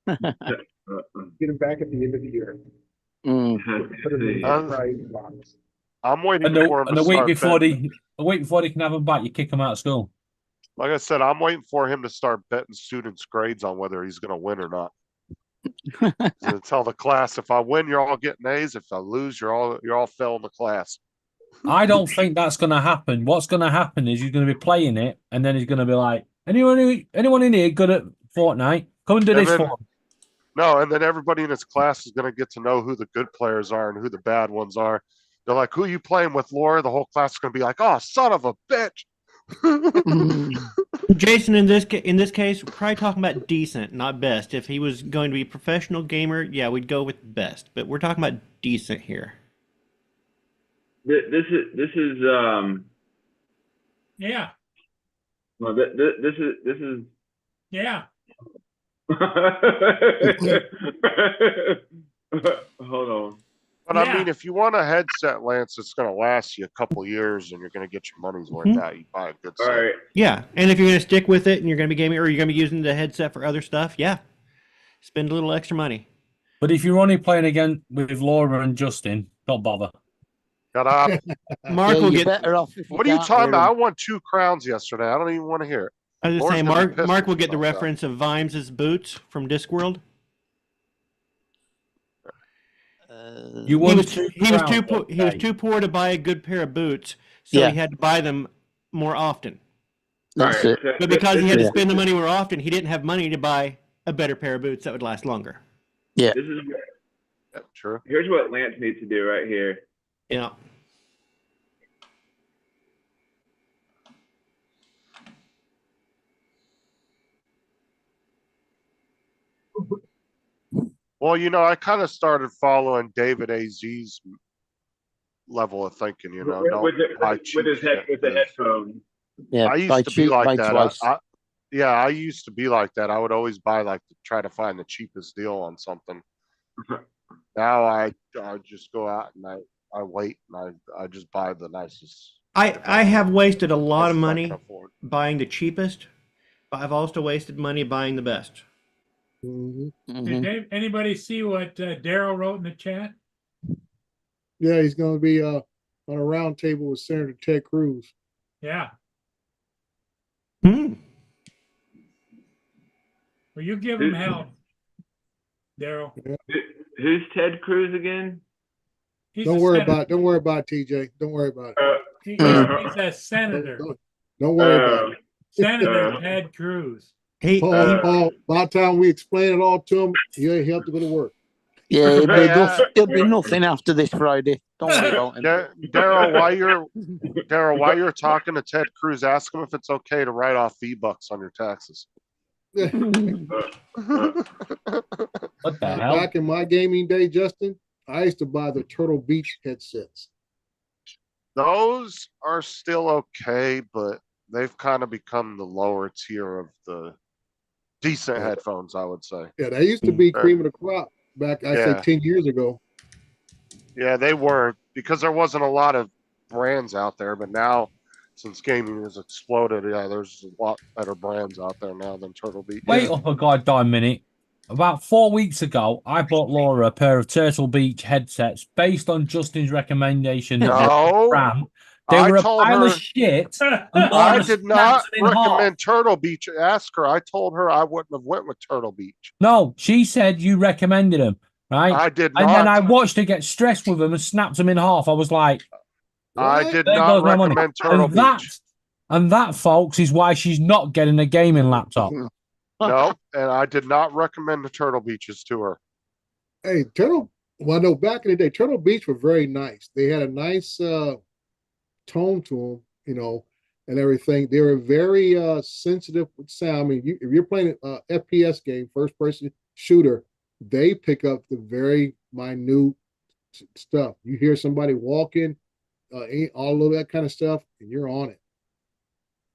Speaker 10: Get them back at the end of the year. Put them in
Speaker 9: Um,
Speaker 10: the prize box.
Speaker 9: I'm waiting
Speaker 6: And
Speaker 9: for him
Speaker 6: the
Speaker 9: to
Speaker 6: week
Speaker 9: start
Speaker 6: before
Speaker 9: betting.
Speaker 6: they can have them back, you kick them out of school.
Speaker 9: Like I said, I'm waiting for him to start betting students' grades on whether he's going to win or not. To tell the class, if I win, you're all getting A's. If I lose, you're all failing the class.
Speaker 6: I don't think that's going to happen. What's going to happen is he's going to be playing it, and then he's going to be like, anyone in here good at Fortnite? Come and do this for me.
Speaker 9: No, and then everybody in his class is going to get to know who the good players are and who the bad ones are. They're like, who are you playing with, Laura? The whole class is going to be like, oh, son of a bitch.
Speaker 11: Jason, in this case, we're probably talking about decent, not best. If he was going to be a professional gamer, yeah, we'd go with best. But we're talking about decent here.
Speaker 3: This is
Speaker 2: Yeah.
Speaker 3: well, this is
Speaker 2: Yeah.
Speaker 3: hold on.
Speaker 9: But
Speaker 2: Yeah.
Speaker 9: I mean, if you want a headset, Lance, it's going to last you a couple years and you're going to get your money's worth out. You buy a good
Speaker 3: All
Speaker 9: set.
Speaker 3: right.
Speaker 11: Yeah, and if you're going to stick with it and you're going to be gaming or you're going to be using the headset for other stuff, yeah, spend a little extra money.
Speaker 6: But if you're only playing again with Laura and Justin, don't bother.
Speaker 9: Shut up.
Speaker 11: Mark
Speaker 4: Yeah,
Speaker 11: will
Speaker 4: you're
Speaker 11: get.
Speaker 4: better off if
Speaker 9: What are you
Speaker 4: can't
Speaker 9: talking
Speaker 4: hear
Speaker 9: about? I
Speaker 4: 'em.
Speaker 9: won 2 crowns yesterday. I don't even want to hear it.
Speaker 11: I was just
Speaker 9: Laura's
Speaker 11: saying,
Speaker 9: gonna be pissed
Speaker 11: Mark
Speaker 9: at
Speaker 11: will
Speaker 9: me
Speaker 11: get the
Speaker 9: about that.
Speaker 11: reference of Vimes' boots from Discworld.
Speaker 6: You
Speaker 11: He
Speaker 6: won
Speaker 11: was
Speaker 6: two
Speaker 11: he was too
Speaker 6: crowns,
Speaker 11: he was
Speaker 6: okay.
Speaker 11: too poor to buy a good pair of boots, so
Speaker 4: Yeah.
Speaker 11: he had to buy them more often.
Speaker 4: That's
Speaker 3: All
Speaker 4: it.
Speaker 3: right.
Speaker 11: But because he had to
Speaker 4: Yeah.
Speaker 11: spend the money more often, he didn't have money to buy a better pair of boots that would last longer.
Speaker 4: Yeah.
Speaker 3: This is
Speaker 9: Yeah, true.
Speaker 3: here's what Lance needs to do right here.
Speaker 11: Yeah.
Speaker 9: Well, I kind of started following David AZ's level of thinking, don't buy cheap
Speaker 3: with
Speaker 9: shit,
Speaker 3: the
Speaker 9: 'cause
Speaker 3: headphones.
Speaker 4: Yeah.
Speaker 9: I
Speaker 4: buy
Speaker 9: used to be
Speaker 4: cheap, buy
Speaker 9: like that.
Speaker 4: twice.
Speaker 9: I used to be like that. I would always buy try to find the cheapest deal on something. Now I just go out and I wait and I just buy the nicest.
Speaker 11: I have wasted a lot of
Speaker 9: nicest I
Speaker 11: money
Speaker 9: can afford.
Speaker 11: buying the cheapest, but I've also wasted money buying the best.
Speaker 8: Mhm.
Speaker 4: Mhm.
Speaker 2: Did anybody see what Daryl wrote in the chat?
Speaker 8: Yeah, he's going to be on a round table with Senator Ted Cruz.
Speaker 2: Yeah.
Speaker 11: Hmm.
Speaker 2: Well, you give him hell, Daryl.
Speaker 3: Who's Ted Cruz again?
Speaker 2: He's
Speaker 8: Don't
Speaker 2: a
Speaker 8: worry
Speaker 2: senator.
Speaker 8: about it. Don't worry about it, TJ. Don't worry about it.
Speaker 2: He's
Speaker 4: Mm.
Speaker 2: a senator.
Speaker 8: Don't worry about it.
Speaker 2: Senator Ted Cruz.
Speaker 11: He
Speaker 8: Paul, by the time we explain it all to him, he'll have to go to work.
Speaker 4: Yeah,
Speaker 9: Hey,
Speaker 4: there'll be nothing after this Friday. Don't worry about him.
Speaker 9: Daryl, while you're talking to Ted Cruz, ask him if it's okay to write off V-Bucks on your taxes.
Speaker 6: What the hell?
Speaker 8: Back in my gaming day, Justin, I used to buy the Turtle Beach headsets.
Speaker 9: Those are still okay, but they've kind of become the lower tier of the decent headphones, I would say.
Speaker 8: Yeah, they used to be cream of the crop back, I
Speaker 9: Yeah.
Speaker 8: say 10 years ago.
Speaker 9: Yeah, they weren't because there wasn't a lot of brands out there, but now since gaming has exploded, yeah, there's a lot better brands out there now than Turtle Beach.
Speaker 6: Wait up a goddamn minute. About 4 weeks ago, I bought Laura a pair of Turtle Beach headsets based on Justin's recommendation.
Speaker 9: No,
Speaker 6: brand. They
Speaker 9: I
Speaker 6: were a
Speaker 9: told
Speaker 6: pile
Speaker 9: her
Speaker 6: of shit. And
Speaker 9: I
Speaker 6: Laura
Speaker 9: did
Speaker 6: snapped
Speaker 9: not
Speaker 6: them in half.
Speaker 9: recommend Turtle Beach. Ask her. I told her I wouldn't have went with Turtle Beach.
Speaker 6: No, she said you recommended them, right?
Speaker 9: I did
Speaker 6: And then I
Speaker 9: not.
Speaker 6: watched her get stressed with them and snapped them in half. I was like,
Speaker 9: I did
Speaker 6: there
Speaker 9: not
Speaker 6: goes my money.
Speaker 9: recommend Turtle
Speaker 6: And that,
Speaker 9: Beach.
Speaker 6: and that, folks, is why she's not getting a gaming laptop.
Speaker 9: No, and I did not recommend the Turtle Beaches to her.
Speaker 8: Hey, well, no, back in the day, Turtle Beach were very nice. They had a nice tone to them, and everything. They were very sensitive with sound. I mean, if you're playing an FPS game, first person shooter, they pick up the very minute stuff. You hear somebody walking, all of that kind of stuff, and you're on it.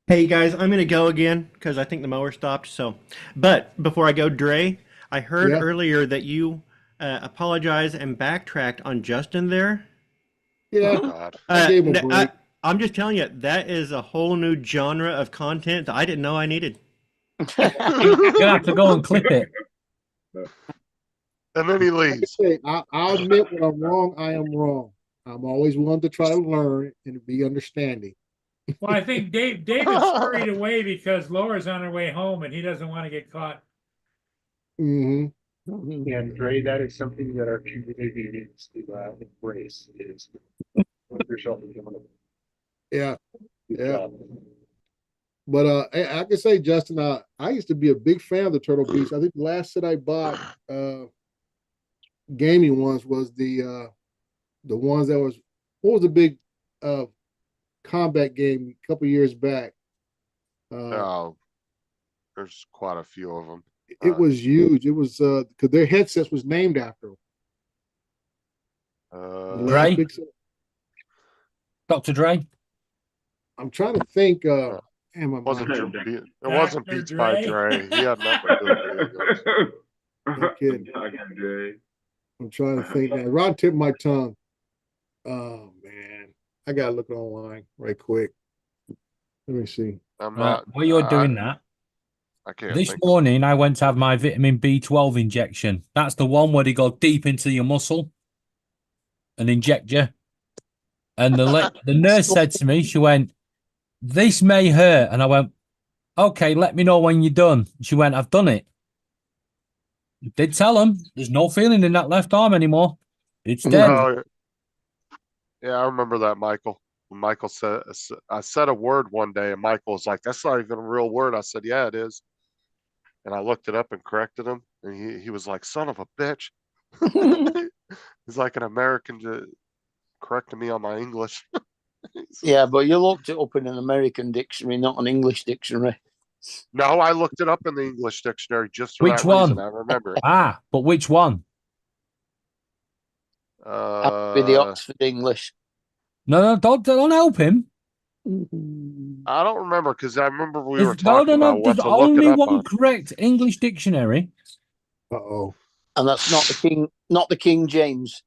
Speaker 11: Hey guys, I'm gonna go again because I think the mower stopped. So, but before I go, Dre, I heard
Speaker 8: Yeah.
Speaker 11: earlier that you apologized and backtracked on Justin there.
Speaker 8: Yeah,
Speaker 9: Oh, God.
Speaker 8: I gave him a break.
Speaker 11: I'm just telling you, that is a whole new genre of content that I didn't know I needed.
Speaker 6: You're going to have to go and clip it.
Speaker 9: And then he
Speaker 8: Like I
Speaker 9: leaves.
Speaker 8: say, I'll admit when I'm wrong, I am wrong. I'm always willing to try to learn and be understanding.
Speaker 2: Well, I think David's hurried away because Laura's on her way home and he doesn't want to get caught.
Speaker 8: Hmm.
Speaker 10: And Dre, that is something that our community needs to embrace is put yourself in the
Speaker 8: Yeah.
Speaker 10: good
Speaker 8: Yeah.
Speaker 10: job.
Speaker 8: But I can say, Justin, I used to be a big fan of the Turtle Beach. I think the last set I bought gaming ones was the ones that was what was the big combat game a couple years back.
Speaker 9: Oh, there's quite a few of them.
Speaker 8: It was huge. It was because their headsets was named after them. The last
Speaker 6: Dre?
Speaker 8: big set.
Speaker 6: Dr. Dre?
Speaker 8: I'm trying to think. Damn,
Speaker 9: It wasn't
Speaker 8: I'm
Speaker 9: wasn't
Speaker 2: Dr.
Speaker 9: Beats by
Speaker 2: Dre?
Speaker 9: Dre. He had nothing to do with video games.
Speaker 8: not kidding.
Speaker 3: Talking Dre.
Speaker 8: I'm trying to think now. Right on the tip of my tongue. Oh man, I gotta look it online right quick. Let me see.
Speaker 9: I'm
Speaker 6: Right,
Speaker 9: not.
Speaker 6: while you're doing that,
Speaker 9: I can't.
Speaker 6: this
Speaker 9: think.
Speaker 6: morning I went to have my vitamin B12 injection. That's the one where they go deep into your muscle and inject you. And the nurse said to me, she went, "This may hurt." And I went, "Okay, let me know when you're done." She went, "I've done it." Did tell him there's no feeling in that left arm anymore. It's dead.
Speaker 9: Oh, yeah, I remember that, Michael. When Michael said, I said a word one day, and Michael was like, "That's not even a real word." I said, "Yeah, it is." And I looked it up and corrected him, and he was like, "Son of a bitch." He's like an American correcting me on my English.
Speaker 4: Yeah, but you looked it up in an American dictionary, not an English dictionary.
Speaker 9: No, I looked it up in the English dictionary just for
Speaker 6: Which
Speaker 9: that reason.
Speaker 6: one?
Speaker 9: I remember it.
Speaker 6: Ah, but which one?
Speaker 4: With the Oxford English.
Speaker 6: No, don't help him.
Speaker 9: I don't remember because I remember we were
Speaker 6: There's, no,
Speaker 9: talking about what
Speaker 6: there's
Speaker 9: to look
Speaker 6: only
Speaker 9: it up
Speaker 6: one
Speaker 9: on.
Speaker 6: correct English dictionary.
Speaker 8: Uh-oh.
Speaker 4: And that's not the King James.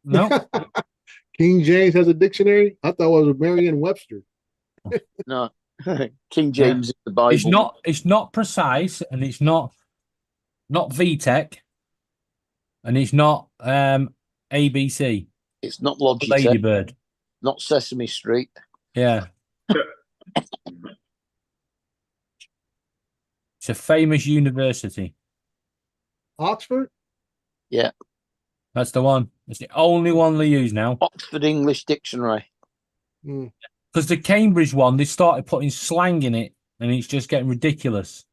Speaker 6: No,
Speaker 8: King James has a dictionary? I thought it was Merriam-Webster.
Speaker 4: No. King James is the Bible.
Speaker 6: it's not precise, and it's not VTech, and it's not ABC.
Speaker 4: It's not Logitech,
Speaker 6: Ladybird.
Speaker 4: not Sesame Street.
Speaker 6: Yeah. It's a famous university.
Speaker 8: Oxford?
Speaker 4: Yeah,
Speaker 6: That's the one. It's the only one they use now.
Speaker 4: Oxford English Dictionary.
Speaker 8: Mm.
Speaker 6: Because the Cambridge one, they started putting slang in it, and it's just getting ridiculous.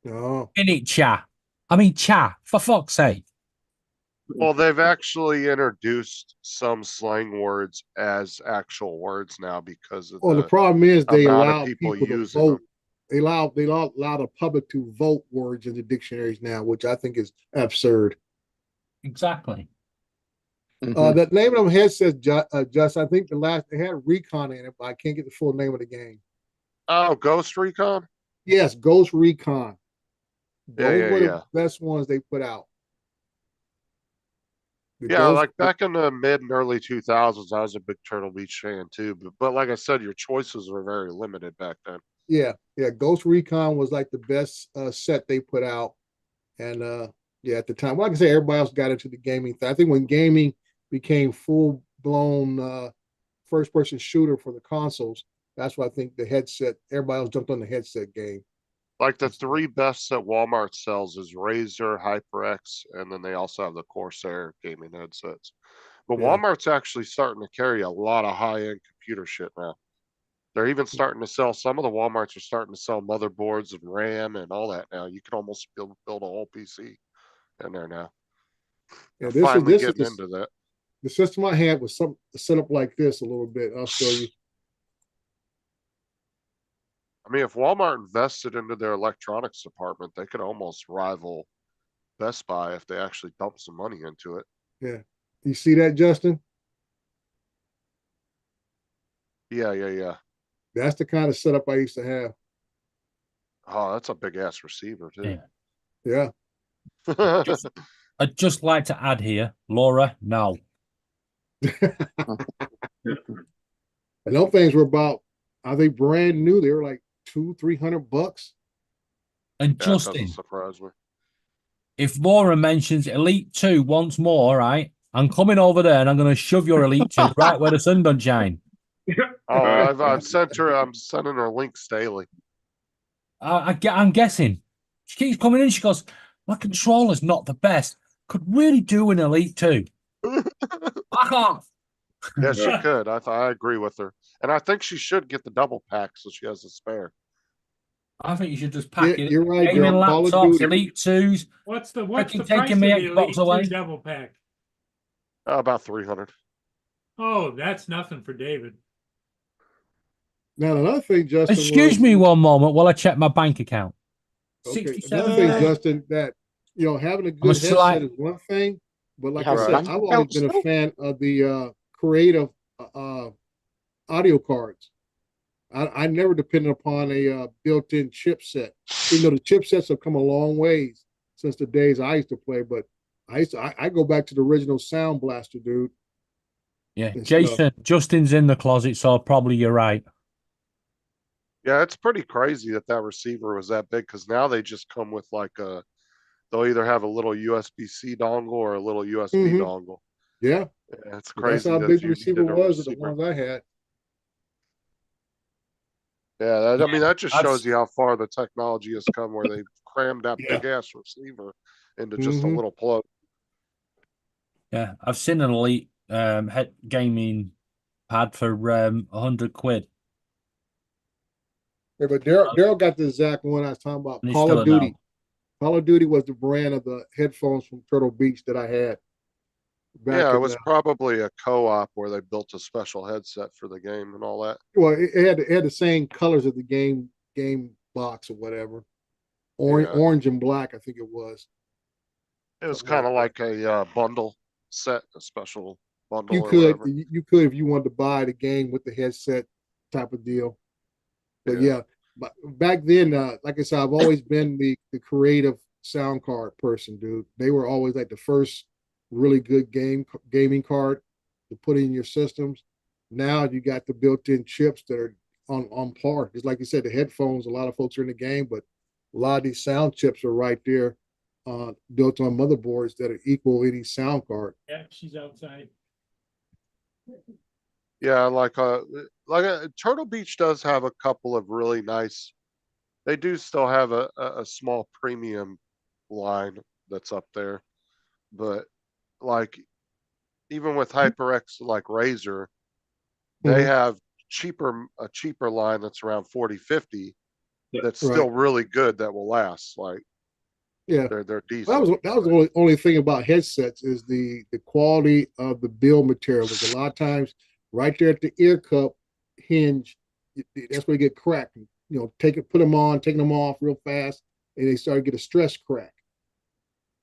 Speaker 8: Oh,
Speaker 6: In it, cha. I mean, cha, for fuck's sake.
Speaker 9: Well, they've actually introduced some slang words as actual words now because of
Speaker 8: well, the
Speaker 9: the
Speaker 8: problem is they
Speaker 9: amount of
Speaker 8: allow
Speaker 9: people
Speaker 8: people to
Speaker 9: using
Speaker 8: vote.
Speaker 9: them.
Speaker 8: They allow the public to vote words into dictionaries now, which I think is absurd.
Speaker 6: Exactly.
Speaker 4: Mhm.
Speaker 8: The name of them headsets, just I think they had Recon in it, but I can't get the full name of the game.
Speaker 9: Oh, Ghost Recon?
Speaker 8: Yes, Ghost Recon.
Speaker 9: Yeah,
Speaker 8: Those
Speaker 9: yeah,
Speaker 8: were the
Speaker 9: yeah.
Speaker 8: best ones they put out. The
Speaker 9: Yeah,
Speaker 8: Ghost-
Speaker 9: like back in the mid and early 2000s, I was a big Turtle Beach fan too. But like I said, your choices were very limited back then.
Speaker 8: yeah, Ghost Recon was like the best set they put out, and yeah, at the time, like I said, everybody else got into the gaming thing. I think when gaming became full blown first person shooter for the consoles, that's why I think the headset. Everybody else jumped on the headset game.
Speaker 9: Like the three best that Walmart sells is Razer, HyperX, and then they also have the Corsair gaming headsets. But
Speaker 8: Yeah.
Speaker 9: Walmart's actually starting to carry a lot of high-end computer shit now. They're even starting to sell, some of the Walmarts are starting to sell motherboards and RAM and all that now. You can almost build a whole PC in there now.
Speaker 8: Yeah,
Speaker 9: They're finally
Speaker 8: this is
Speaker 9: getting into that.
Speaker 8: the system I had was some set up like this a little bit. I'll show you.
Speaker 9: I mean, if Walmart invested into their electronics department, they could almost rival Best Buy if they actually dump some money into it.
Speaker 8: Yeah, you see that, Justin?
Speaker 9: Yeah.
Speaker 8: That's the kind of setup I used to have.
Speaker 9: Oh, that's a big ass receiver too.
Speaker 8: Yeah.
Speaker 6: I'd just like to add here, Laura, no.
Speaker 8: And those things were about, I think, brand new. They were like $200-300.
Speaker 6: And
Speaker 9: Yeah, that doesn't
Speaker 6: Justin,
Speaker 9: surprise me.
Speaker 6: if Laura mentions Elite 2 once more, right, I'm coming over there and I'm going to shove your Elite 2 right where the sun don't shine.
Speaker 9: Oh, I've sent her. I'm sending her links daily.
Speaker 6: I'm guessing. She keeps coming in. She goes, my controller's not the best. Could really do an Elite 2. I can't.
Speaker 9: Yeah, she could. I agree with her, and I think she should get the double pack so she has a spare.
Speaker 6: I think you should just pack
Speaker 8: Yeah,
Speaker 6: it.
Speaker 8: you're right,
Speaker 6: Gaming
Speaker 8: Joe. Call of
Speaker 6: laptops,
Speaker 8: Duty.
Speaker 6: Elite 2s.
Speaker 2: What's the
Speaker 6: Freaking
Speaker 2: price
Speaker 6: taking
Speaker 2: of
Speaker 6: me
Speaker 2: the
Speaker 6: Xbox
Speaker 2: Elite
Speaker 6: away.
Speaker 2: 2 double pack?
Speaker 9: About 300.
Speaker 2: Oh, that's nothing for David.
Speaker 8: Now another thing, Justin.
Speaker 6: Excuse me one moment while I check my bank account.
Speaker 8: Okay,
Speaker 6: 67
Speaker 8: another thing,
Speaker 6: days.
Speaker 8: Justin, that having a
Speaker 6: I'm a
Speaker 8: good headset
Speaker 6: slight-
Speaker 8: is one thing, but like
Speaker 4: You
Speaker 8: I
Speaker 4: have
Speaker 8: said,
Speaker 4: bank
Speaker 8: I've always
Speaker 4: accounts
Speaker 8: been a
Speaker 4: still?
Speaker 8: fan of the creative audio cards. I never depended upon a built-in chipset. Even though the chipsets have come a long ways since the days I used to play, but I go back to the original Sound Blaster, dude.
Speaker 6: Yeah,
Speaker 8: and
Speaker 6: Jason, Justin's in the closet, so probably you're right.
Speaker 9: Yeah, it's pretty crazy that receiver was that big because now they just come with like they'll either have a little USB-C dongle or a little USB
Speaker 8: Mhm.
Speaker 9: dongle.
Speaker 8: Yeah,
Speaker 9: Yeah, it's
Speaker 8: but
Speaker 9: crazy
Speaker 8: that's how
Speaker 9: that
Speaker 8: big the
Speaker 9: you
Speaker 8: receiver
Speaker 9: needed a
Speaker 8: was of the
Speaker 9: receiver.
Speaker 8: ones I had.
Speaker 9: Yeah, I mean that just
Speaker 6: I've-
Speaker 9: shows you how far the technology has come, where they've crammed that big ass receiver into just a
Speaker 8: Mhm.
Speaker 9: little plug.
Speaker 6: Yeah, I've seen an Elite head gaming pad for £100.
Speaker 8: Yeah, but Daryl got the exact one I was talking about.
Speaker 6: And he's
Speaker 8: Call
Speaker 6: still
Speaker 8: of
Speaker 6: a no.
Speaker 8: Duty. Call of Duty was the brand of the headphones from Turtle Beach that I had.
Speaker 9: Yeah, it
Speaker 8: in
Speaker 9: was
Speaker 8: the-
Speaker 9: probably a co-op where they built a special headset for the game and all that.
Speaker 8: well, it had the same colors of the game box or whatever. Orange,
Speaker 9: Yeah.
Speaker 8: orange and black, I think it was.
Speaker 9: It was
Speaker 8: Something
Speaker 9: kind of
Speaker 8: like
Speaker 9: like a bundle set, a special bundle
Speaker 8: You
Speaker 9: or
Speaker 8: could
Speaker 9: whatever.
Speaker 8: you could if you wanted to buy the game with the headset type of deal. But yeah, but back then, like I said, I've always been the creative sound card person, dude. They were always like the first really good gaming card to put in your systems. Now you got the built-in chips that are on par. Just like you said, the headphones, a lot of folks are in the game, but a lot of these sound chips are right there, built on motherboards that are equal any sound card.
Speaker 2: Yeah, she's outside.
Speaker 9: Yeah, Turtle Beach does have a couple of really nice. They do still have a small premium line that's up there, but like even with HyperX like Razer, they
Speaker 8: Mhm.
Speaker 9: have a cheaper line that's around 40-50 that's
Speaker 8: Right.
Speaker 9: still really good that will last. Like
Speaker 8: Yeah.
Speaker 9: they're
Speaker 8: That
Speaker 9: decent.
Speaker 8: was the only thing about headsets is the quality of the build material. Because a lot of times, right there at the ear cup hinge, that's where they get cracked. You know, put them on, taking them off real fast, and they start to get a stress crack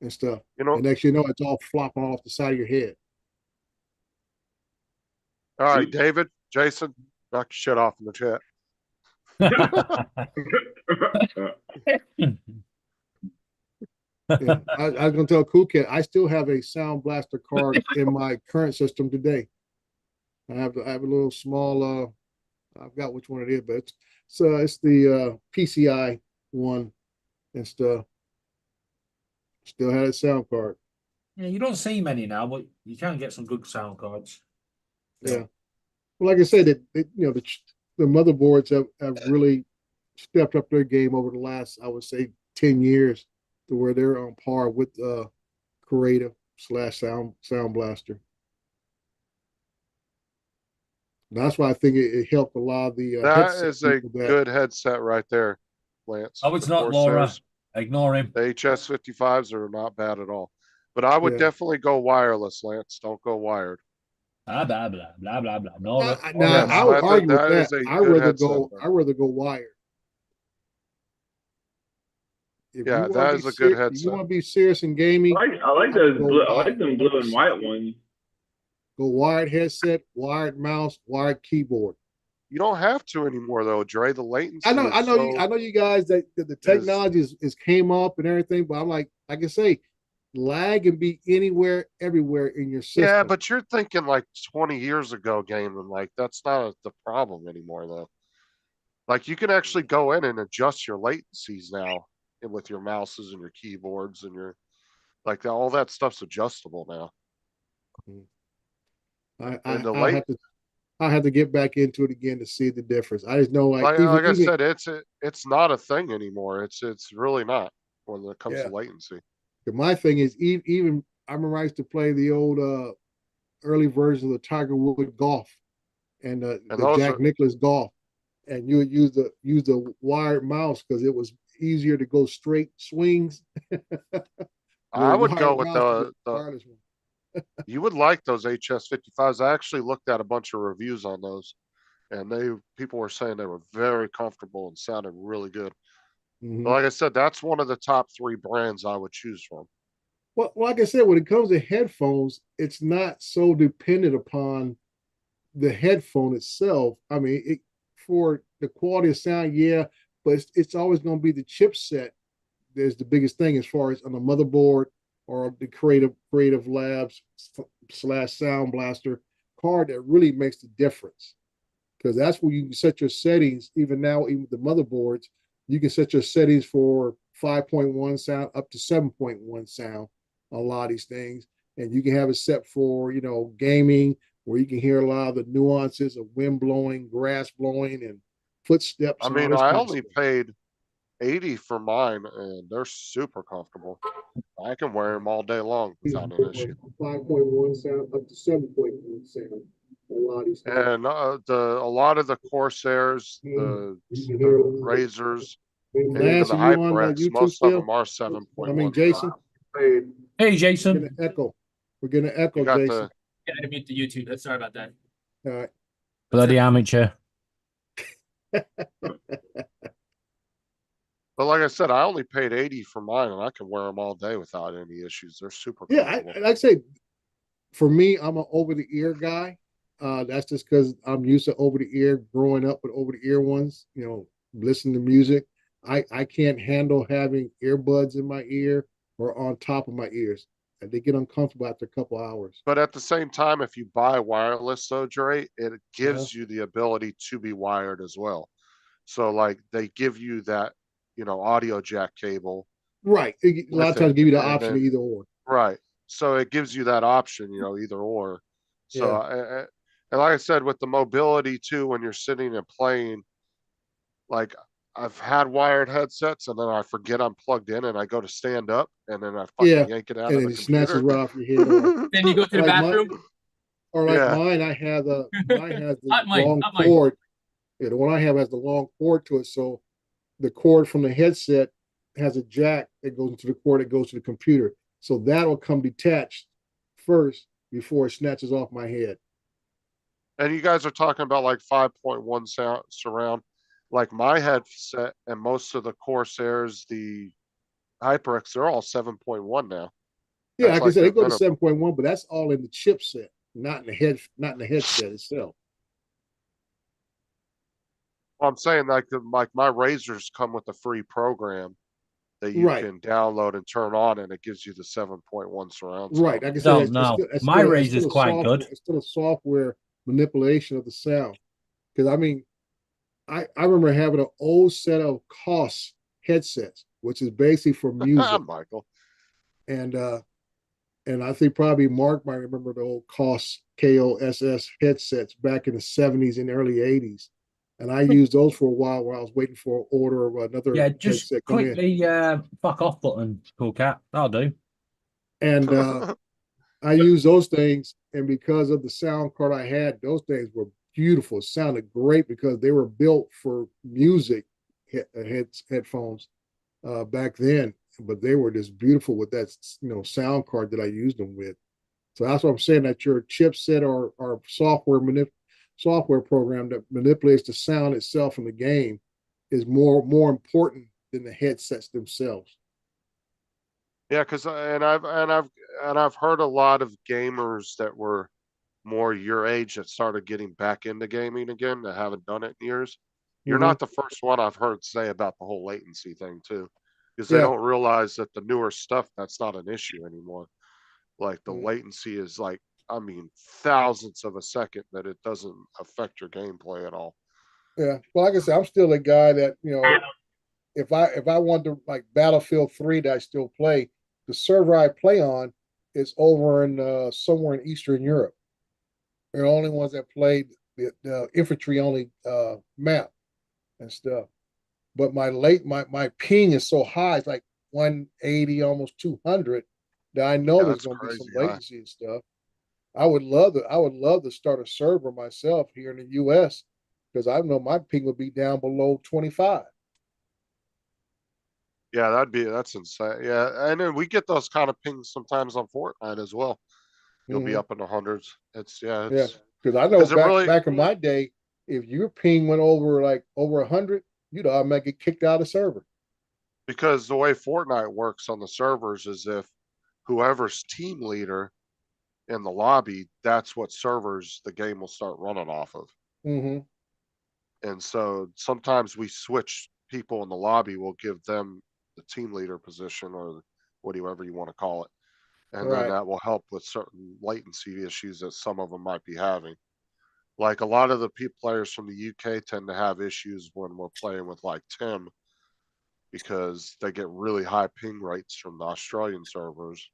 Speaker 8: and stuff.
Speaker 9: You know,
Speaker 8: And next you know, it's all flopping off the side of your head.
Speaker 9: all right, David, Jason, knock your shit off in the chat.
Speaker 8: Yeah, I was gonna tell Cool Cat, I still have a Sound Blaster card in my current system today. I have a little small I forgot which one it is, but it's the PCI one and stuff. Still had a sound card.
Speaker 6: Yeah, you don't see many now, but you can get some good sound cards.
Speaker 8: Yeah. Well, like I said, the motherboards have really stepped up their game over the last, I would say, 10 years to where they're on par with Creative / Sound Blaster. That's why I think it helped a lot of the
Speaker 9: That
Speaker 8: headset
Speaker 9: is a
Speaker 8: people that
Speaker 9: good headset right there, Lance.
Speaker 6: Oh, it's
Speaker 9: The
Speaker 6: not, Laura.
Speaker 9: Corsairs,
Speaker 6: Ignore him.
Speaker 9: the HS55s are not bad at all. But I would
Speaker 8: Yeah.
Speaker 9: definitely go wireless, Lance. Don't go wired.
Speaker 6: Blah blah blah blah blah blah. No,
Speaker 8: now
Speaker 9: Yes,
Speaker 8: I would argue with
Speaker 9: that
Speaker 8: that.
Speaker 9: is a good headset, though.
Speaker 8: I rather go wired. If
Speaker 9: Yeah,
Speaker 8: you
Speaker 9: that
Speaker 8: want
Speaker 9: is
Speaker 8: to
Speaker 9: a good
Speaker 8: if you
Speaker 9: headset.
Speaker 8: want to be serious in gaming,
Speaker 3: I like those
Speaker 8: go
Speaker 3: blue. I
Speaker 8: wired.
Speaker 3: like them blue and white ones.
Speaker 8: Go wired headset, wired mouse, wired keyboard.
Speaker 9: You don't have to anymore though, Dre. The latency
Speaker 8: I know
Speaker 9: is
Speaker 8: you guys that the technology is came up and everything, but I'm like I say, lag can be anywhere, everywhere in your system.
Speaker 9: yeah, but you're thinking like 20 years ago gaming. Like that's not the problem anymore though. Like you can actually go in and adjust your latencies now with your mouses and your keyboards and your all that stuff's adjustable now. And the late
Speaker 8: I have to get back into it again to see the difference. I just know
Speaker 9: like I said, it's not a thing anymore. It's really not when it comes to latency.
Speaker 8: My thing is even I remember I used to play the old early version of the Tiger Wood Golf and the Jack Nicklaus Golf, and you would use the wired mouse because it was easier to go straight swings.
Speaker 9: I would go with the wireless one. You would like those HS55s. I actually looked at a bunch of reviews on those, and people were saying they were very comfortable and sounded really good.
Speaker 8: Mm-hmm.
Speaker 9: But like I said, that's one of the top 3 brands I would choose from.
Speaker 8: Well, like I said, when it comes to headphones, it's not so dependent upon the headphone itself. I mean, for the quality of sound, yeah, but it's always going to be the chipset. There's the biggest thing as far as on the motherboard or the Creative Labs / Sound Blaster card that really makes the difference. Because that's where you can set your settings. Even now, even with the motherboards, you can set your settings for 5.1 sound up to 7.1 sound on a lot of these things. And you can have it set for, gaming, where you can hear a lot of the nuances of wind blowing, grass blowing, and footsteps.
Speaker 9: I mean, I only paid $80 for mine, and they're super comfortable. I can wear them all day long without an issue.
Speaker 8: 5.1 sound up to 7.1 sound.
Speaker 9: And a lot of the Corsairs, the Razors, and even the HyperX, most of them are 7.1.
Speaker 8: I mean, Jason.
Speaker 6: Hey, Jason.
Speaker 8: We're gonna echo, Jason.
Speaker 5: Yeah, I mute the YouTube. Sorry about that.
Speaker 8: All right.
Speaker 6: Bloody amateur.
Speaker 9: But like I said, I only paid $80 for mine, and I can wear them all day without any issues. They're super comfortable.
Speaker 8: Yeah, I'd say for me, I'm an over-the-ear guy. That's just because I'm used to over-the-ear, growing up with over-the-ear ones, listening to music. I can't handle having earbuds in my ear or on top of my ears. They get uncomfortable after a couple hours.
Speaker 9: But at the same time, if you buy wireless, though, Dre, it gives you the ability to be wired as well. So, like, they give you that, audio jack cable.
Speaker 8: Right. A lot of times give you the option of either or.
Speaker 9: Right. So it gives you that option, either or. So And like I said, with the mobility too, when you're sitting and playing, like I've had wired headsets and then I forget I'm plugged in and I go to stand up and then I fucking
Speaker 8: Yeah,
Speaker 9: yank it out
Speaker 8: and
Speaker 9: of
Speaker 8: then
Speaker 9: the
Speaker 8: it snatches
Speaker 9: computer.
Speaker 8: right off your head. Or
Speaker 5: Then you go to the
Speaker 8: like
Speaker 5: bathroom.
Speaker 9: Yeah.
Speaker 8: mine, I have mine has the
Speaker 5: Not mine,
Speaker 8: long
Speaker 5: not mine.
Speaker 8: cord. Yeah, the one I have has the long cord to it, so the cord from the headset has a jack that goes into the cord that goes to the computer. So that'll come detached first before it snatches off my head.
Speaker 9: And you guys are talking about like 5.1 sound surround. Like my headset and most of the Corsairs, the HyperX, they're all 7.1 now.
Speaker 8: Yeah,
Speaker 9: That's
Speaker 8: like I
Speaker 9: like
Speaker 8: said,
Speaker 9: their
Speaker 8: they go to
Speaker 9: minimum.
Speaker 8: 7.1, but that's all in the chipset, not in the headset itself.
Speaker 9: I'm saying like my razors come with a free program that you
Speaker 8: Right,
Speaker 9: can download and turn on, and it gives you the 7.1 surround
Speaker 8: right.
Speaker 9: sound.
Speaker 8: Like I said,
Speaker 6: Don't know. My razor's
Speaker 8: a
Speaker 6: quite good.
Speaker 8: it's still a software manipulation of the sound. Because I mean, I remember having an old set of COS headsets, which is basically for music.
Speaker 9: Michael.
Speaker 8: And I think probably Mark might remember the old COS KOSS headsets back in the 70s and early 80s. And I used those for a while I was waiting for an order of another
Speaker 6: Yeah, just
Speaker 8: headset come
Speaker 6: click
Speaker 8: in.
Speaker 6: the fuck off button, Cool Cat. That'll do.
Speaker 8: And I used those things, and because of the sound card I had, those things were beautiful. It sounded great because they were built for music headphones back then, but they were just beautiful with that sound card that I used them with. So that's what I'm saying, that your chipset or software program that manipulates the sound itself in the game is more important than the headsets themselves.
Speaker 9: Yeah, because I've heard a lot of gamers that were more your age that started getting back into gaming again that haven't done it in years. You're
Speaker 8: Mhm.
Speaker 9: not the first one I've heard say about the whole latency thing too, because they
Speaker 8: Yeah.
Speaker 9: don't realize that the newer stuff that's not an issue anymore. Like the
Speaker 8: Mhm.
Speaker 9: latency is like, I mean, thousandths of a second that it doesn't affect your gameplay at all.
Speaker 8: Yeah. Well, like I said, I'm still a guy that, if I want to, like Battlefield 3 that I still play, the server I play on is over in somewhere in Eastern Europe. They're the only ones that played the infantry only map and stuff. But my ping is so high, it's like 180, almost 200, that I know
Speaker 9: Yeah,
Speaker 8: there's
Speaker 9: that's
Speaker 8: gonna be some
Speaker 9: crazy high.
Speaker 8: latency and stuff. I would love to start a server myself here in the US, because I know my ping would be down below 25.
Speaker 9: Yeah, that's insane. Yeah, and then we get those kind of pings sometimes on Fortnite as well. You'll be
Speaker 8: Mhm.
Speaker 9: up in the hundreds.
Speaker 8: Yeah,
Speaker 9: It's
Speaker 8: because I know
Speaker 9: because it
Speaker 8: back in my day, if your ping went over like over 100, you'd automatically get kicked out of the server.
Speaker 9: because the way Fortnite works on the servers is if whoever's team leader in the lobby, that's what servers the game will start running off of.
Speaker 8: Mm-hmm.
Speaker 9: And so sometimes we switch people in the lobby, we'll give them the team leader position or whatever you want to call it. And then
Speaker 8: Right.
Speaker 9: that will help with certain latency issues that some of them might be having. Like a lot of the players from the UK tend to have issues when we're playing with like Tim, because they get really high ping rates from the Australian servers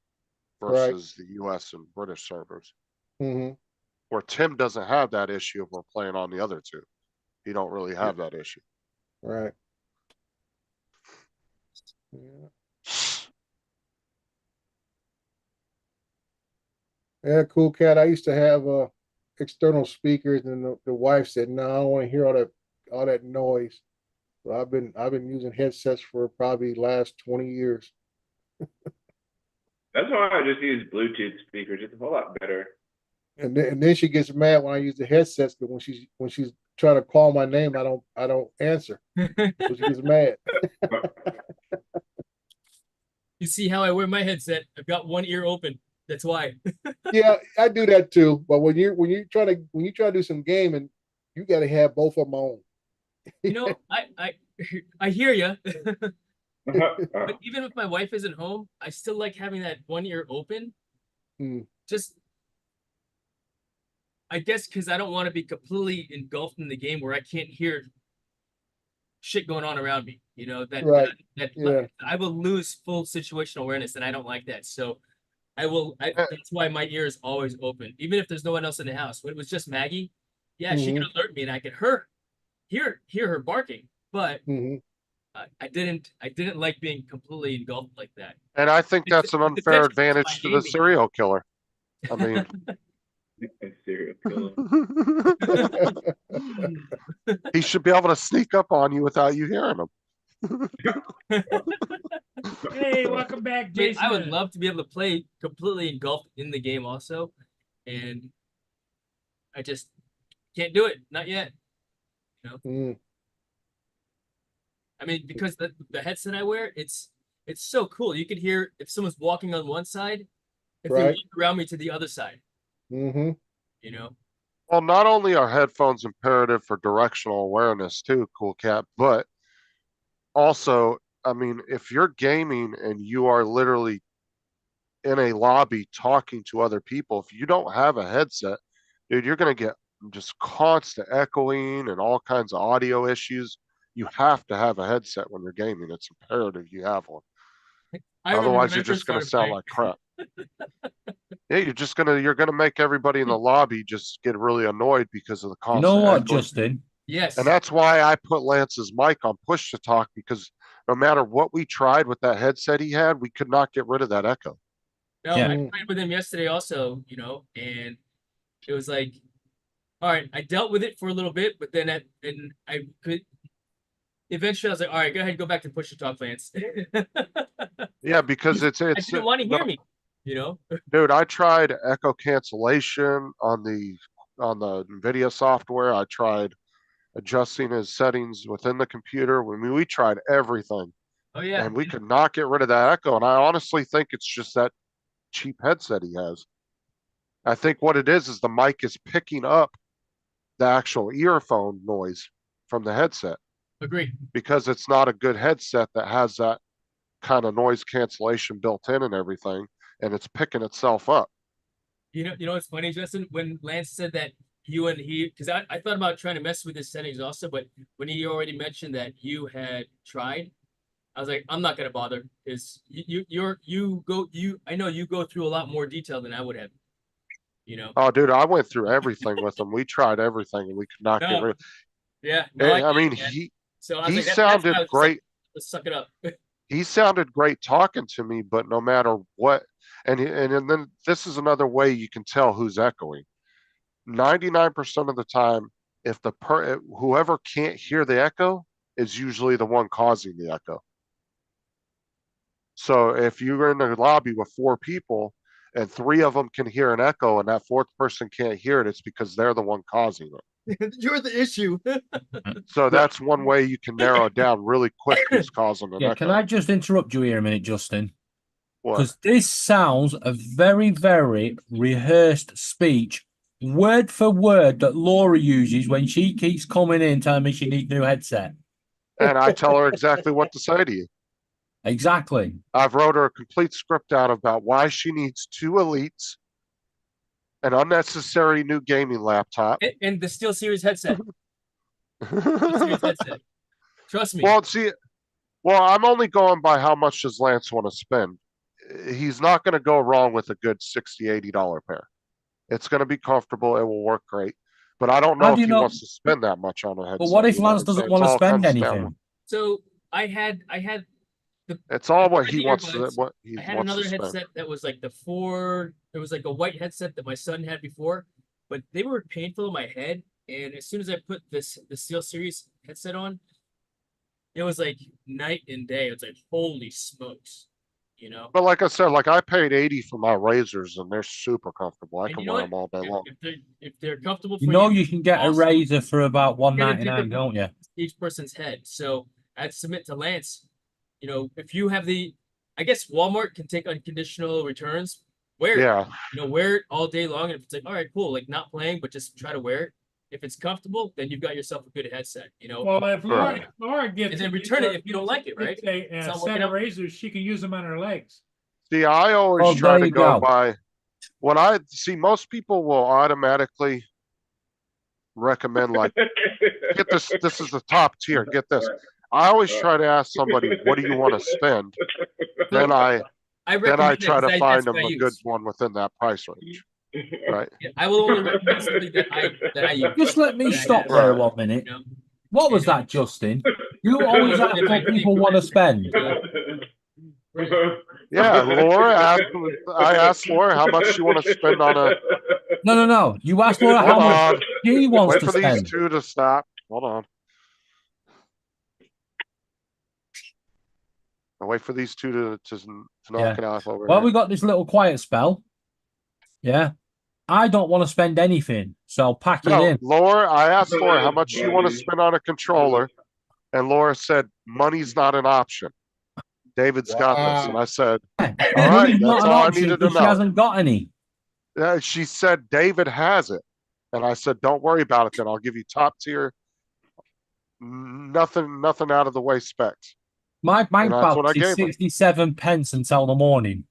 Speaker 8: Right.
Speaker 9: versus the US and British servers.
Speaker 8: Mm-hmm.
Speaker 9: Where Tim doesn't have that issue if we're playing on the other two. He don't really have that issue.
Speaker 8: Right. Yeah. Yeah, Cool Cat. I used to have external speakers, and the wife said, "No, I don't want to hear all that noise." So I've been using headsets for probably last 20 years.
Speaker 3: That's why I just use Bluetooth speakers. It's a whole lot better.
Speaker 8: And then she gets mad when I use the headsets, but when she's trying to call my name, I don't answer. So she gets mad.
Speaker 5: You see how I wear my headset? I've got one ear open. That's why.
Speaker 8: Yeah, I do that too. But when you try to do some gaming, you got to have both of them on.
Speaker 5: You know, I hear you. But even if my wife isn't home, I still like having that one ear open.
Speaker 8: Mm.
Speaker 5: Just, I guess, because I don't want to be completely engulfed in the game where I can't hear shit going on around me. You know,
Speaker 8: Right. Yeah.
Speaker 5: I will lose full situational awareness, and I don't like that. So That's why my ear is always open, even if there's no one else in the house. When it was just Maggie, yeah, she could alert me and I could hear her barking, but I didn't like being completely engulfed like that.
Speaker 9: And I think that's an unfair
Speaker 5: Potentially it's
Speaker 9: advantage to
Speaker 5: my
Speaker 9: the
Speaker 5: aiming.
Speaker 9: serial killer. I mean,
Speaker 3: A serial killer.
Speaker 9: he should be able to sneak up on you without you hearing him.
Speaker 2: Hey, welcome back,
Speaker 5: I mean,
Speaker 2: Jason.
Speaker 5: I would love to be able to play completely engulfed in the game also, and I just can't do it. Not yet. You know. I mean, because the headset I wear, it's so cool. You could hear if someone's walking on one side, if they
Speaker 8: Right.
Speaker 5: look around me to the other side.
Speaker 8: Mm-hmm.
Speaker 5: You know.
Speaker 9: Well, not only are headphones imperative for directional awareness too, Cool Cat, but also, I mean, if you're gaming and you are literally in a lobby talking to other people, if you don't have a headset, dude, you're going to get just constant echoing and all kinds of audio issues. You have to have a headset when you're gaming. It's imperative you have one. Otherwise, you're just going to sound like crap. Yeah, you're gonna make everybody in the lobby just get really annoyed because of the
Speaker 6: You
Speaker 9: constant
Speaker 6: know what,
Speaker 9: echoing.
Speaker 6: Justin?
Speaker 5: Yes.
Speaker 9: And that's why I put Lance's mic on push to talk, because no matter what we tried with that headset he had, we could not get rid of that echo.
Speaker 5: No,
Speaker 6: Yeah.
Speaker 5: I played with him yesterday also, you know, and it was like, all right, I dealt with it for a little bit, but then I could eventually I was like, all right, go ahead, go back to push to talk, Lance.
Speaker 9: Yeah, because it's
Speaker 5: I didn't want to hear me, you know.
Speaker 9: dude, I tried echo cancellation on the NVIDIA software. I tried adjusting his settings within the computer. I mean, we tried everything.
Speaker 5: Oh yeah.
Speaker 9: And we could not get rid of that echo. And I honestly think it's just that cheap headset he has. I think what it is the mic is picking up the actual earphone noise from the headset.
Speaker 5: Agree.
Speaker 9: Because it's not a good headset that has that kind of noise cancellation built in and everything, and it's picking itself up.
Speaker 5: You know what's funny, Justin? When Lance said that you and he, because I thought about trying to mess with his settings also, but when he already mentioned that you had tried, I was like, I'm not gonna bother, because I know you go through a lot more detail than I would have. You know.
Speaker 9: Oh, dude, I went through everything with him. We tried everything, and we could not get rid of.
Speaker 5: Yeah. No,
Speaker 9: I mean, he sounded great.
Speaker 5: Let's suck it up.
Speaker 9: He sounded great talking to me, but no matter what, and then this is another way you can tell who's echoing. 99% of the time, if whoever can't hear the echo is usually the one causing the echo. So if you're in a lobby with 4 people and 3 of them can hear an echo and that 4th person can't hear it, it's because they're the one causing it.
Speaker 5: You're the issue.
Speaker 9: So that's one way you can narrow it down really quick who's causing an echo.
Speaker 6: Can I just interrupt you here a minute, Justin?
Speaker 9: What?
Speaker 6: Because this sounds a very, very rehearsed speech, word for word, that Laura uses when she keeps coming in telling me she needs a new headset.
Speaker 9: And I tell her exactly what to say to you.
Speaker 6: Exactly.
Speaker 9: I've wrote her a complete script out about why she needs 2 elites, an unnecessary new gaming laptop,
Speaker 5: and the SteelSeries headset. SteelSeries headset. Trust me.
Speaker 9: Well, I'm only going by how much does Lance want to spend. He's not going to go wrong with a good $60, $80 pair. It's going to be comfortable. It will work great. But I don't know if he wants to spend that much on a headset.
Speaker 6: But what if Lance doesn't want to spend anything?
Speaker 5: So I had
Speaker 9: it's all what he wants to.
Speaker 5: earbuds.
Speaker 9: What he
Speaker 5: I had
Speaker 9: wants
Speaker 5: another
Speaker 9: to spend.
Speaker 5: headset that was like it was like a white headset that my son had before, but they were painful in my head. And as soon as I put the SteelSeries headset on, it was like night and day. It was like, holy smokes, you know.
Speaker 9: But like I said, like I paid $80 for my razors, and they're super comfortable. I can wear them all day long.
Speaker 5: If they're comfortable for
Speaker 6: you can get a razor for about $199, don't you?
Speaker 5: Each person's head. So I'd submit to Lance, you know, if you have I guess Walmart can take unconditional returns. Wear it.
Speaker 9: Yeah.
Speaker 5: You know, wear it all day long. And if it's like, all right, cool, like not playing, but just try to wear it. If it's comfortable, then you've got yourself a good headset, you know.
Speaker 2: Well, if Laura gets
Speaker 5: and then return it if you don't like it, right?
Speaker 2: A set of razors, she can use them on her legs.
Speaker 9: See, I always try to go by what I see. Most people will automatically recommend, like, get this. This is the top tier. Get this. I always try to ask somebody, what do you want to spend? Then I
Speaker 5: I
Speaker 9: then I
Speaker 5: recommend
Speaker 9: try
Speaker 5: it 'cause
Speaker 9: to
Speaker 5: that's
Speaker 9: find
Speaker 5: what
Speaker 9: them
Speaker 5: I
Speaker 9: a good
Speaker 5: use.
Speaker 9: one within that price range, right?
Speaker 5: Yeah, I will only recommend something that I use.
Speaker 6: Just let me
Speaker 5: that I
Speaker 6: stop
Speaker 5: use,
Speaker 6: there
Speaker 9: Right.
Speaker 6: 1 minute.
Speaker 5: you know?
Speaker 6: What was that, Justin? You always ask what people want to spend.
Speaker 9: Yeah, Laura asked. I asked Laura how much she want to spend on a.
Speaker 6: No. You asked Laura
Speaker 9: Hold
Speaker 6: how much
Speaker 9: on.
Speaker 6: she wants
Speaker 9: Wait
Speaker 6: to
Speaker 9: for these
Speaker 6: spend.
Speaker 9: two to stop. Hold on. I'll wait for these two to knock it off over
Speaker 6: Well,
Speaker 9: here.
Speaker 6: we got this little quiet spell. Yeah. I don't want to spend anything, so pack it
Speaker 9: No,
Speaker 6: in.
Speaker 9: Laura, I asked Laura how much she want to spend on a controller, and Laura said money's not an option. David's got this, and I said, all right,
Speaker 6: Money's not
Speaker 9: that's
Speaker 6: an
Speaker 9: all I
Speaker 6: option
Speaker 9: needed to
Speaker 6: because she
Speaker 9: know.
Speaker 6: hasn't got any.
Speaker 9: She said David has it, and I said, don't worry about it. Then I'll give you top tier, nothing out of the way specs.
Speaker 6: My bank
Speaker 9: And that's what I
Speaker 6: balance is
Speaker 9: gave her.
Speaker 6: 67 pence until the morning.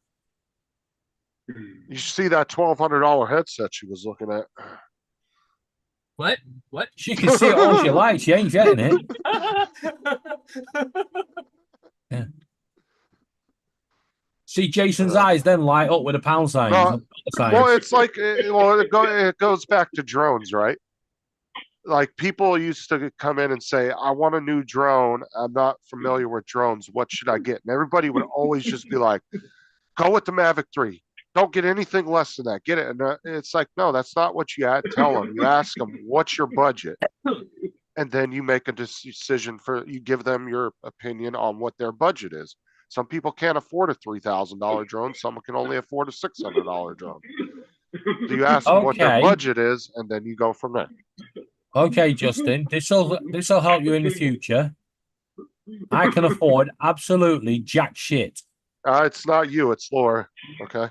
Speaker 9: You see that $1,200 headset she was looking at?
Speaker 5: What?
Speaker 6: She can see it all she likes. She ain't getting it. Yeah. See Jason's eyes then light up with a pound sign.
Speaker 9: No, well, it's like, it goes back to drones, right? Like people used to come in and say, I want a new drone. I'm not familiar with drones. What should I get? And everybody would always just be like, go with the Mavic 3. Don't get anything less than that. Get it. And it's like, no, that's not what you tell them. You ask them, what's your budget? And then you make a decision you give them your opinion on what their budget is. Some people can't afford a $3,000 drone. Some can only afford a $600 drone. So you ask them what their budget is, and then you go from there.
Speaker 6: Okay, Justin, this will help you in the future. I can afford absolutely jack shit.
Speaker 9: It's not you, it's Laura. Okay.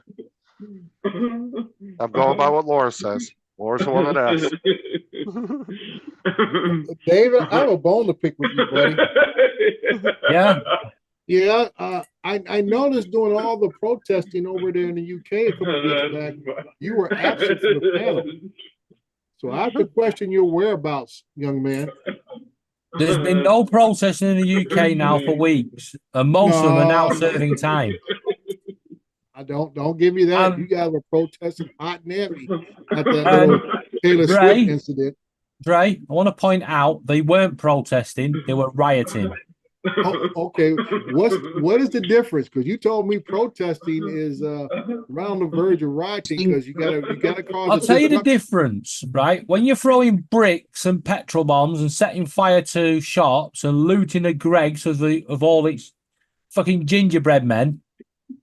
Speaker 9: I'm going by what Laura says. Laura's the one that asked.
Speaker 8: David, I have a bone to pick with you, buddy.
Speaker 6: Yeah.
Speaker 8: Yeah, I noticed doing all the protesting over there in the UK a couple of weeks back, you were absent from the panel. So I have to question your whereabouts, young man.
Speaker 6: There's been no protesting in the UK now for weeks, and most of them are now serving time.
Speaker 8: I don't give me that. You guys were protesting hot and heavy at that little Taylor
Speaker 6: Dre,
Speaker 8: Swift incident.
Speaker 6: Dre, I want to point out they weren't protesting; they were rioting.
Speaker 8: Oh, okay, what is the difference? Because you told me protesting is around the verge of rioting because you gotta cause.
Speaker 6: I'll tell you the difference, right? When you're throwing bricks and petrol bombs and setting fire to shops and looting the Greggs of all its fucking gingerbread men,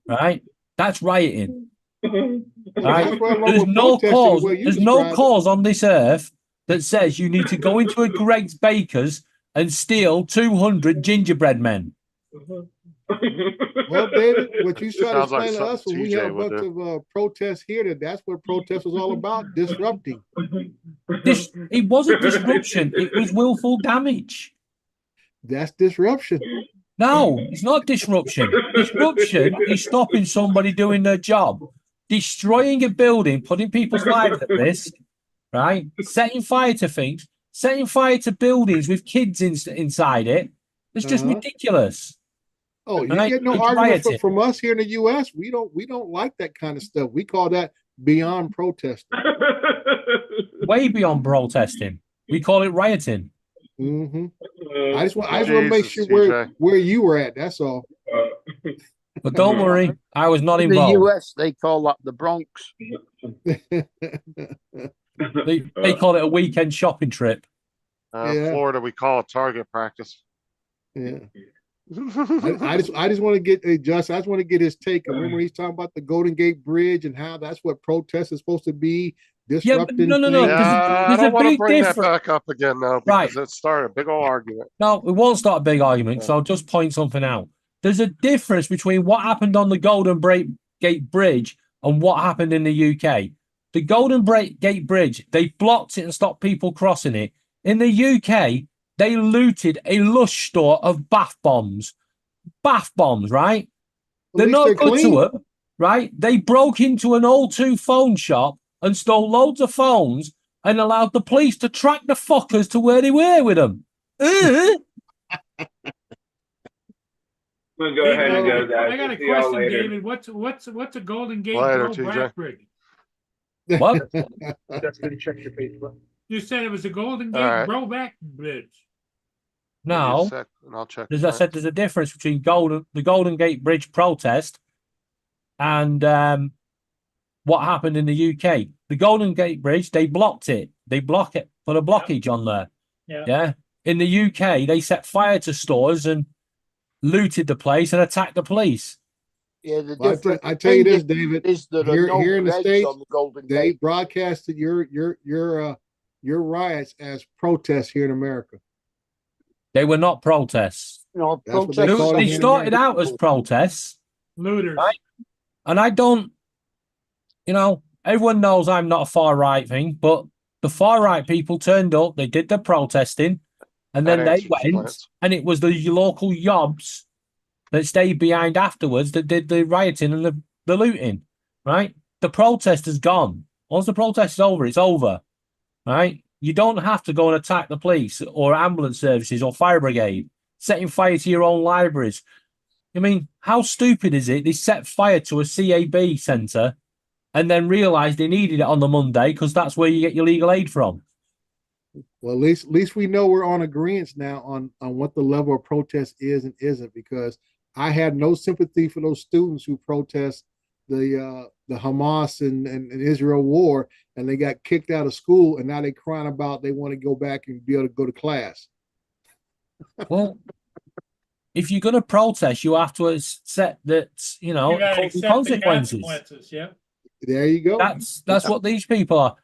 Speaker 6: right? That's rioting. Right? There's no cause. There's no cause on this earth that says you need to go into a Greggs Baker's and steal 200 gingerbread men.
Speaker 8: Well, David, what you trying to explain to us when we had a
Speaker 9: TJ would
Speaker 8: bunch of protests here, that's what protest was all about, disrupting.
Speaker 6: It wasn't disruption, it was willful damage.
Speaker 8: That's disruption.
Speaker 6: No, it's not disruption. Disruption is stopping somebody doing their job. Destroying a building, putting people's lives at risk, right? Setting fire to things, setting fire to buildings with kids inside it. It's just ridiculous.
Speaker 8: Oh, you
Speaker 6: Right?
Speaker 8: get no
Speaker 6: It's
Speaker 8: argument
Speaker 6: rioting.
Speaker 8: from us here in the U.S. We don't like that kind of stuff. We call that beyond protesting.
Speaker 6: Way beyond protesting. We call it rioting.
Speaker 8: Mm-hmm. I just want to make sure where you were at. That's all.
Speaker 6: But don't worry, I was not
Speaker 4: In the
Speaker 6: involved.
Speaker 4: US, they call that the Bronx.
Speaker 6: They call it a weekend shopping trip.
Speaker 9: Florida, we call it target practice.
Speaker 8: Yeah. I just want to get Justin. I just want to get his take. Remember, he's talking about the Golden Gate Bridge and how that's what protest is supposed to be. Disrupting.
Speaker 6: no.
Speaker 8: things.
Speaker 9: I
Speaker 6: There's
Speaker 9: don't
Speaker 6: a
Speaker 9: want to
Speaker 6: big
Speaker 9: bring that
Speaker 6: difference.
Speaker 9: back up again now because it started a big old argument.
Speaker 6: No, it won't start a big argument, so I'll just point something out. There's a difference between what happened on the Golden Gate Bridge and what happened in the UK. The Golden Gate Bridge, they blocked it and stopped people crossing it. In the UK, they looted a Lush store of bath bombs. Bath bombs, right? They're not good to it, right? They broke into an O2 phone shop and stole loads of phones and allowed the police to track the fuckers to where they were with them.
Speaker 3: I'm gonna go ahead and go, guys.
Speaker 2: I got a
Speaker 3: See y'all
Speaker 2: question,
Speaker 3: later.
Speaker 2: David. What's a Golden Gate
Speaker 9: Later,
Speaker 2: Roe-Black Bridge?
Speaker 6: What?
Speaker 10: That's gonna check your Facebook.
Speaker 2: You said it was a Golden
Speaker 9: All
Speaker 2: Gate
Speaker 9: right.
Speaker 2: Roe-Black Bridge.
Speaker 9: Give me a
Speaker 6: No.
Speaker 9: sec, and I'll check.
Speaker 6: As I said, there's a difference between the Golden Gate Bridge protest and what happened in the UK. The Golden Gate Bridge, they blocked it. They block it, put a blockage on there. Yeah. In the UK, they set fire to stores and looted the place and attacked the police.
Speaker 4: Yeah, the
Speaker 8: Well,
Speaker 4: difference
Speaker 8: I tell you this,
Speaker 4: between
Speaker 8: David.
Speaker 4: is there are
Speaker 8: Here,
Speaker 4: no
Speaker 8: here in the
Speaker 4: brakes
Speaker 8: States,
Speaker 4: on the Golden
Speaker 8: they
Speaker 4: Gate.
Speaker 8: broadcasted your riots as protests here in America.
Speaker 6: They were not protests.
Speaker 4: You know,
Speaker 8: That's what they
Speaker 4: protesters-
Speaker 8: call it
Speaker 6: They
Speaker 8: here in
Speaker 6: started
Speaker 8: America.
Speaker 6: out as protests,
Speaker 2: Looters.
Speaker 6: Right. and I don't, everyone knows I'm not a far right thing, but the far right people turned up, they did the protesting, and then
Speaker 9: That
Speaker 6: they
Speaker 9: answers
Speaker 6: went,
Speaker 9: Lance.
Speaker 6: and it was the local yobs that stayed behind afterwards that did the rioting and the looting, right? The protest is gone. Once the protest is over, it's over, right? You don't have to go and attack the police or ambulance services or fire brigade, setting fire to your own libraries. I mean, how stupid is it? They set fire to a CAB centre and then realised they needed it on the Monday because that's where you get your legal aid from.
Speaker 8: Well, at least we know we're on agreement now on what the level of protest is and isn't, because I had no sympathy for those students who protest the Hamas and Israel war, and they got kicked out of school, and now they crying about they want to go back and be able to go to class.
Speaker 6: Well, if you're going to protest, you have to accept that,
Speaker 2: You gotta
Speaker 6: cause
Speaker 2: accept the
Speaker 6: consequences.
Speaker 2: consequences. Yeah.
Speaker 8: There you go.
Speaker 6: That's what these people are.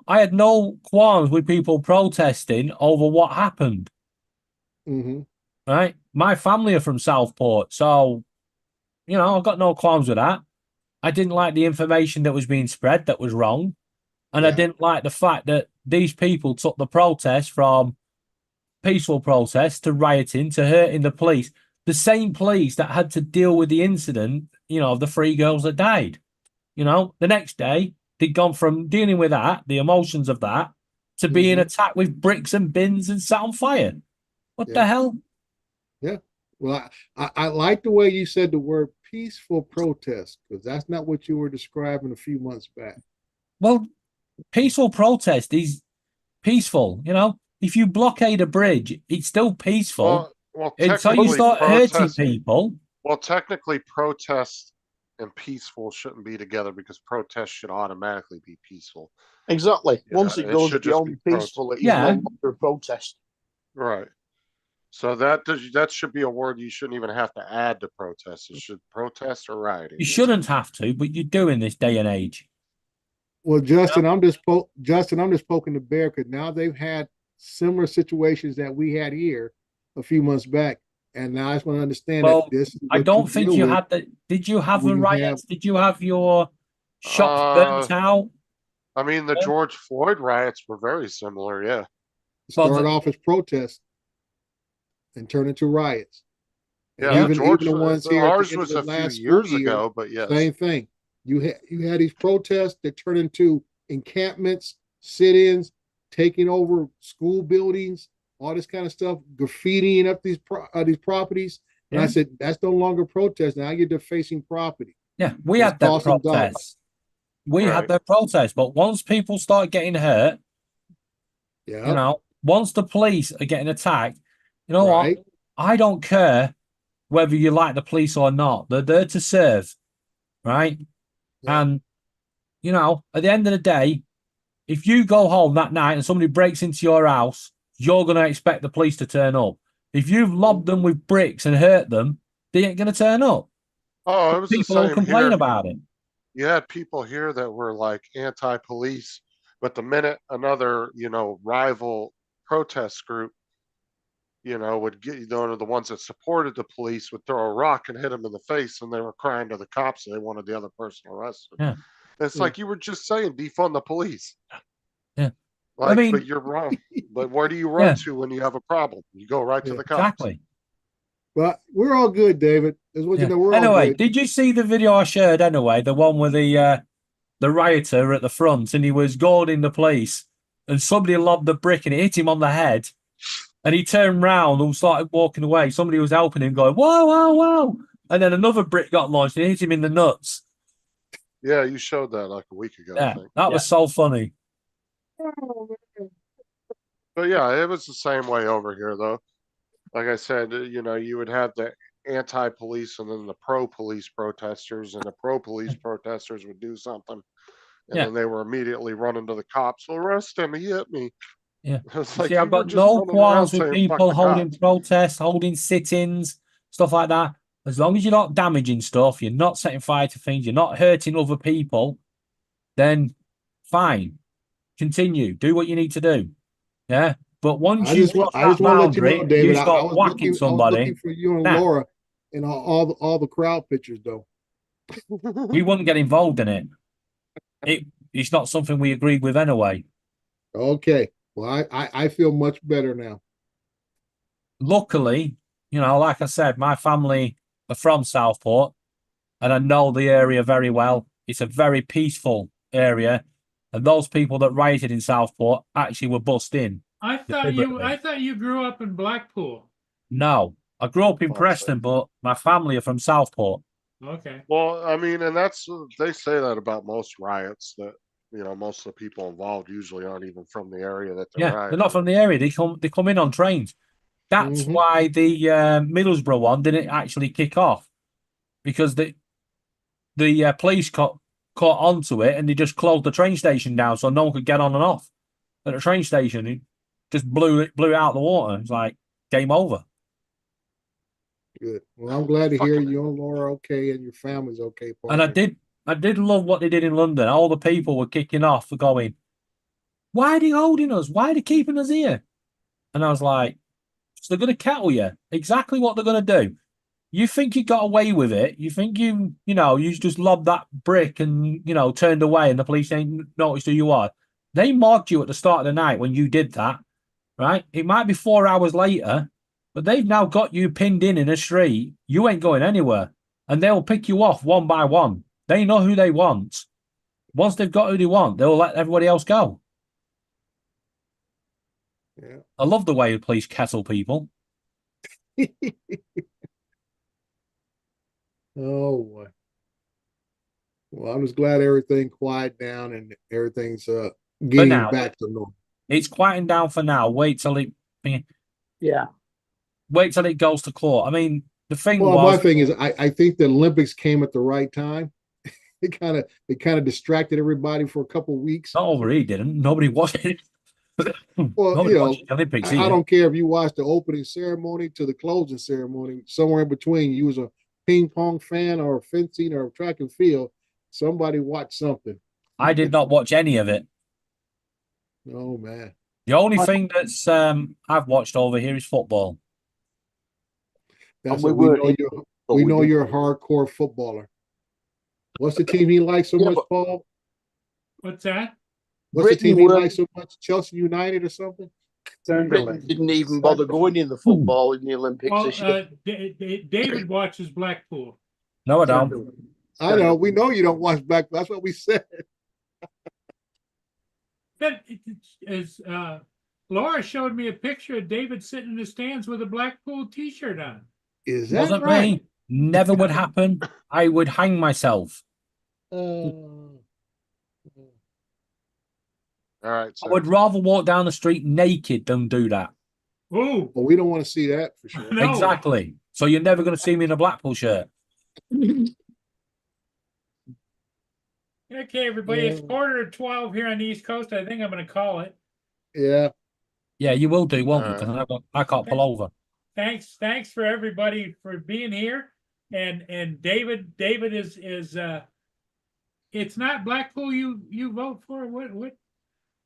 Speaker 6: I had no qualms with people protesting over what happened.
Speaker 8: Mm-hmm.
Speaker 6: Right? My family are from Southport, so I've got no qualms with that. I didn't like the information that was being spread that was wrong, and I
Speaker 8: Yeah.
Speaker 6: didn't like the fact that these people took the protest from peaceful protest to rioting to hurting the police. The same police that had to deal with the incident, of the 3 girls that died. The next day, they'd gone from dealing with that, the emotions of that, to being attacked with bricks and bins and set on fire. What the hell?
Speaker 8: Yeah. Well, I like the way you said the word peaceful protest, because that's not what you were describing a few months back.
Speaker 6: Well, peaceful protest is peaceful. If you blockade a bridge, it's still peaceful
Speaker 9: Well,
Speaker 6: until you
Speaker 9: technically
Speaker 6: start hurting
Speaker 9: protest-
Speaker 6: people.
Speaker 9: Well, technically, protest and peaceful shouldn't be together because protest should automatically be peaceful.
Speaker 4: Exactly.
Speaker 9: Yeah,
Speaker 4: Once it
Speaker 9: it
Speaker 4: goes
Speaker 9: should just
Speaker 4: beyond
Speaker 9: be
Speaker 4: peaceful, it is
Speaker 6: Yeah.
Speaker 4: no longer a protest.
Speaker 9: Right. So that should be a word you shouldn't even have to add to protest. It should protest or rioting.
Speaker 6: You shouldn't have to, but you do in this day and age.
Speaker 8: Well, Justin, I'm just poking the bear, because now they've had similar situations that we had here a few months back, and now I just want to understand
Speaker 6: Well,
Speaker 8: that this. is
Speaker 6: I
Speaker 8: what
Speaker 6: don't think
Speaker 8: deal
Speaker 6: you
Speaker 8: with
Speaker 6: had the. Did you have
Speaker 8: when
Speaker 6: the
Speaker 8: you
Speaker 6: riots? Did you have your shops burnt out?
Speaker 9: I mean, the George Floyd riots were very similar. Yeah.
Speaker 8: Start off as protests and turn into riots. And
Speaker 9: Yeah.
Speaker 8: even
Speaker 9: George,
Speaker 8: the ones here at
Speaker 9: ours
Speaker 8: the end of
Speaker 9: was
Speaker 8: the
Speaker 9: a few
Speaker 8: last
Speaker 9: years
Speaker 8: school year,
Speaker 9: ago, but yes.
Speaker 8: same thing. You had these protests that turn into encampments, sit-ins, taking over school buildings, all this kind of stuff, graffitiing up these properties. And I
Speaker 6: Yeah.
Speaker 8: said, that's no longer protest. Now you're defacing property.
Speaker 6: Yeah, we
Speaker 8: It's
Speaker 6: had that
Speaker 8: costing dollars.
Speaker 6: protest. We had
Speaker 9: Right.
Speaker 6: that protest, but once people start getting hurt,
Speaker 8: Yeah.
Speaker 6: once the police are getting attacked, you know
Speaker 8: Right.
Speaker 6: what? I don't care whether you like the police or not. They're there to serve, right?
Speaker 8: Yeah.
Speaker 6: And at the end of the day, if you go home that night and somebody breaks into your house, you're going to expect the police to turn up. If you've lobbed them with bricks and hurt them, they ain't going to turn up.
Speaker 9: Oh, it was the
Speaker 6: People will
Speaker 9: same
Speaker 6: complain
Speaker 9: here.
Speaker 6: about it.
Speaker 9: You had people here that were like anti-police, but the minute another, rival protest group, would get, the ones that supported the police would throw a rock and hit them in the face, and they were crying to the cops and they wanted the other person arrested.
Speaker 6: Yeah.
Speaker 9: It's
Speaker 8: Yeah.
Speaker 9: like you were just saying, defund the police.
Speaker 6: Yeah.
Speaker 9: Like,
Speaker 6: mean-
Speaker 9: but you're wrong. But where do you run
Speaker 6: Yeah.
Speaker 9: to when you have a problem? You go right to
Speaker 8: Yeah.
Speaker 9: the cops.
Speaker 6: Exactly.
Speaker 8: But we're all good, David. That's what
Speaker 6: Yeah.
Speaker 8: you know. We're all
Speaker 6: Anyway,
Speaker 8: good.
Speaker 6: did you see the video I shared anyway? The one with the rioter at the front and he was goading the police and somebody lobbed the brick and it hit him on the head And he turned round and started walking away. Somebody was helping him, going, whoa, whoa, whoa. And then another brick got launched and hit him in the nuts.
Speaker 9: Yeah, you showed that like a week ago, I
Speaker 6: Yeah,
Speaker 9: think.
Speaker 6: that was so funny.
Speaker 9: But yeah, it was the same way over here, though. Like I said, you know, you would have the anti-police and then the pro-police protesters, and the pro-police protesters would do something, and
Speaker 6: Yeah.
Speaker 9: then they were immediately running to the cops. Arrest him! He hit me.
Speaker 6: Yeah.
Speaker 9: It's
Speaker 6: You
Speaker 9: like
Speaker 6: see, I've
Speaker 9: you were
Speaker 6: got
Speaker 9: just
Speaker 6: no
Speaker 9: running around
Speaker 6: qualms with
Speaker 9: saying, "Fuck
Speaker 6: people
Speaker 9: the
Speaker 6: holding
Speaker 9: cops."
Speaker 6: protests, holding sit-ins, stuff like that. As long as you're not damaging stuff, you're not setting fire to things, you're not hurting other people, then fine. Continue. Do what you need to do. Yeah. But once
Speaker 8: I
Speaker 6: you
Speaker 8: just want
Speaker 6: cross
Speaker 8: I just
Speaker 6: that
Speaker 8: want to let you
Speaker 6: boundary,
Speaker 8: know, David.
Speaker 6: you
Speaker 8: I
Speaker 6: start
Speaker 8: was
Speaker 6: whacking
Speaker 8: looking. I was looking
Speaker 6: somebody.
Speaker 8: for you and
Speaker 6: Nah.
Speaker 8: Laura and all the crowd pictures, though.
Speaker 6: We wouldn't get involved in it. It's not something we agreed with anyway.
Speaker 8: Okay. Well, I feel much better now.
Speaker 6: Luckily, you know, like I said, my family are from Southport and I know the area very well. It's a very peaceful area. And those people that rioted in Southport actually were bussed in.
Speaker 2: I thought you grew up in Blackpool.
Speaker 6: No, I grew up in
Speaker 9: Fuck's
Speaker 6: Preston, but my family are from Southport.
Speaker 2: Okay.
Speaker 9: Well, I mean, and that's they say that about most riots, that you know most of the people involved usually aren't even from the area that they're
Speaker 6: Yeah,
Speaker 9: rioting.
Speaker 6: they're not from the area. They come in on trains. That's
Speaker 8: Mhm.
Speaker 6: why the Middlesbrough one didn't actually kick off, because the police caught onto it and they just closed the train station down so no one could get on and off at the train station. It just blew it out of the water. It's like game over.
Speaker 8: Good. Well, I'm glad to hear you and Laura okay and your family's okay.
Speaker 6: And I did love what they did in London. All the people were kicking off for going, why are they holding us? Why are they keeping us here? And I was like, so they're going to kettle you. Exactly what they're going to do. You think you got away with it. You think you just lobbed that brick and, turned away and the police ain't noticed who you are. They marked you at the start of the night when you did that, right? It might be 4 hours later, but they've now got you pinned in a street. You ain't going anywhere. And they'll pick you off one by one. They know who they want. Once they've got who they want, they'll let everybody else go.
Speaker 8: Yeah.
Speaker 6: I love the way the police kettle people.
Speaker 8: Oh boy. Well, I'm just glad everything quieted down and everything's getting
Speaker 6: now,
Speaker 8: back to normal.
Speaker 6: It's quieting down for now. Wait till it goes to court. I mean, the thing
Speaker 8: my thing is I think the Olympics came at the right time. It kind of distracted everybody for a couple of weeks.
Speaker 6: Not over here, didn't. Nobody watched it.
Speaker 8: Well,
Speaker 6: Nobody watched the Olympics
Speaker 8: I don't care if you watched the opening ceremony to the closing ceremony, somewhere in between, you was a ping pong fan or fencing or track and field, somebody watched something.
Speaker 6: I did not watch any of it.
Speaker 8: Oh man.
Speaker 6: The only thing that's I've watched over here is football.
Speaker 8: That's what we know you're a hardcore footballer. What's the team he likes so much, Paul?
Speaker 2: What's that?
Speaker 8: What's the team he likes so much? Chelsea United or something?
Speaker 4: Britain didn't even bother going in the football in the Olympics this year.
Speaker 2: David watches Blackpool.
Speaker 6: No, I don't.
Speaker 8: I know. We know you don't watch Blackpool. That's what we said.
Speaker 2: That is, Laura showed me a picture of David sitting in the stands with a Blackpool T-shirt on.
Speaker 8: Is that
Speaker 6: Wasn't
Speaker 8: right?
Speaker 6: me. Never would happen. I would hang myself.
Speaker 9: All right.
Speaker 6: I would rather walk down the street naked than do that.
Speaker 2: Oh,
Speaker 8: well, we don't want to see that for sure.
Speaker 2: No.
Speaker 6: Exactly. So you're never going to see me in a Blackpool shirt.
Speaker 2: Okay, everybody, it's 11:45 here on the East Coast. I think I'm going to call it.
Speaker 8: Yeah.
Speaker 6: Yeah, you will do, won't you? Because I can't pull over.
Speaker 2: Thanks for everybody for being here. And David is it's not Blackpool you vote for? What?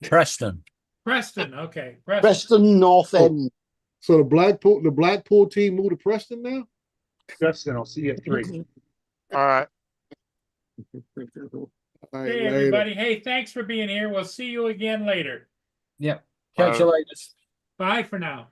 Speaker 6: Preston.
Speaker 2: Okay.
Speaker 4: Preston North End.
Speaker 8: So the Blackpool team moved to Preston now?
Speaker 10: Justin, I'll see you at 3.
Speaker 9: All right.
Speaker 8: All right,
Speaker 2: Hey,
Speaker 8: later.
Speaker 2: everybody. Hey, thanks for being here. We'll see you again later.
Speaker 6: Yep. Catch you later.
Speaker 2: Bye for now.